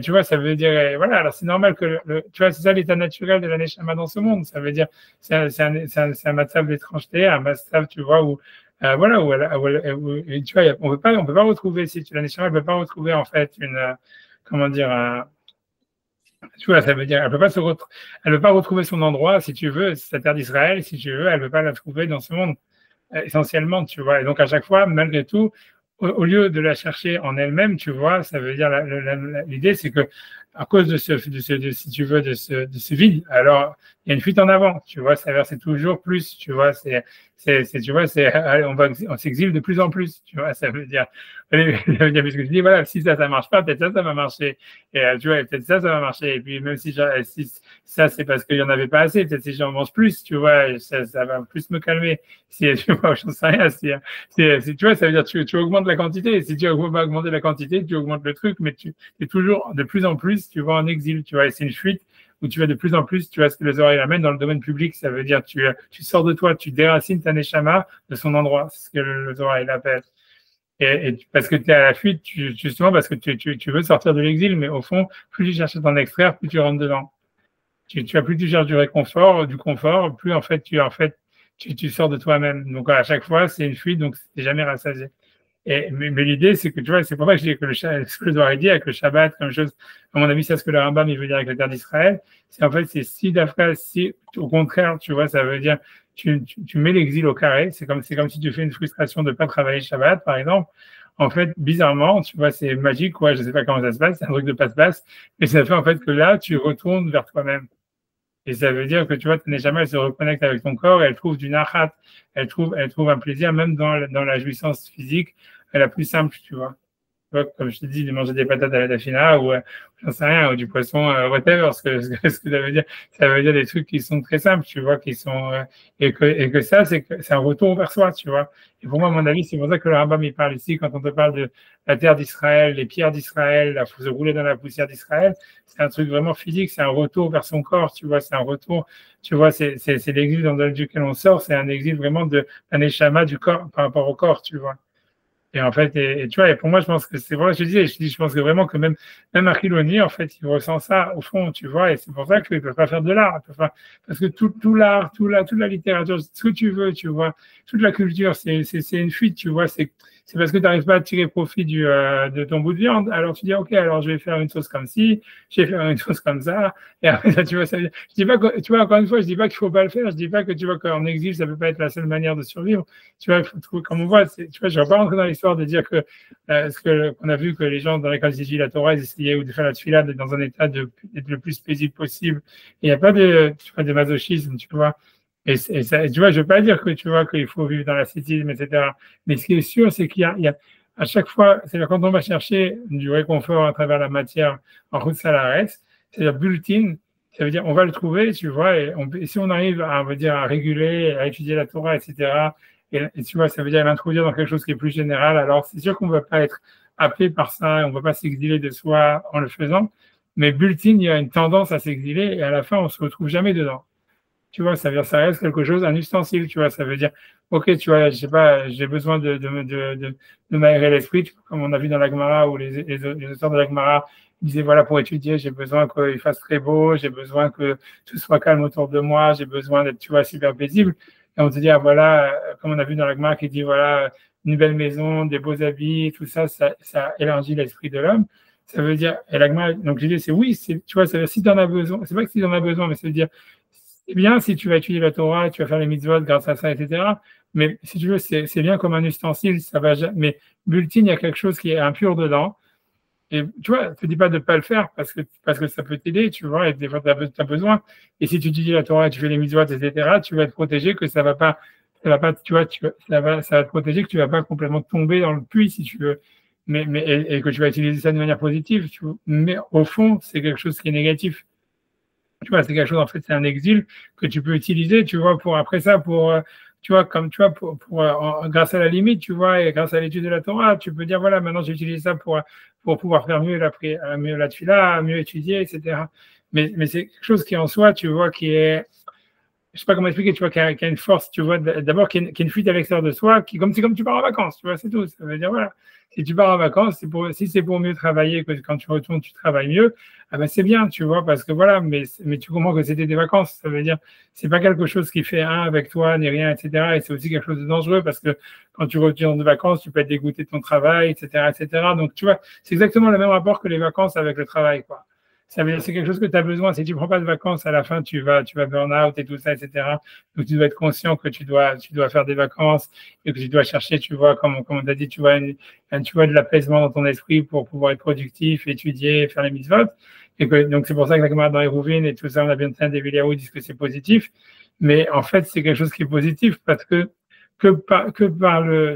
Speaker 3: tu vois, ça veut dire, voilà, alors c'est normal que tu vois, c'est ça l'état naturel de la Neshama dans ce monde, ça veut dire, c'est un matzav d'étrangeté, un matzav, tu vois, où, voilà, tu vois, on peut pas retrouver, si tu la Neshama, elle peut pas retrouver, en fait, comment dire, tu vois, ça veut dire, elle peut pas retrouver son endroit, si tu veux, sa terre d'Israël, si tu veux, elle peut pas la trouver dans ce monde, essentiellement, tu vois. Et donc, à chaque fois, malgré tout, au lieu de la chercher en elle-même, tu vois, ça veut dire, l'idée, c'est que, à cause si tu veux, de ce vide, alors, il y a une fuite en avant, tu vois, c'est toujours plus, tu vois, tu vois, on s'exile de plus en plus, tu vois, ça veut dire, parce que je dis, voilà, si ça marche pas, peut-être ça va marcher, et tu vois, peut-être ça va marcher, et puis même si ça, c'est parce qu'il y en avait pas assez, peut-être si j'en mange plus, tu vois, ça va plus me calmer, si, tu vois, j'en sais rien, tu vois, ça veut dire, tu augmentes la quantité, et si tu vas augmenter la quantité, tu augmentes le truc, mais tu es toujours de plus en plus, tu vas en exil, tu vois, et c'est une fuite, où tu vas de plus en plus, tu vois, ce que les oreilles amènent dans le domaine public, ça veut dire tu sors de toi, tu déracines ta neshama de son endroit, c'est ce que les oreilles l'appellent. Et parce que tu es à la fuite, justement parce que tu veux sortir de l'exil, mais au fond, plus tu cherches à t'en extraire, plus tu rentres dedans. Plus tu cherches du réconfort, du confort, plus en fait tu sors de toi-même. Donc à chaque fois, c'est une fuite, donc c'est jamais rassasié. Mais l'idée, c'est que tu vois, c'est pour ça que je dis que ce que je dois dire avec le Shabbat, comme chose, à mon avis, c'est ce que le Rambam il veut dire avec la terre d'Israël. C'est en fait, c'est si d'après, si au contraire, tu vois, ça veut dire tu mets l'exil au carré. C'est comme si tu fais une frustration de ne pas travailler Shabbat, par exemple. En fait, bizarrement, tu vois, c'est magique, quoi. Je sais pas comment ça se passe, c'est un truc de passe-passe, mais ça fait en fait que là, tu retournes vers toi-même. Et ça veut dire que tu vois, ta neshama, elle se reconnecte avec ton corps, et elle trouve du nachat, elle trouve un plaisir même dans la jouissance physique, la plus simple, tu vois. Comme je te dis, de manger des patates à la dafina ou j'en sais rien, ou du poisson, whatever, ce que ça veut dire des trucs qui sont très simples, tu vois, qui sont et que ça, c'est un retour vers soi, tu vois. Et pour moi, à mon avis, c'est pour ça que le Rambam il parle ici, quand on te parle de la terre d'Israël, les pierres d'Israël, se rouler dans la poussière d'Israël, c'est un truc vraiment physique, c'est un retour vers son corps, tu vois, c'est un retour, tu vois, c'est l'exil dans lequel on sort, c'est un exil vraiment de un neshama du corps par rapport au corps, tu vois. Et en fait, et tu vois, et pour moi, je pense que c'est vrai, je pense que vraiment que même Achiloni, en fait, il ressent ça au fond, tu vois, et c'est pour ça qu'il ne peut pas faire de l'art, parce que tout l'art, toute la littérature, ce que tu veux, tu vois, toute la culture, c'est une fuite, tu vois, c'est parce que tu n'arrives pas à tirer profit de ton bout de viande, alors tu dis, ok, alors je vais faire une sauce comme ci, je vais faire une sauce comme ça, et après, ça, tu vois, je dis pas que, tu vois, encore une fois, je dis pas qu'il faut pas le faire, je dis pas que, tu vois, qu'en exil, ça peut pas être la seule manière de survivre, tu vois, il faut trouver, comme on voit, tu vois, je vais pas rentrer dans l'histoire de dire que, qu'on a vu que les gens, dans lesquels ils étudient la Torah, ils essayaient ou de faire la tefila dans un état d'être le plus paisible possible, il n'y a pas de masochisme, tu vois, Et ça, tu vois, je veux pas dire que tu vois qu'il faut vivre dans l'ascétisme, etc. Mais ce qui est sûr, c'est qu'il y a à chaque fois, c'est quand on va chercher du réconfort à travers la matière en route salaires, c'est-à-dire built-in, ça veut dire on va le trouver, tu vois, et si on arrive à, on va dire, à réguler, à étudier la Torah, etc. Et tu vois, ça veut dire l'introduire dans quelque chose qui est plus général. Alors c'est sûr qu'on ne va pas être happé par ça, et on ne va pas s'exiler de soi en le faisant. Mais built-in, il y a une tendance à s'exiler et à la fin, on se retrouve jamais dedans. Tu vois, ça veut dire, ça reste quelque chose, un ustensile, tu vois, ça veut dire, ok, tu vois, je sais pas, j'ai besoin de m'aérer l'esprit, comme on a vu dans la Gemara, où les auteurs de la Gemara disaient, voilà, pour étudier, j'ai besoin qu'il fasse très beau, j'ai besoin que tout soit calme autour de moi, j'ai besoin d'être, tu vois, super paisible. Et on te dit, ah, voilà, comme on a vu dans la Gemara qui dit, voilà, une belle maison, des beaux habits, tout ça, ça élargit l'esprit de l'homme. Ça veut dire, et la Gemara, donc j'ai dit, c'est oui, tu vois, ça veut dire, si tu en as besoin, c'est pas que si tu en as besoin, mais ça veut dire, c'est bien si tu vas étudier la Torah, tu vas faire les mitzvot grâce à ça, etc. Mais si tu veux, c'est bien comme un ustensile, ça va jamais. Mais built-in, il y a quelque chose qui est impur dedans. Et tu vois, je te dis pas de pas le faire parce que ça peut t'aider, tu vois, et des fois, tu as besoin. Et si tu étudies la Torah, tu fais les mitzvot, etc., tu vas être protégé que ça va pas, tu vois, ça va te protéger que tu vas pas complètement tomber dans le puits, si tu veux. Et que tu vas utiliser ça de manière positive, tu vois. Mais au fond, c'est quelque chose qui est négatif. Tu vois, c'est quelque chose, en fait, c'est un exil que tu peux utiliser, tu vois, pour après ça, tu vois, comme tu vois, grâce à la limite, tu vois, et grâce à l'étude de la Torah, tu peux dire, voilà, maintenant j'utilise ça pour pouvoir faire mieux la tefila, mieux étudier, etc. Mais c'est quelque chose qui en soi, tu vois, qui est, je sais pas comment expliquer, tu vois, qui a une force, tu vois, d'abord, qui est une fuite à l'extérieur de soi, c'est comme tu pars en vacances, tu vois, c'est tout. Ça veut dire, voilà, si tu pars en vacances, si c'est pour mieux travailler, que quand tu retournes, tu travailles mieux, ah ben c'est bien, tu vois, parce que voilà, mais tu comprends que c'était des vacances, ça veut dire, c'est pas quelque chose qui fait un avec toi, ni rien, etc. Et c'est aussi quelque chose de dangereux, parce que quand tu retournes de vacances, tu peux être dégoûté de ton travail, etc., etc. Donc, tu vois, c'est exactement le même rapport que les vacances avec le travail, quoi. Ça veut dire c'est quelque chose que tu as besoin. Si tu ne prends pas de vacances, à la fin, tu vas burn out et tout ça, etc. Donc, tu dois être conscient que tu dois faire des vacances et que tu dois chercher, tu vois, comme on t'a dit, tu vois, de l'apaisement dans ton esprit pour pouvoir être productif, étudier, faire les mitzvot. Donc, c'est pour ça que la camarade dans les rouvines et tout ça, on a bien des vidéos qui disent que c'est positif. Mais en fait, c'est quelque chose qui est positif parce que par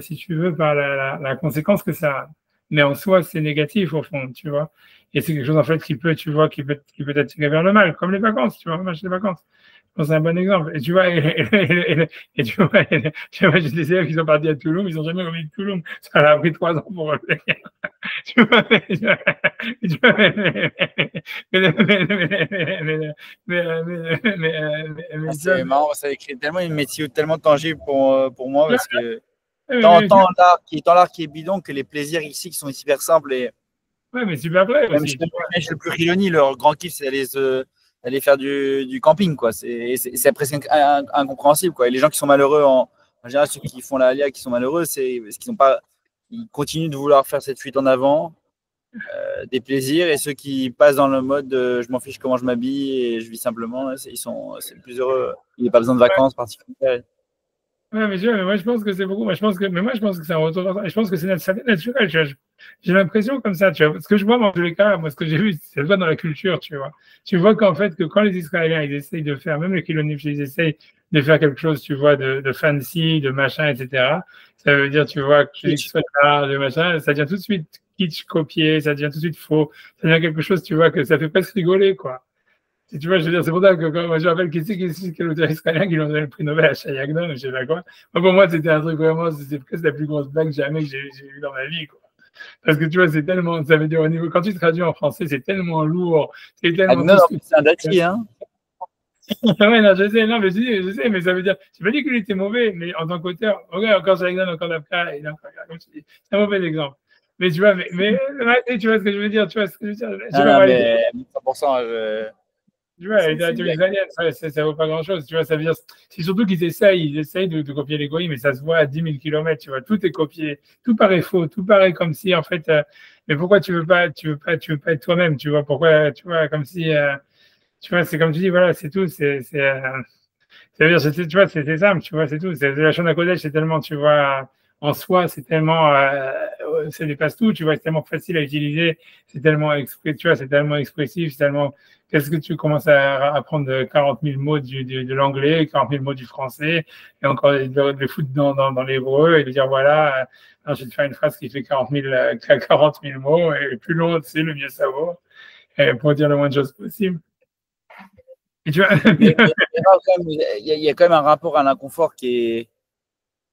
Speaker 3: si tu veux, par la conséquence que ça a. Mais en soi, c'est négatif au fond, tu vois. Et c'est quelque chose, en fait, tu vois, qui peut être tiré vers le mal, comme les vacances, tu vois, match les vacances. C'est un bon exemple. Et tu vois, j'ai des élèves qui sont partis à Toulouse, ils n'ont jamais remis de Toulouse. Ça leur a pris 3 ans pour revenir. Tu vois,
Speaker 4: c'est marrant, ça écrit tellement une métier tellement tangible pour moi, parce que tant l'art qui est bidon que les plaisirs ici qui sont hyper simples. Et
Speaker 3: ouais, mais super vrai
Speaker 4: même
Speaker 3: aussi.
Speaker 4: chez le plus Riloni, leur grand kiff, c'est d'aller faire du camping, quoi. C'est presque incompréhensible, quoi. Et les gens qui sont malheureux, en général, ceux qui font la alia, qui sont malheureux, c'est parce qu'ils n'ont pas, ils continuent de vouloir faire cette fuite en avant, des plaisirs, et ceux qui passent dans le mode je m'en fiche comment je m'habille et je vis simplement, c'est plus heureux. Il n'y a pas besoin de vacances particulières.
Speaker 3: Ouais, mais moi, je pense que c'est beaucoup. Moi, je pense que c'est un retour. Et je pense que c'est naturel. Tu vois. J'ai l'impression comme ça, tu vois. Ce que je vois dans tous les cas, moi, ce que j'ai vu, c'est le voit dans la culture, tu vois. Tu vois qu'en fait, que quand les Israéliens, ils essayent de faire, même les Kilonifs, ils essayent de faire quelque chose, tu vois, de fancy, de machin, etc. Ça veut dire, tu vois, que soit de machin, ça devient tout de suite kitsch, copié, ça devient tout de suite faux. Ça devient quelque chose, tu vois, que ça fait presque rigoler, quoi. Si tu vois, je veux dire, c'est pour ça que quand moi, je rappelle quel auteur israélien qui lui a donné le prix Nobel à Shai Agnon, je sais pas quoi. Moi, pour moi, c'était un truc vraiment, c'est presque la plus grosse blague jamais que j'ai vue dans ma vie, quoi. Parce que tu vois, c'est tellement, ça veut dire au niveau, quand tu traduis en français, c'est tellement lourd, c'est tellement.
Speaker 4: Agnon, c'est un dati, hein.
Speaker 3: Ouais, non, je sais, non, mais je sais, mais ça veut dire, j'ai pas dit qu'il était mauvais, mais en tant qu'auteur, regarde, encore Shai Agnon, encore d'après, c'est un mauvais exemple. Mais tu vois, tu vois ce que je veux dire, tu vois ce que je veux dire.
Speaker 4: Non, mais 100%,
Speaker 3: Tu vois, la littérature israélienne, ça vaut pas grand-chose. Tu vois, ça veut dire, c'est surtout qu'ils essayent de copier les goïms, mais ça se voit à 10 000 km. Tu vois, tout est copié, tout paraît faux, tout paraît comme si, en fait, mais pourquoi tu veux pas être toi-même, tu vois, pourquoi, tu vois, comme si, tu vois, c'est comme tu dis, voilà, c'est tout, ça veut dire, tu vois, c'est simple, tu vois, c'est tout. La chaîne à Kodesh, c'est tellement, tu vois, en soi, c'est tellement ça dépasse tout, tu vois, c'est tellement facile à utiliser, c'est tellement tu vois, c'est tellement expressif, c'est tellement, qu'est-ce que tu commences à apprendre 40 000 mots de l'anglais, 40 000 mots du français, et encore de le foutre dans l'hébreu et de dire, voilà, alors, je vais te faire une phrase qui fait 40 000 mots, et plus long c'est, le mieux ça vaut, pour dire le moins de choses possible. Et tu vois,
Speaker 4: il y a quand même un rapport à l'inconfort qui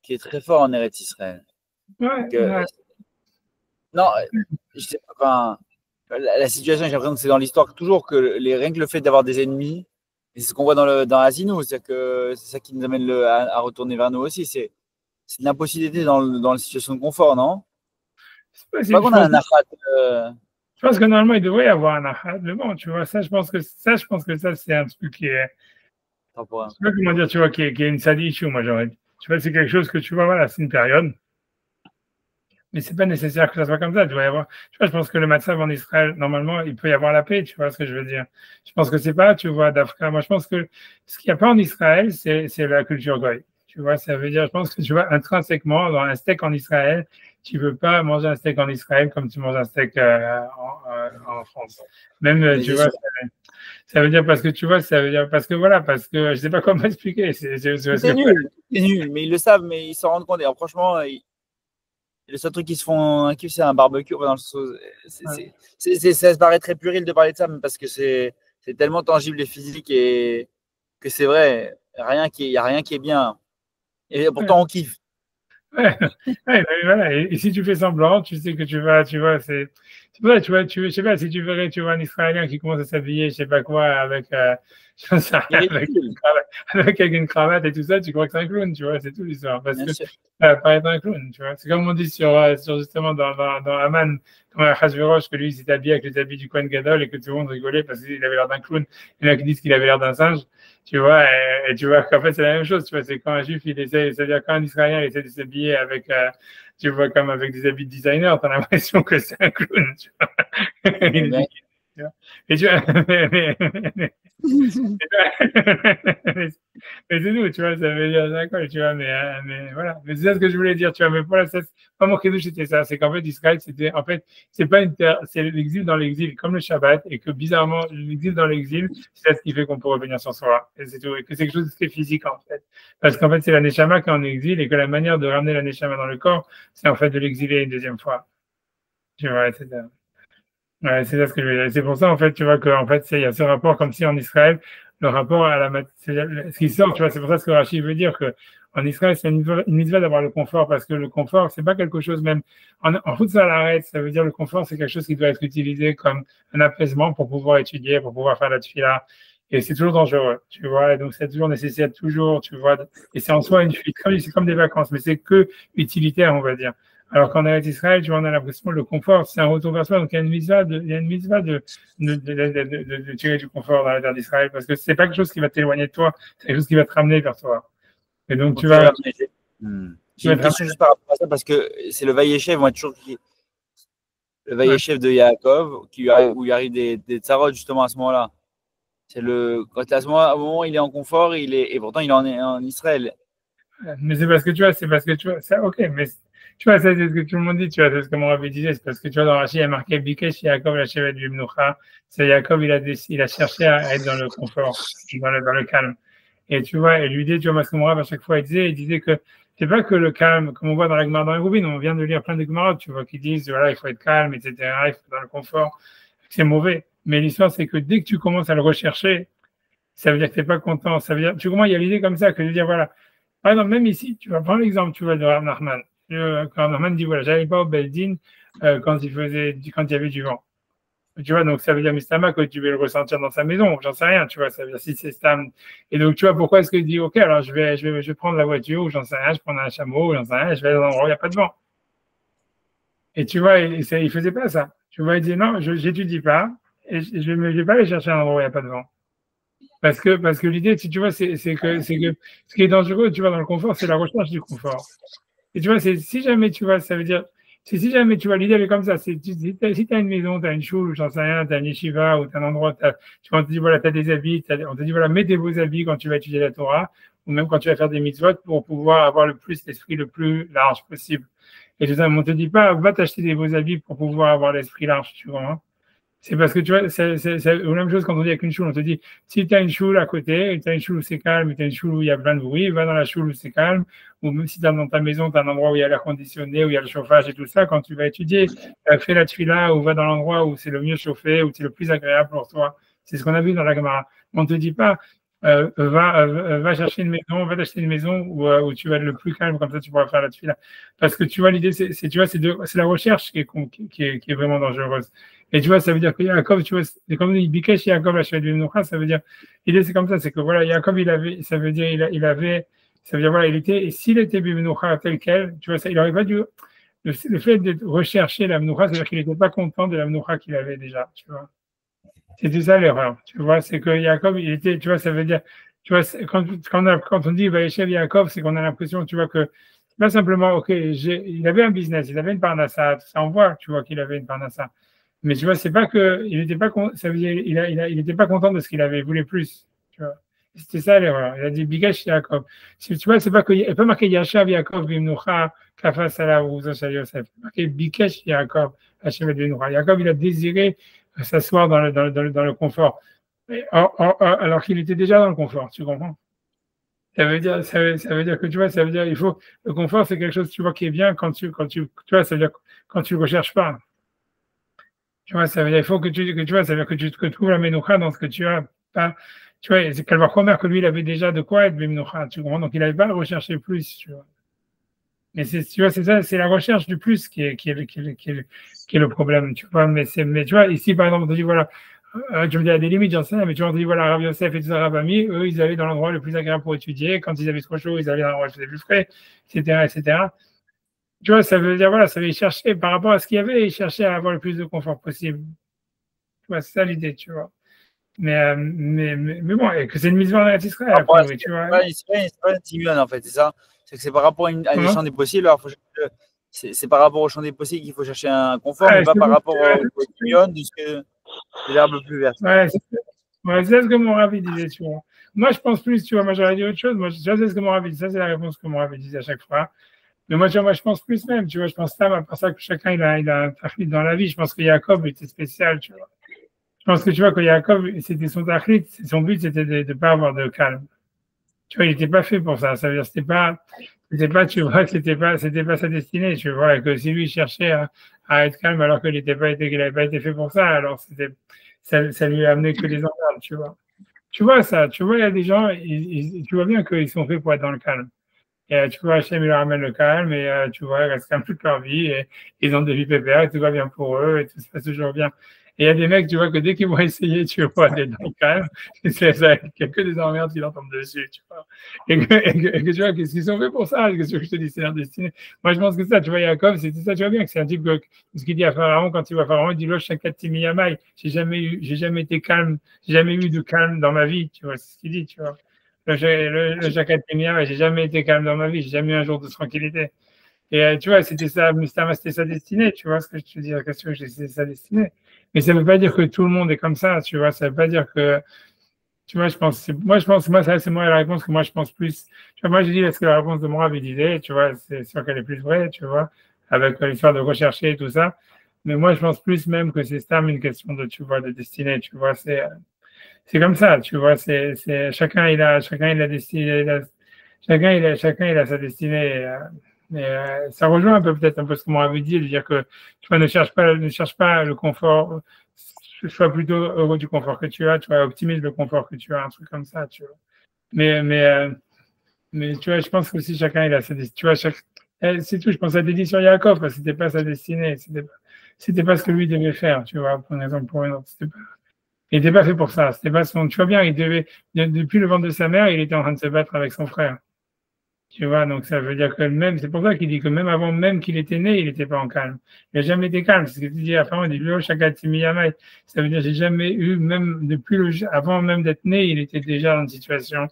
Speaker 4: est très fort en Eretz Israël.
Speaker 3: ouais.
Speaker 4: Non, je sais pas, enfin, la situation, j'ai l'impression que c'est dans l'histoire toujours que rien que le fait d'avoir des ennemis, et c'est ce qu'on voit dans Asino, c'est que c'est ça qui nous amène à retourner vers nous aussi. C'est une impossibilité dans la situation de confort, non? C'est pas qu'on a un achat.
Speaker 3: Je pense que normalement, il devrait y avoir un achat, mais bon, tu vois, je pense que ça, c'est un truc qui est. Je sais pas comment dire, tu vois, qui est une sad issue, moi, j'aurais dit. Tu vois, c'est quelque chose que tu vois, voilà, c'est une période. Mais c'est pas nécessaire que ça soit comme ça. Tu vois, je pense que le matzav en Israël, normalement, il peut y avoir la paix, tu vois ce que je veux dire. Je pense que c'est pas, tu vois, d'Afrique. Moi, je pense que ce qu'il n'y a pas en Israël, c'est la culture goy. Tu vois, ça veut dire, je pense que tu vois, intrinsèquement, dans un steak en Israël, tu veux pas manger un steak en Israël comme tu manges un steak en France. Même, tu vois, ça veut dire parce que tu vois, ça veut dire parce que voilà, parce que je sais pas comment expliquer. C'est
Speaker 4: nul, mais ils le savent, mais ils s'en rendent compte. Et alors, franchement, le seul truc qu'ils se font un kiff, c'est un barbecue. Ça se paraît très puéril de parler de ça, mais parce que c'est tellement tangible et physique et que c'est vrai, il n'y a rien qui est bien. Et pourtant, on kiffe.
Speaker 3: Ouais, voilà. Et si tu fais semblant, tu sais que tu vois, c'est vrai, tu vois, je sais pas, si tu verrais, tu vois, un Israélien qui commence à s'habiller, je sais pas quoi, avec une cravate et tout ça, tu crois que c'est un clown, tu vois, c'est tout l'histoire. Parce que ça va paraître un clown, tu vois. C'est comme on dit sur justement dans Aman, dans Achashverosh, que lui, il s'est habillé avec les habits du Kohen Gadol et que tout le monde rigolait parce qu'il avait l'air d'un clown. Il y en a qui disent qu'il avait l'air d'un singe. Tu vois, et tu vois qu'en fait, c'est la même chose, tu vois, c'est quand un juif, c'est-à-dire quand un Israélien il essaie de s'habiller avec, tu vois, comme avec des habits de designer, t'as l'impression que c'est un clown, tu vois. Et tu vois, mais c'est nous, tu vois, ça veut dire d'accord, tu vois, mais voilà. Mais c'est ça ce que je voulais dire, tu vois, mais voilà, ça, pas mon chidouche, c'était ça, c'est qu'en fait, Israël, en fait, c'est pas une terre, c'est l'exil dans l'exil, comme le Shabbat, et que bizarrement, l'exil dans l'exil, c'est ce qui fait qu'on peut revenir sur soi. Et c'est tout, et que c'est quelque chose de très physique, en fait. Parce qu'en fait, c'est la Neshama qui est en exil, et que la manière de ramener la Neshama dans le corps, c'est en fait de l'exiler une deuxième fois. Tu vois, etc. Ouais, c'est ça ce que je veux dire. C'est pour ça, en fait, tu vois, qu'en fait, il y a ce rapport comme si en Israël, le rapport à ce qui sort, tu vois, c'est pour ça ce que Rachid veut dire que en Israël, c'est une mitzvah d'avoir le confort parce que le confort, c'est pas quelque chose même, en foot, ça l'arrête, ça veut dire le confort, c'est quelque chose qui doit être utilisé comme un apaisement pour pouvoir étudier, pour pouvoir faire la tefila. Et c'est toujours dangereux, tu vois, et donc c'est toujours nécessaire, toujours, tu vois, et c'est en soi une fuite, c'est comme des vacances, mais c'est que utilitaire, on va dire. Alors qu'en Eretz Israël, tu vois, on a l'impression que le confort, c'est un retour vers soi. Donc il y a une mitzvah de tirer du confort dans la terre d'Israël parce que c'est pas quelque chose qui va t'éloigner de toi, c'est quelque chose qui va te ramener vers toi. Et donc tu vas.
Speaker 4: J'ai une question juste par rapport à ça parce que c'est le Vaïechev, moi toujours le Vaïechev de Yaakov où il arrive des tsarots justement à ce moment-là. C'est quand à ce moment où il est en confort, et pourtant il est en Israël.
Speaker 3: Mais c'est parce que tu vois, ça, ok, mais tu vois, ça, c'est ce que tout le monde dit, tu vois, c'est ce que mon rabbi disait, c'est parce que tu vois, dans Rachid, il y a marqué Bikesh Yaakov la Shevet du Mnucha. C'est Yaakov, il a cherché à être dans le confort, dans le calme. Et tu vois, et lui dit, tu vois, parce que mon rabbi, à chaque fois, il disait que c'est pas que le calme, comme on voit dans la Gemara dans les Roubines, on vient de lire plein de Gemarotes, tu vois, qui disent, voilà, il faut être calme, etc., il faut être dans le confort. C'est mauvais. Mais l'histoire, c'est que dès que tu commences à le rechercher, ça veut dire que tu n'es pas content. Ça veut dire, tu comprends, il y a l'idée comme ça, que de dire, voilà. Par exemple, même ici, tu vas prendre l'exemple, tu vois, de Rav Nachman. Quand Nachman dit, voilà, j'allais pas au Beldin quand il y avait du vent. Tu vois, donc ça veut dire, Mistama, que tu veux le ressentir dans sa maison, j'en sais rien, tu vois, ça veut dire si c'est Stam. Et donc, tu vois, pourquoi est-ce qu'il dit, OK, alors je vais prendre la voiture, ou j'en sais rien, je prends un chameau, ou j'en sais rien, je vais aller dans un endroit où il n'y a pas de vent. Et tu vois, il faisait pas ça. Tu vois, il dit, non, j'étudie pas, et je vais pas aller chercher un endroit où il n'y a pas de vent. Parce que l'idée, tu vois, c'est que ce qui est dangereux, tu vois, dans le confort, c'est la recherche du confort. Et tu vois, si jamais, tu vois, ça veut dire, si jamais, tu vois, l'idée, elle est comme ça. Si tu as une maison, tu as une choule, ou j'en sais rien, tu as une yeshiva, ou tu as un endroit, tu vois, on te dit, voilà, tu as des habits, on te dit, voilà, mets des beaux habits quand tu vas étudier la Torah, ou même quand tu vas faire des mitzvot pour pouvoir avoir l'esprit le plus large possible. et tout ça. Mais on te dit pas, va t'acheter des beaux habits pour pouvoir avoir l'esprit large, tu vois. Hein. C'est parce que tu vois, c'est la même chose quand on dit avec une choule. On te dit, si tu as une choule à côté, tu as une choule où c'est calme, tu as une choule où il y a plein de bruit, va dans la choule où c'est calme. Ou même si tu as dans ta maison, tu as un endroit où il y a l'air conditionné, où il y a le chauffage et tout ça, quand tu vas étudier, fais la tefila ou va dans l'endroit où c'est le mieux chauffé, où c'est le plus agréable pour toi. C'est ce qu'on a vu dans la Gemara. On te dit pas, va chercher une maison, va t'acheter une maison où tu vas être le plus calme, comme ça tu pourras faire la tefila. Parce que tu vois, l'idée, tu vois, c'est la recherche qui est vraiment dangereuse. Et tu vois, ça veut dire que Yaakov, tu vois, c'est comme il Bikesh Yaakov la Shevet Bimnucha, ça veut dire, l'idée c'est comme ça, c'est que voilà, Yaakov, ça veut dire, il avait, ça veut dire, voilà, et s'il était Bimnucha tel quel, tu vois, ça, il aurait pas dû, le fait de rechercher la Mnucha, c'est-à-dire qu'il n'était pas content de la Mnucha qu'il avait déjà, tu vois. C'était ça l'erreur, tu vois, c'est que Yaakov, il était, tu vois, ça veut dire, tu vois, quand on dit Vaïchev Yaakov, c'est qu'on a l'impression, tu vois, que, pas simplement, ok, il avait un business, il avait une parnassa, ça on voit, tu vois, qu'il avait une parnassa. Mais tu vois, c'est pas que il n'était pas ça veut dire il était pas content de ce qu'il avait, il voulait plus. Tu vois. C'était ça l'erreur. Il a dit Bigash Yaakov. Tu vois, c'est pas que il peut marquer Yashav Yaakov Bimnucha Kafa Salah ou Yosef. Il marqué Bikesh Yaakov Hashem Bimnucha. Yaakov, il a désiré s'asseoir dans le confort. Alors qu'il était déjà dans le confort, tu comprends? Ça veut dire que tu vois, ça veut dire le confort, c'est quelque chose, tu vois, qui est bien quand tu vois, ça veut dire quand tu le recherches pas. Tu vois, ça veut dire, il faut que tu vois, ça veut dire que tu trouves la menoucha dans ce que tu as pas. Tu vois, c'est qu'elle va reconnaître que lui, il avait déjà de quoi être menoucha, tu comprends? Donc, il n'avait pas à rechercher plus, tu vois. Mais tu vois, c'est ça, c'est la recherche du plus qui est le problème, tu vois. Mais tu vois, ici, par exemple, on te dit, voilà, tu me dis, il y a des limites, j'en sais, mais tu vois, on te dit, voilà, Rav Yosef et tout ça, Rav Ami, eux, ils allaient dans l'endroit le plus agréable pour étudier. Quand ils avaient trop chaud, ils allaient dans l'endroit le plus frais, etc., etc. Tu vois, ça veut dire, voilà, ça veut chercher, par rapport à ce qu'il y avait, ils cherchaient à avoir le plus de confort possible. Tu vois, c'est ça l'idée, tu vois. Mais bon, et que c'est une mise en œuvre Israël, a priori, tu vois.
Speaker 4: C'est pas un timion, en fait, c'est ça. C'est que c'est par rapport à un champ des possibles. Alors, c'est par rapport au champ des possibles qu'il faut chercher un confort, mais pas par rapport au timion de l'herbe plus verte.
Speaker 3: Ouais, c'est ce que mon Ravi disait, tu vois. Moi, je pense plus, tu vois, moi j'aurais dit autre chose. Moi, c'est ce que mon Ravi disait, ça c'est la réponse que mon Ravi disait à chaque fois. Mais moi, tu vois, je pense plus même, tu vois, je pense ça, pour ça que chacun il a un tachlit dans la vie. Je pense que Jacob était spécial, tu vois. Je pense que tu vois que Jacob, c'était son tachlit, son but c'était de ne pas avoir de calme. Tu vois, il n'était pas fait pour ça. Ça veut dire, c'était pas, tu vois, c'était pas sa destinée, tu vois, et que si lui cherchait à être calme alors qu'il n'avait pas été fait pour ça, alors ça lui a amené que des emmerdes, tu vois. Tu vois ça, tu vois, il y a des gens, tu vois bien qu'ils sont faits pour être dans le calme. Et tu vois, Hachem, il leur ramène le calme et tu vois, ils restent calmes toute leur vie et ils ont des vies pépères et tout va bien pour eux et tout se passe toujours bien. Et il y a des mecs, tu vois, que dès qu'ils vont essayer, tu vois, d'être dans le calme, c'est ça, il n'y a que des emmerdes qui leur tombent dessus, tu vois. Et que tu vois, qu'est-ce qu'ils sont faits pour ça? Qu'est-ce que je te dis, c'est leur destinée. Moi, je pense que ça, tu vois, Jacob, c'est ça, tu vois bien que c'est un type ce qu'il dit à Pharaon, quand il va Pharaon, il dit, Loche Shakati Miyamai, j'ai jamais été calme, j'ai jamais eu de calme dans ma vie, tu vois, c'est ce qu'il dit, tu vois. Le Shakati Miyamai, j'ai jamais été calme dans ma vie, j'ai jamais eu un jour de tranquillité. Et tu vois, c'était sa destinée, tu vois ce que je te dis, la question, c'était sa destinée. Mais ça ne veut pas dire que tout le monde est comme ça, tu vois, ça ne veut pas dire que, tu vois, ça, c'est moi la réponse que moi je pense plus. Tu vois, moi, je dis, est-ce que la réponse de moi avait d'idée, tu vois, c'est sûr qu'elle est plus vraie, tu vois, avec l'histoire de rechercher et tout ça. Mais moi, je pense plus même que c'est une question de, tu vois, de destinée, tu vois, c'est comme ça, tu vois, chacun il a destinée, chacun il a sa destinée. Ça rejoint peut-être un peu ce que moi avait dit, de dire que tu vois, ne cherche pas le confort, sois plutôt heureux du confort que tu as, tu vois, optimise le confort que tu as, un truc comme ça, tu vois. Mais tu vois, je pense que si chacun il a sa destinée, tu vois, c'est tout, je pense à Dédi sur Yaakov, parce que c'était pas sa destinée, c'était pas ce que lui devait faire, tu vois, par exemple, pour un autre, il n'était pas fait pour ça, c'était pas tu vois bien, depuis le ventre de sa mère, il était en train de se battre avec son frère. Tu vois, donc ça veut dire que même, c'est pour ça qu'il dit que même avant même qu'il était né, il n'était pas en calme. Il n'a jamais été calme. C'est ce que tu dis à Pharaon, il dit, ça veut dire, j'ai jamais eu, même avant même d'être né, il était déjà dans une situation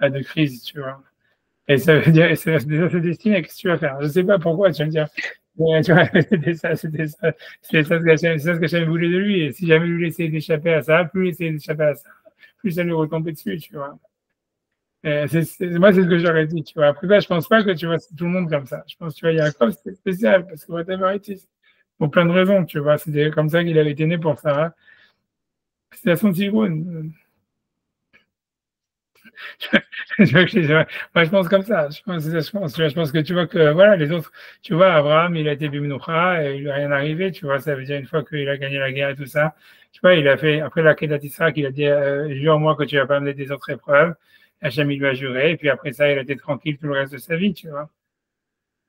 Speaker 3: de crise, tu vois. Et ça veut dire, c'est déjà sa destinée, qu'est-ce que tu vas faire? Je ne sais pas pourquoi, tu vas me dire. Mais, tu vois, c'est ça ce que j'avais voulu de lui. Et si jamais lui laissait d'échapper à ça, plus il essayait d'échapper à ça, plus ça lui retombait dessus, tu vois. Moi, c'est ce que j'aurais dit, tu vois. Après, là, je pense pas que tu vois, c'est tout le monde comme ça. Je pense, tu vois, Yaakov, c'était spécial, parce que whatever it is, pour plein de raisons, tu vois. C'était comme ça qu'il avait été né pour Sarah. C'était à son tiroun. Moi, je pense comme ça. Je pense que tu vois que, voilà, les autres, tu vois, Abraham, il a été Bimnoucha et il lui est rien arrivé, tu vois. Ça veut dire, une fois qu'il a gagné la guerre et tout ça, tu vois, il a fait, après la Kedat Israël, il a dit, jure-moi que tu vas pas amener des autres épreuves. Hachem, il lui a juré, et puis après ça, il a été tranquille tout le reste de sa vie, tu vois.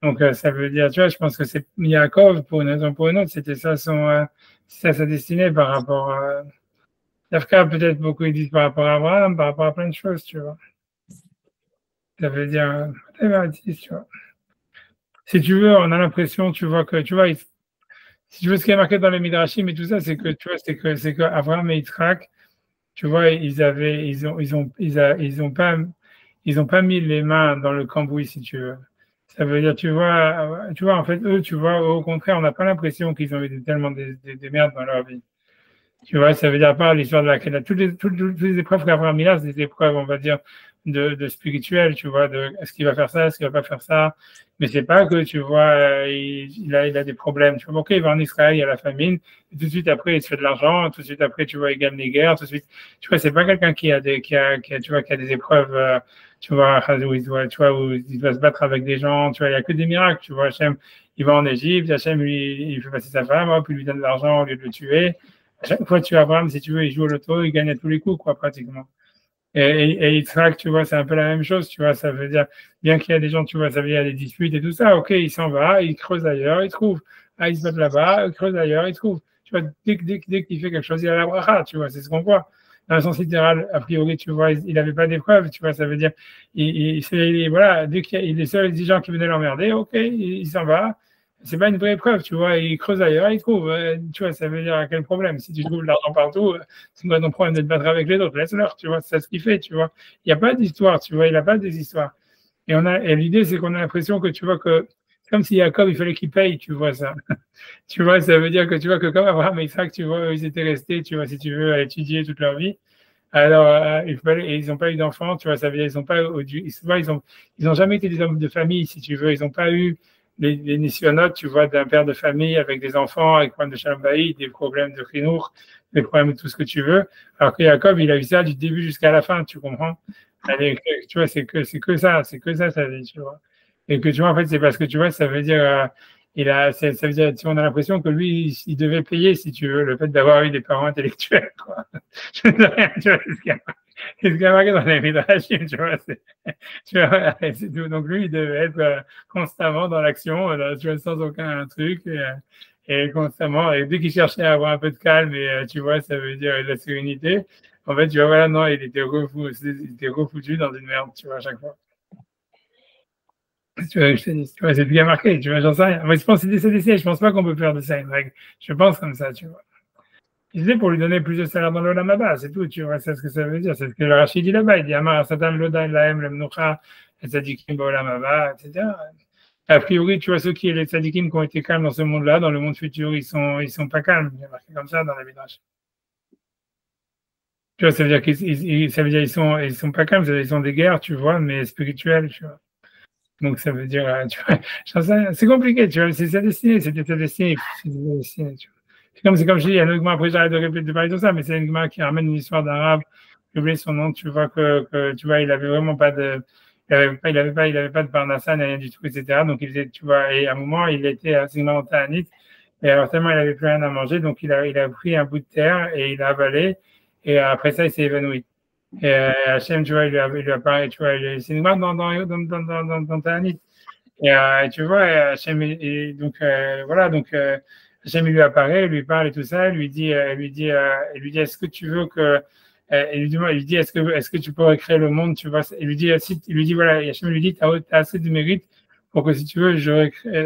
Speaker 3: Donc, ça veut dire, tu vois, je pense que c'est Yaakov, pour une raison ou pour une autre, c'était ça sa destinée par rapport à, Dafka, peut-être beaucoup ils disent par rapport à Abraham, par rapport à plein de choses, tu vois. Ça veut dire, whatever it is, tu vois. Si tu veux, on a l'impression, tu vois, que, tu vois, si tu veux, ce qui est marqué dans les Midrashim et tout ça, c'est que, tu vois, c'est que Abraham et Yitzhak, tu vois, ils ont pas mis les mains dans le cambouis, si tu veux. Ça veut dire, tu vois, en fait, eux, tu vois, au contraire, on n'a pas l'impression qu'ils ont eu tellement des merdes dans leur vie. Tu vois, ça veut dire, à part l'histoire de la Kedah, toutes les épreuves qu'Abraham a, c'est des épreuves, on va dire, de spirituel, tu vois, de est-ce qu'il va faire ça, est-ce qu'il va pas faire ça. Mais c'est pas que, tu vois, il a des problèmes. Tu vois, ok, il va en Israël, il y a la famine, et tout de suite après, il se fait de l'argent, tout de suite après, tu vois, il gagne les guerres, tout de suite. Tu vois, c'est pas quelqu'un qui a tu vois, qui a des épreuves, tu vois, où il doit se battre avec des gens, tu vois, il y a que des miracles, tu vois, Hachem, il va en Égypte, Hachem, il fait passer sa femme, hop, il lui donne de l'argent au lieu de le tuer. À chaque fois, tu vois, Abraham, si tu veux, il joue au loto, il gagne à tous les coups, quoi, pratiquement. Et Yitzhak, tu vois, c'est un peu la même chose, tu vois, ça veut dire, bien qu'il y a des gens, tu vois, ça veut dire, il y a des disputes et tout ça, ok, il s'en va, il creuse ailleurs, il trouve. Ah, il se bat là-bas, il creuse ailleurs, il trouve. Tu vois, dès qu'il fait quelque chose, il a la bracha, tu vois, c'est ce qu'on voit. Dans le sens littéral, a priori, tu vois, il n'avait pas d'épreuve, tu vois, ça veut dire, voilà, dès qu'il y a les seuls gens qui venaient l'emmerder, ok, il s'en va. C'est pas une vraie épreuve, tu vois, il creuse ailleurs, il trouve. Tu vois, ça veut dire à quel problème. Si tu trouves de l'argent partout, c'est pas ton problème de te battre avec les autres, laisse-leur, tu vois, c'est ce qu'il fait, tu vois. Il n'y a pas d'histoire, tu vois, il n'a pas des histoires. Et l'idée, c'est qu'on a l'impression que, tu vois, que c'est comme si Jacob, il fallait qu'il paye, tu vois ça. Tu vois, ça veut dire que, tu vois, que comme Abraham et Isaac, tu vois, ils étaient restés, tu vois, si tu veux, à étudier toute leur vie. Alors, et ils n'ont pas eu d'enfants, tu vois, ça veut dire, ils n'ont jamais été des hommes de famille, si tu veux, ils n'ont pas eu les nisyonotes, tu vois, d'un père de famille avec des enfants, avec des problèmes de shalom bayit, des problèmes de chinour, des problèmes de tout ce que tu veux. Alors que Jacob, il a eu ça du début jusqu'à la fin, tu comprends? Allez, tu vois, c'est que ça, sa vie, tu vois. Et que tu vois, en fait, c'est parce que tu vois, ça veut dire, ça veut dire, tu vois, on a l'impression que lui, il devait payer, si tu veux, le fait d'avoir eu des parents intellectuels, quoi. Je ne sais rien, tu vois, c'est ce qu'il y a marqué dans les Midrashim, tu vois, c'est tout. Donc lui, il devait être constamment dans l'action, tu vois, sans aucun truc, et constamment, et dès qu'il cherchait à avoir un peu de calme, et tu vois, ça veut dire de la sérénité, en fait, tu vois, voilà, non, il était refoutu dans une merde, tu vois, à chaque fois. Tu vois, tu vois, c'est bien marqué, tu vois, j'en sais rien. Moi, je pense que c'est des je pense pas qu'on peut faire de ça une règle. Je pense comme ça, tu vois. C'est pour lui donner plus de salaire dans l'Olam Haba, c'est tout, tu vois, c'est ce que ça veut dire, c'est ce que le Rachid dit là-bas, il dit Amar Satan Loda Lahem le Mnucha, les tzadikim Ba'olam Haba, etc. A priori, tu vois, les tzadikim qui ont été calmes dans ce monde-là, dans le monde futur, ils sont pas calmes, il y a marqué comme ça dans la Midrash. Tu vois, ça veut dire qu'ils sont pas calmes, ils sont des guerres, tu vois, mais spirituelles, tu vois. Donc ça veut dire, tu vois, c'est compliqué, tu vois, c'est sa destinée, c'était sa destinée, tu vois. C'est comme je dis, il y a un Gma, après j'arrête de parler de ça, mais c'est un Gma qui ramène une histoire d'arabe, j'ai oublié son nom, tu vois, que tu vois, il avait vraiment pas de, il avait pas de parnassa, rien du tout, etc. Donc il faisait, tu vois, et à un moment, il était à Sigma-Anit, et alors tellement il avait plus rien à manger, donc il a pris un bout de terre et il a avalé, et après ça, il s'est évanoui. Et Hachem, tu vois, il lui a parlé, tu vois, c'est une marque dans ta Anit. Et tu vois, Hachem, et donc, voilà, donc, Hachem, il lui apparaît, il lui parle et tout ça, il lui dit, est-ce que tu veux que, il lui dit, est-ce que tu pourrais créer le monde, tu vois, il lui dit, voilà, Hachem lui dit, t'as assez de mérite pour que si tu veux,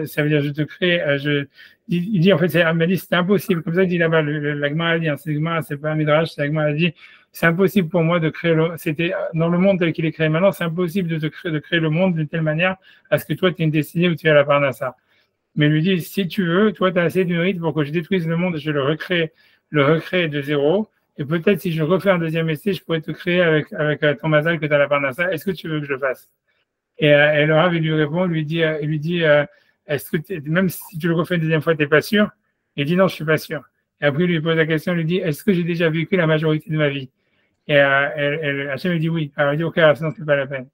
Speaker 3: ça veut dire, je te crée, il dit, en fait, c'est impossible, comme ça, il dit là-bas, l'Agma a dit, hein, c'est pas un Midrash, c'est l'Agma a dit, c'est impossible pour moi de créer c'était dans le monde tel qu'il est créé maintenant, c'est impossible de créer le monde d'une telle manière à ce que toi, tu aies une destinée où tu es à la Parnassa. Mais il lui dit, si tu veux, toi, tu as assez de mérite pour que je détruise le monde et je le recrée de zéro. Et peut-être si je refais un deuxième essai, je pourrais te créer avec ton mazal que tu as la Parnassa. Est-ce que tu veux que je le fasse? Et le Rav, il lui répond, il lui dit est-ce que même si tu le refais une deuxième fois, tu n'es pas sûr? Il dit non, je ne suis pas sûr. Et après, il lui pose la question, il lui dit est-ce que j'ai déjà vécu la majorité de ma vie? Et Hachem lui dit oui. Alors il dit ok, alors sinon, c'est pas la peine.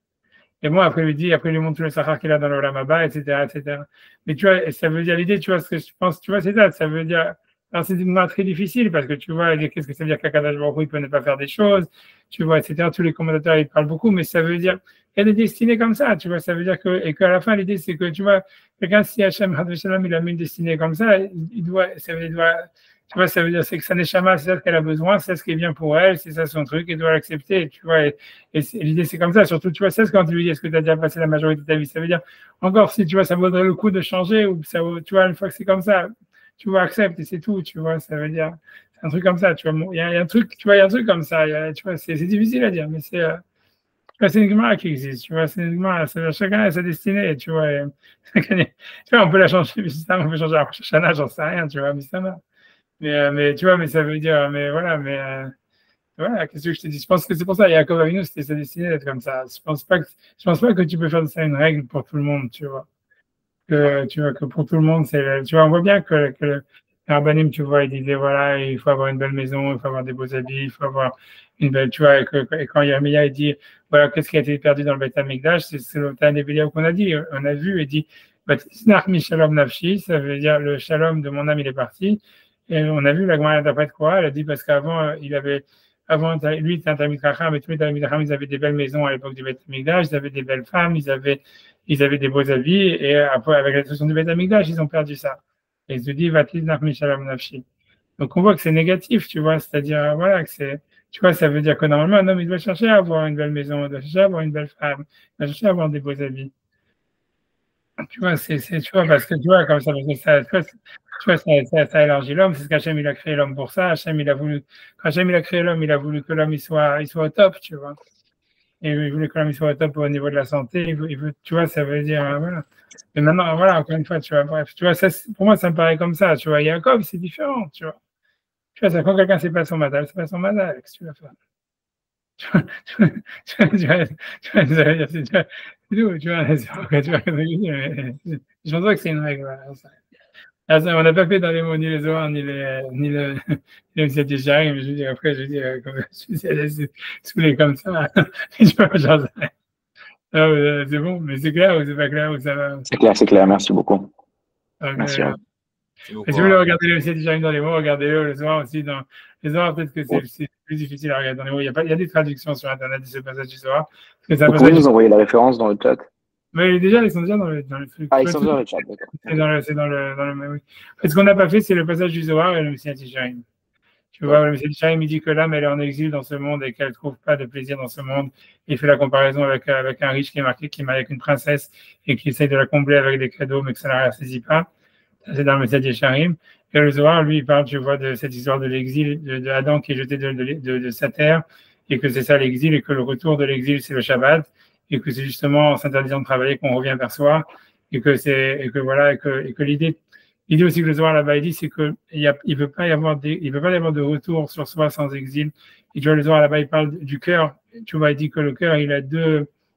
Speaker 3: Et bon, après, il lui montre tout le sahar qu'il a dans le Ramaba, etc., etc. Mais tu vois, ça veut dire l'idée, tu vois, ce que je pense, tu vois, c'est ça veut dire, alors c'est une main très difficile parce que tu vois, qu'est-ce que ça veut dire qu'Akadash Baruch Hu, il peut ne pas faire des choses, tu vois, etc. Tous les commentateurs, ils parlent beaucoup, mais ça veut dire, il y a des destinées comme ça, tu vois, ça veut dire et qu'à la fin, l'idée, c'est que, tu vois, quelqu'un, si Hachem, il a mis une destinée comme ça, il doit, tu vois, ça veut dire c'est que sa neshama, c'est ça qu'elle a besoin, c'est ce qui est bien pour elle, c'est ça son truc, elle doit l'accepter, tu vois. Et l'idée, c'est comme ça. Surtout, tu vois, c'est quand tu lui dis est-ce que tu as déjà passé la majorité de ta vie, ça veut dire encore si tu vois, ça vaudrait le coup de changer ou ça, tu vois, une fois que c'est comme ça, tu vois, accepte et c'est tout, tu vois. Ça veut dire c'est un truc comme ça, tu vois. Il y a un truc, tu vois, il y a un truc comme ça, tu vois, c'est difficile à dire, mais c'est une Gemara qui existe, tu vois, c'est une Gemara, chacun a sa destinée, tu vois. Tu vois, on peut la changer, on peut changer à Shana, j'en sais rien, tu vois, mais ça va. Mais tu vois, mais ça veut dire, mais voilà, voilà, qu'est-ce que je te dis? Je pense que c'est pour ça, Yaakov Avinu, c'était sa destinée d'être comme ça. Je pense pas que tu peux faire de ça une règle pour tout le monde, tu vois. Tu vois, que pour tout le monde, tu vois, on voit bien que le Rabbanim, tu vois, il disait, voilà, il faut avoir une belle maison, il faut avoir des beaux habits, il faut avoir une belle, tu vois, et quand Yermia, il dit, voilà, qu'est-ce qui a été perdu dans le Beth Amikdash, c'est le Tan Ebiliaou qu'on a dit, on a vu, et dit, Shalom Nafshi, ça veut dire le shalom de mon âme, il est parti. Et on a vu la Gemara d'après quoi, elle a dit, parce qu'avant, lui, il était un Talmid Chacham, mais tous les Talmid Chacham, ils avaient des belles maisons à l'époque du Beth Amikdash, ils avaient des belles femmes, ils avaient des beaux habits, et après, avec la destruction du Beth Amikdash, ils ont perdu ça. Et ils se disent, va-t-il Shalom Nafshi. Donc, on voit que c'est négatif, tu vois, c'est-à-dire, voilà, tu vois, ça veut dire que normalement, un homme, il doit chercher à avoir une belle maison, il doit chercher à avoir une belle femme, il doit chercher à avoir des beaux habits. Tu vois, tu vois, parce que tu vois, comme ça, ça élargit l'homme, c'est ce qu'Hachem, il a créé l'homme pour ça. Hachem, quand Hachem, il a créé l'homme, il a voulu que l'homme, il soit au top, tu vois. Et il voulait que l'homme, il soit au top au niveau de la santé, tu vois, ça veut dire, voilà. Mais maintenant, voilà, encore une fois, tu vois, bref, tu vois, pour moi, ça me paraît comme ça, tu vois. Jacob, c'est différent, tu vois. Tu vois, quand quelqu'un sait pas son madal, c'est pas son madal, qu'est-ce que tu vas faire? Tu vois, je pense pas que c'est une règle. On n'a pas fait dans les mots ni les Zohar, ni le Messiah Sharim, mais je veux dire, après, je veux dire, comme je suis allé saouler comme ça, c'est bon, mais c'est clair ou c'est pas clair ou ça va?
Speaker 1: C'est clair, merci beaucoup.
Speaker 3: Merci.
Speaker 4: Si vous
Speaker 3: voulez regarder le Messiah Sharim dans les mots, regardez-le le Zohar aussi. Dans les Zohar, peut-être que c'est plus difficile à regarder dans les mots. Il y a des traductions sur Internet de ce passage du Zohar.
Speaker 1: Vous pouvez nous envoyer la référence dans le chat?
Speaker 3: Mais ils sont déjà dans le truc.
Speaker 1: Ah, ils sont dans le chat, d'accord.
Speaker 3: C'est dans le oui. En fait, ce qu'on n'a pas fait, c'est le passage du Zohar et le Messiah Sharim. Tu vois, le Messiah Sharim, il dit que l'âme, elle est en exil dans ce monde et qu'elle ne trouve pas de plaisir dans ce monde. Il fait la comparaison avec un riche qui est marié avec une princesse et qui essaye de la combler avec des cadeaux, mais que ça ne la saisit pas. Ça, c'est dans le Messiah Sharim. Et le Zohar, lui, il parle, tu vois, de cette histoire de l'exil de Adam qui est jeté de sa terre et que c'est ça l'exil et que le retour de l'exil, c'est le Shabbat. Et que c'est justement en s'interdisant de travailler qu'on revient vers soi, et que l'idée aussi que le Zohar là-bas il dit, c'est que il peut pas y avoir de retour sur soi sans exil. Et tu vois, le Zohar là-bas il parle du cœur. Tu vois, il dit que le cœur il a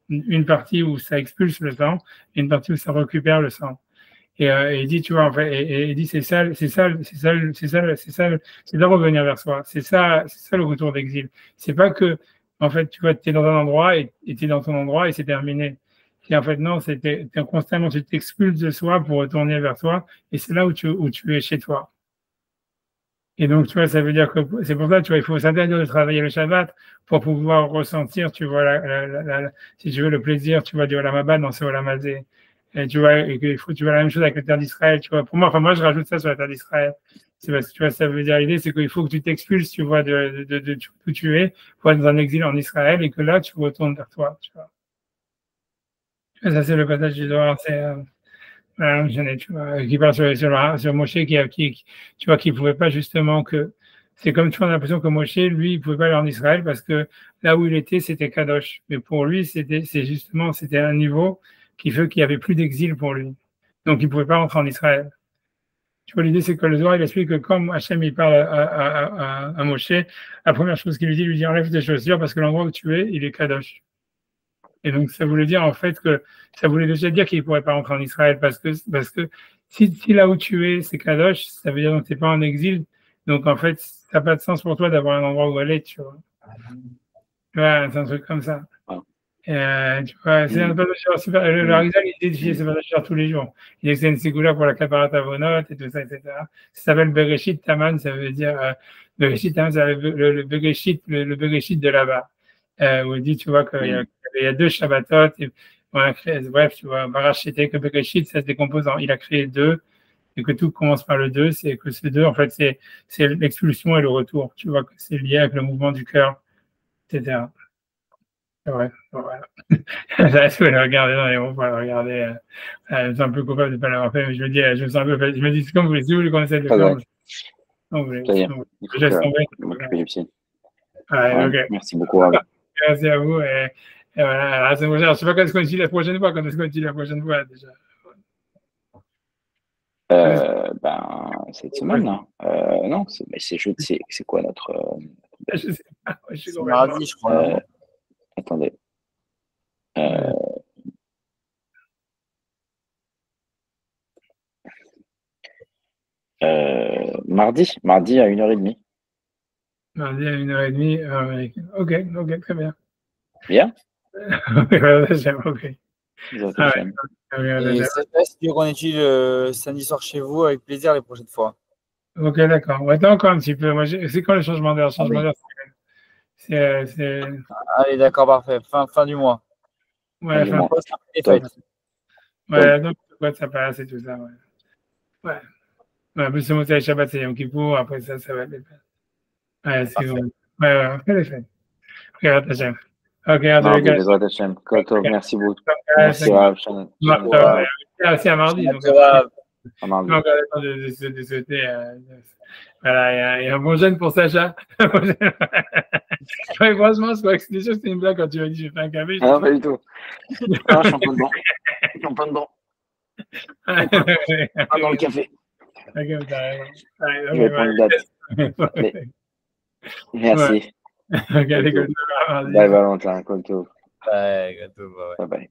Speaker 3: une partie où ça expulse le sang et une partie où ça récupère le sang. Et il dit, tu vois, en fait, et il dit, c'est de revenir vers soi. C'est ça le retour d'exil. C'est pas que, en fait, tu vois, tu es dans un endroit et tu es dans ton endroit et c'est terminé. Et en fait, non, constamment, tu t'expulses de soi pour retourner vers toi et c'est là où tu es chez toi. Et donc, tu vois, ça veut dire que c'est pour ça, tu vois, il faut s'interdire de travailler le Shabbat pour pouvoir ressentir, tu vois, si tu veux, le plaisir, tu vois, du Olam Haba dans ce Olam Hazé. Et tu vois, tu vois la même chose avec la terre d'Israël, tu vois. Pour moi, je rajoute ça sur la terre d'Israël. C'est parce que, tu vois, ça veut dire, l'idée, c'est qu'il faut que tu t'expulses, tu vois, de où tu es, pour être dans un exil en Israël, et que là, tu retournes vers toi, tu vois. Ça, c'est le passage du Zohar, tu vois, qui parle sur Moshe, tu vois, qui pouvait pas justement c'est comme tu vois, on a l'impression que Moshe, lui, il pouvait pas aller en Israël parce que là où il était, c'était Kadosh. Mais pour lui, c'était un niveau qui fait qu'il n'y avait plus d'exil pour lui. Donc, il ne pouvait pas rentrer en Israël. Tu vois, l'idée, c'est que le Zohar, il explique que quand Hachem, il parle à Moshe, la première chose qu'il lui dit, enlève tes chaussures parce que l'endroit où tu es, il est Kadosh. Et donc, ça voulait dire, en fait, que ça voulait déjà dire qu'il ne pourrait pas rentrer en Israël parce que si là où tu es, c'est Kadosh, ça veut dire que tu n'es pas en exil. Donc, en fait, ça n'a pas de sens pour toi d'avoir un endroit où aller, tu vois. Ouais, c'est un truc comme ça. Tu vois, c'est un passage super. Le Harizal, il édifie ce passage tous les jours. Il dit que c'est une ségoula pour la Kaparat Avonot et tout ça, etc. Ça s'appelle Bereshit Taman, ça veut dire Bereshit Taman, c'est le Bereshit de là-bas. Où il dit, tu vois, qu'il y a 2 Shabbatot, et on a créé, bref, tu vois, Barachité, que Bereshit, ça se décompose il a créé 2, et que tout commence par le 2, c'est que ce 2, en fait, c'est l'expulsion et le retour. Tu vois, que c'est lié avec le mouvement du cœur, etc. Ouais, voilà. Je vais le regarder dans les ronds pour le regarder. Je suis un peu coupable de ne pas l'avoir fait, mais je me dis, je me sens un peu fait. Je me dis, c'est comme vous voulez, si vous voulez qu'on essaie de le faire. Je laisse tomber.
Speaker 1: Ouais, merci beaucoup.
Speaker 3: Merci à vous. Et voilà, à la semaine prochaine. Je ne sais pas quand est-ce qu'on continue la prochaine fois. Quand est-ce qu'on continue la prochaine fois déjà?
Speaker 1: Cette semaine, là. Non, c'est quoi notre.
Speaker 3: Je sais pas.
Speaker 4: C'est mardi, je crois.
Speaker 1: Attendez. Mardi à 1h30.
Speaker 3: Mardi à 1h30. Ok, très bien.
Speaker 1: Bien?
Speaker 3: Ok.
Speaker 4: Et si tu veux qu'on étudie samedi soir chez vous, avec plaisir les prochaines fois.
Speaker 3: Ok, d'accord. Ouais, attends encore un petit peu. C'est quand le changement d'heure?
Speaker 4: Allez, d'accord, parfait. Fin du mois.
Speaker 3: Ouais, fin
Speaker 4: poste après les fêtes.
Speaker 3: Ouais, donc ça passe et tout ça. Ouais. En plus, le Motsai Shabbat, c'est Yom Kippour. Après ça va être les fêtes. Ouais, c'est bon. Ouais, on fait les fêtes. Ok, Hachem. Ok,
Speaker 1: merci beaucoup. Merci, Rav.
Speaker 3: C'est à mardi. Donc,
Speaker 1: à mardi.
Speaker 3: Donc, de souhaiter. Voilà, il y a un bon jeûne pour Sacha. Ouais, franchement, je crois que c'était sûr que c'était une blague quand tu m'as dit je fais un café.
Speaker 1: Ah non, pas du tout. Ah, je suis en plein dedans. Je suis en plein dedans. Pas dans le café.
Speaker 3: Ok, t'as raison.
Speaker 1: Je vais prendre une date. Merci.
Speaker 3: Ok, allez,
Speaker 1: Bye, Valentin. Konto.
Speaker 4: Bye,
Speaker 1: bye.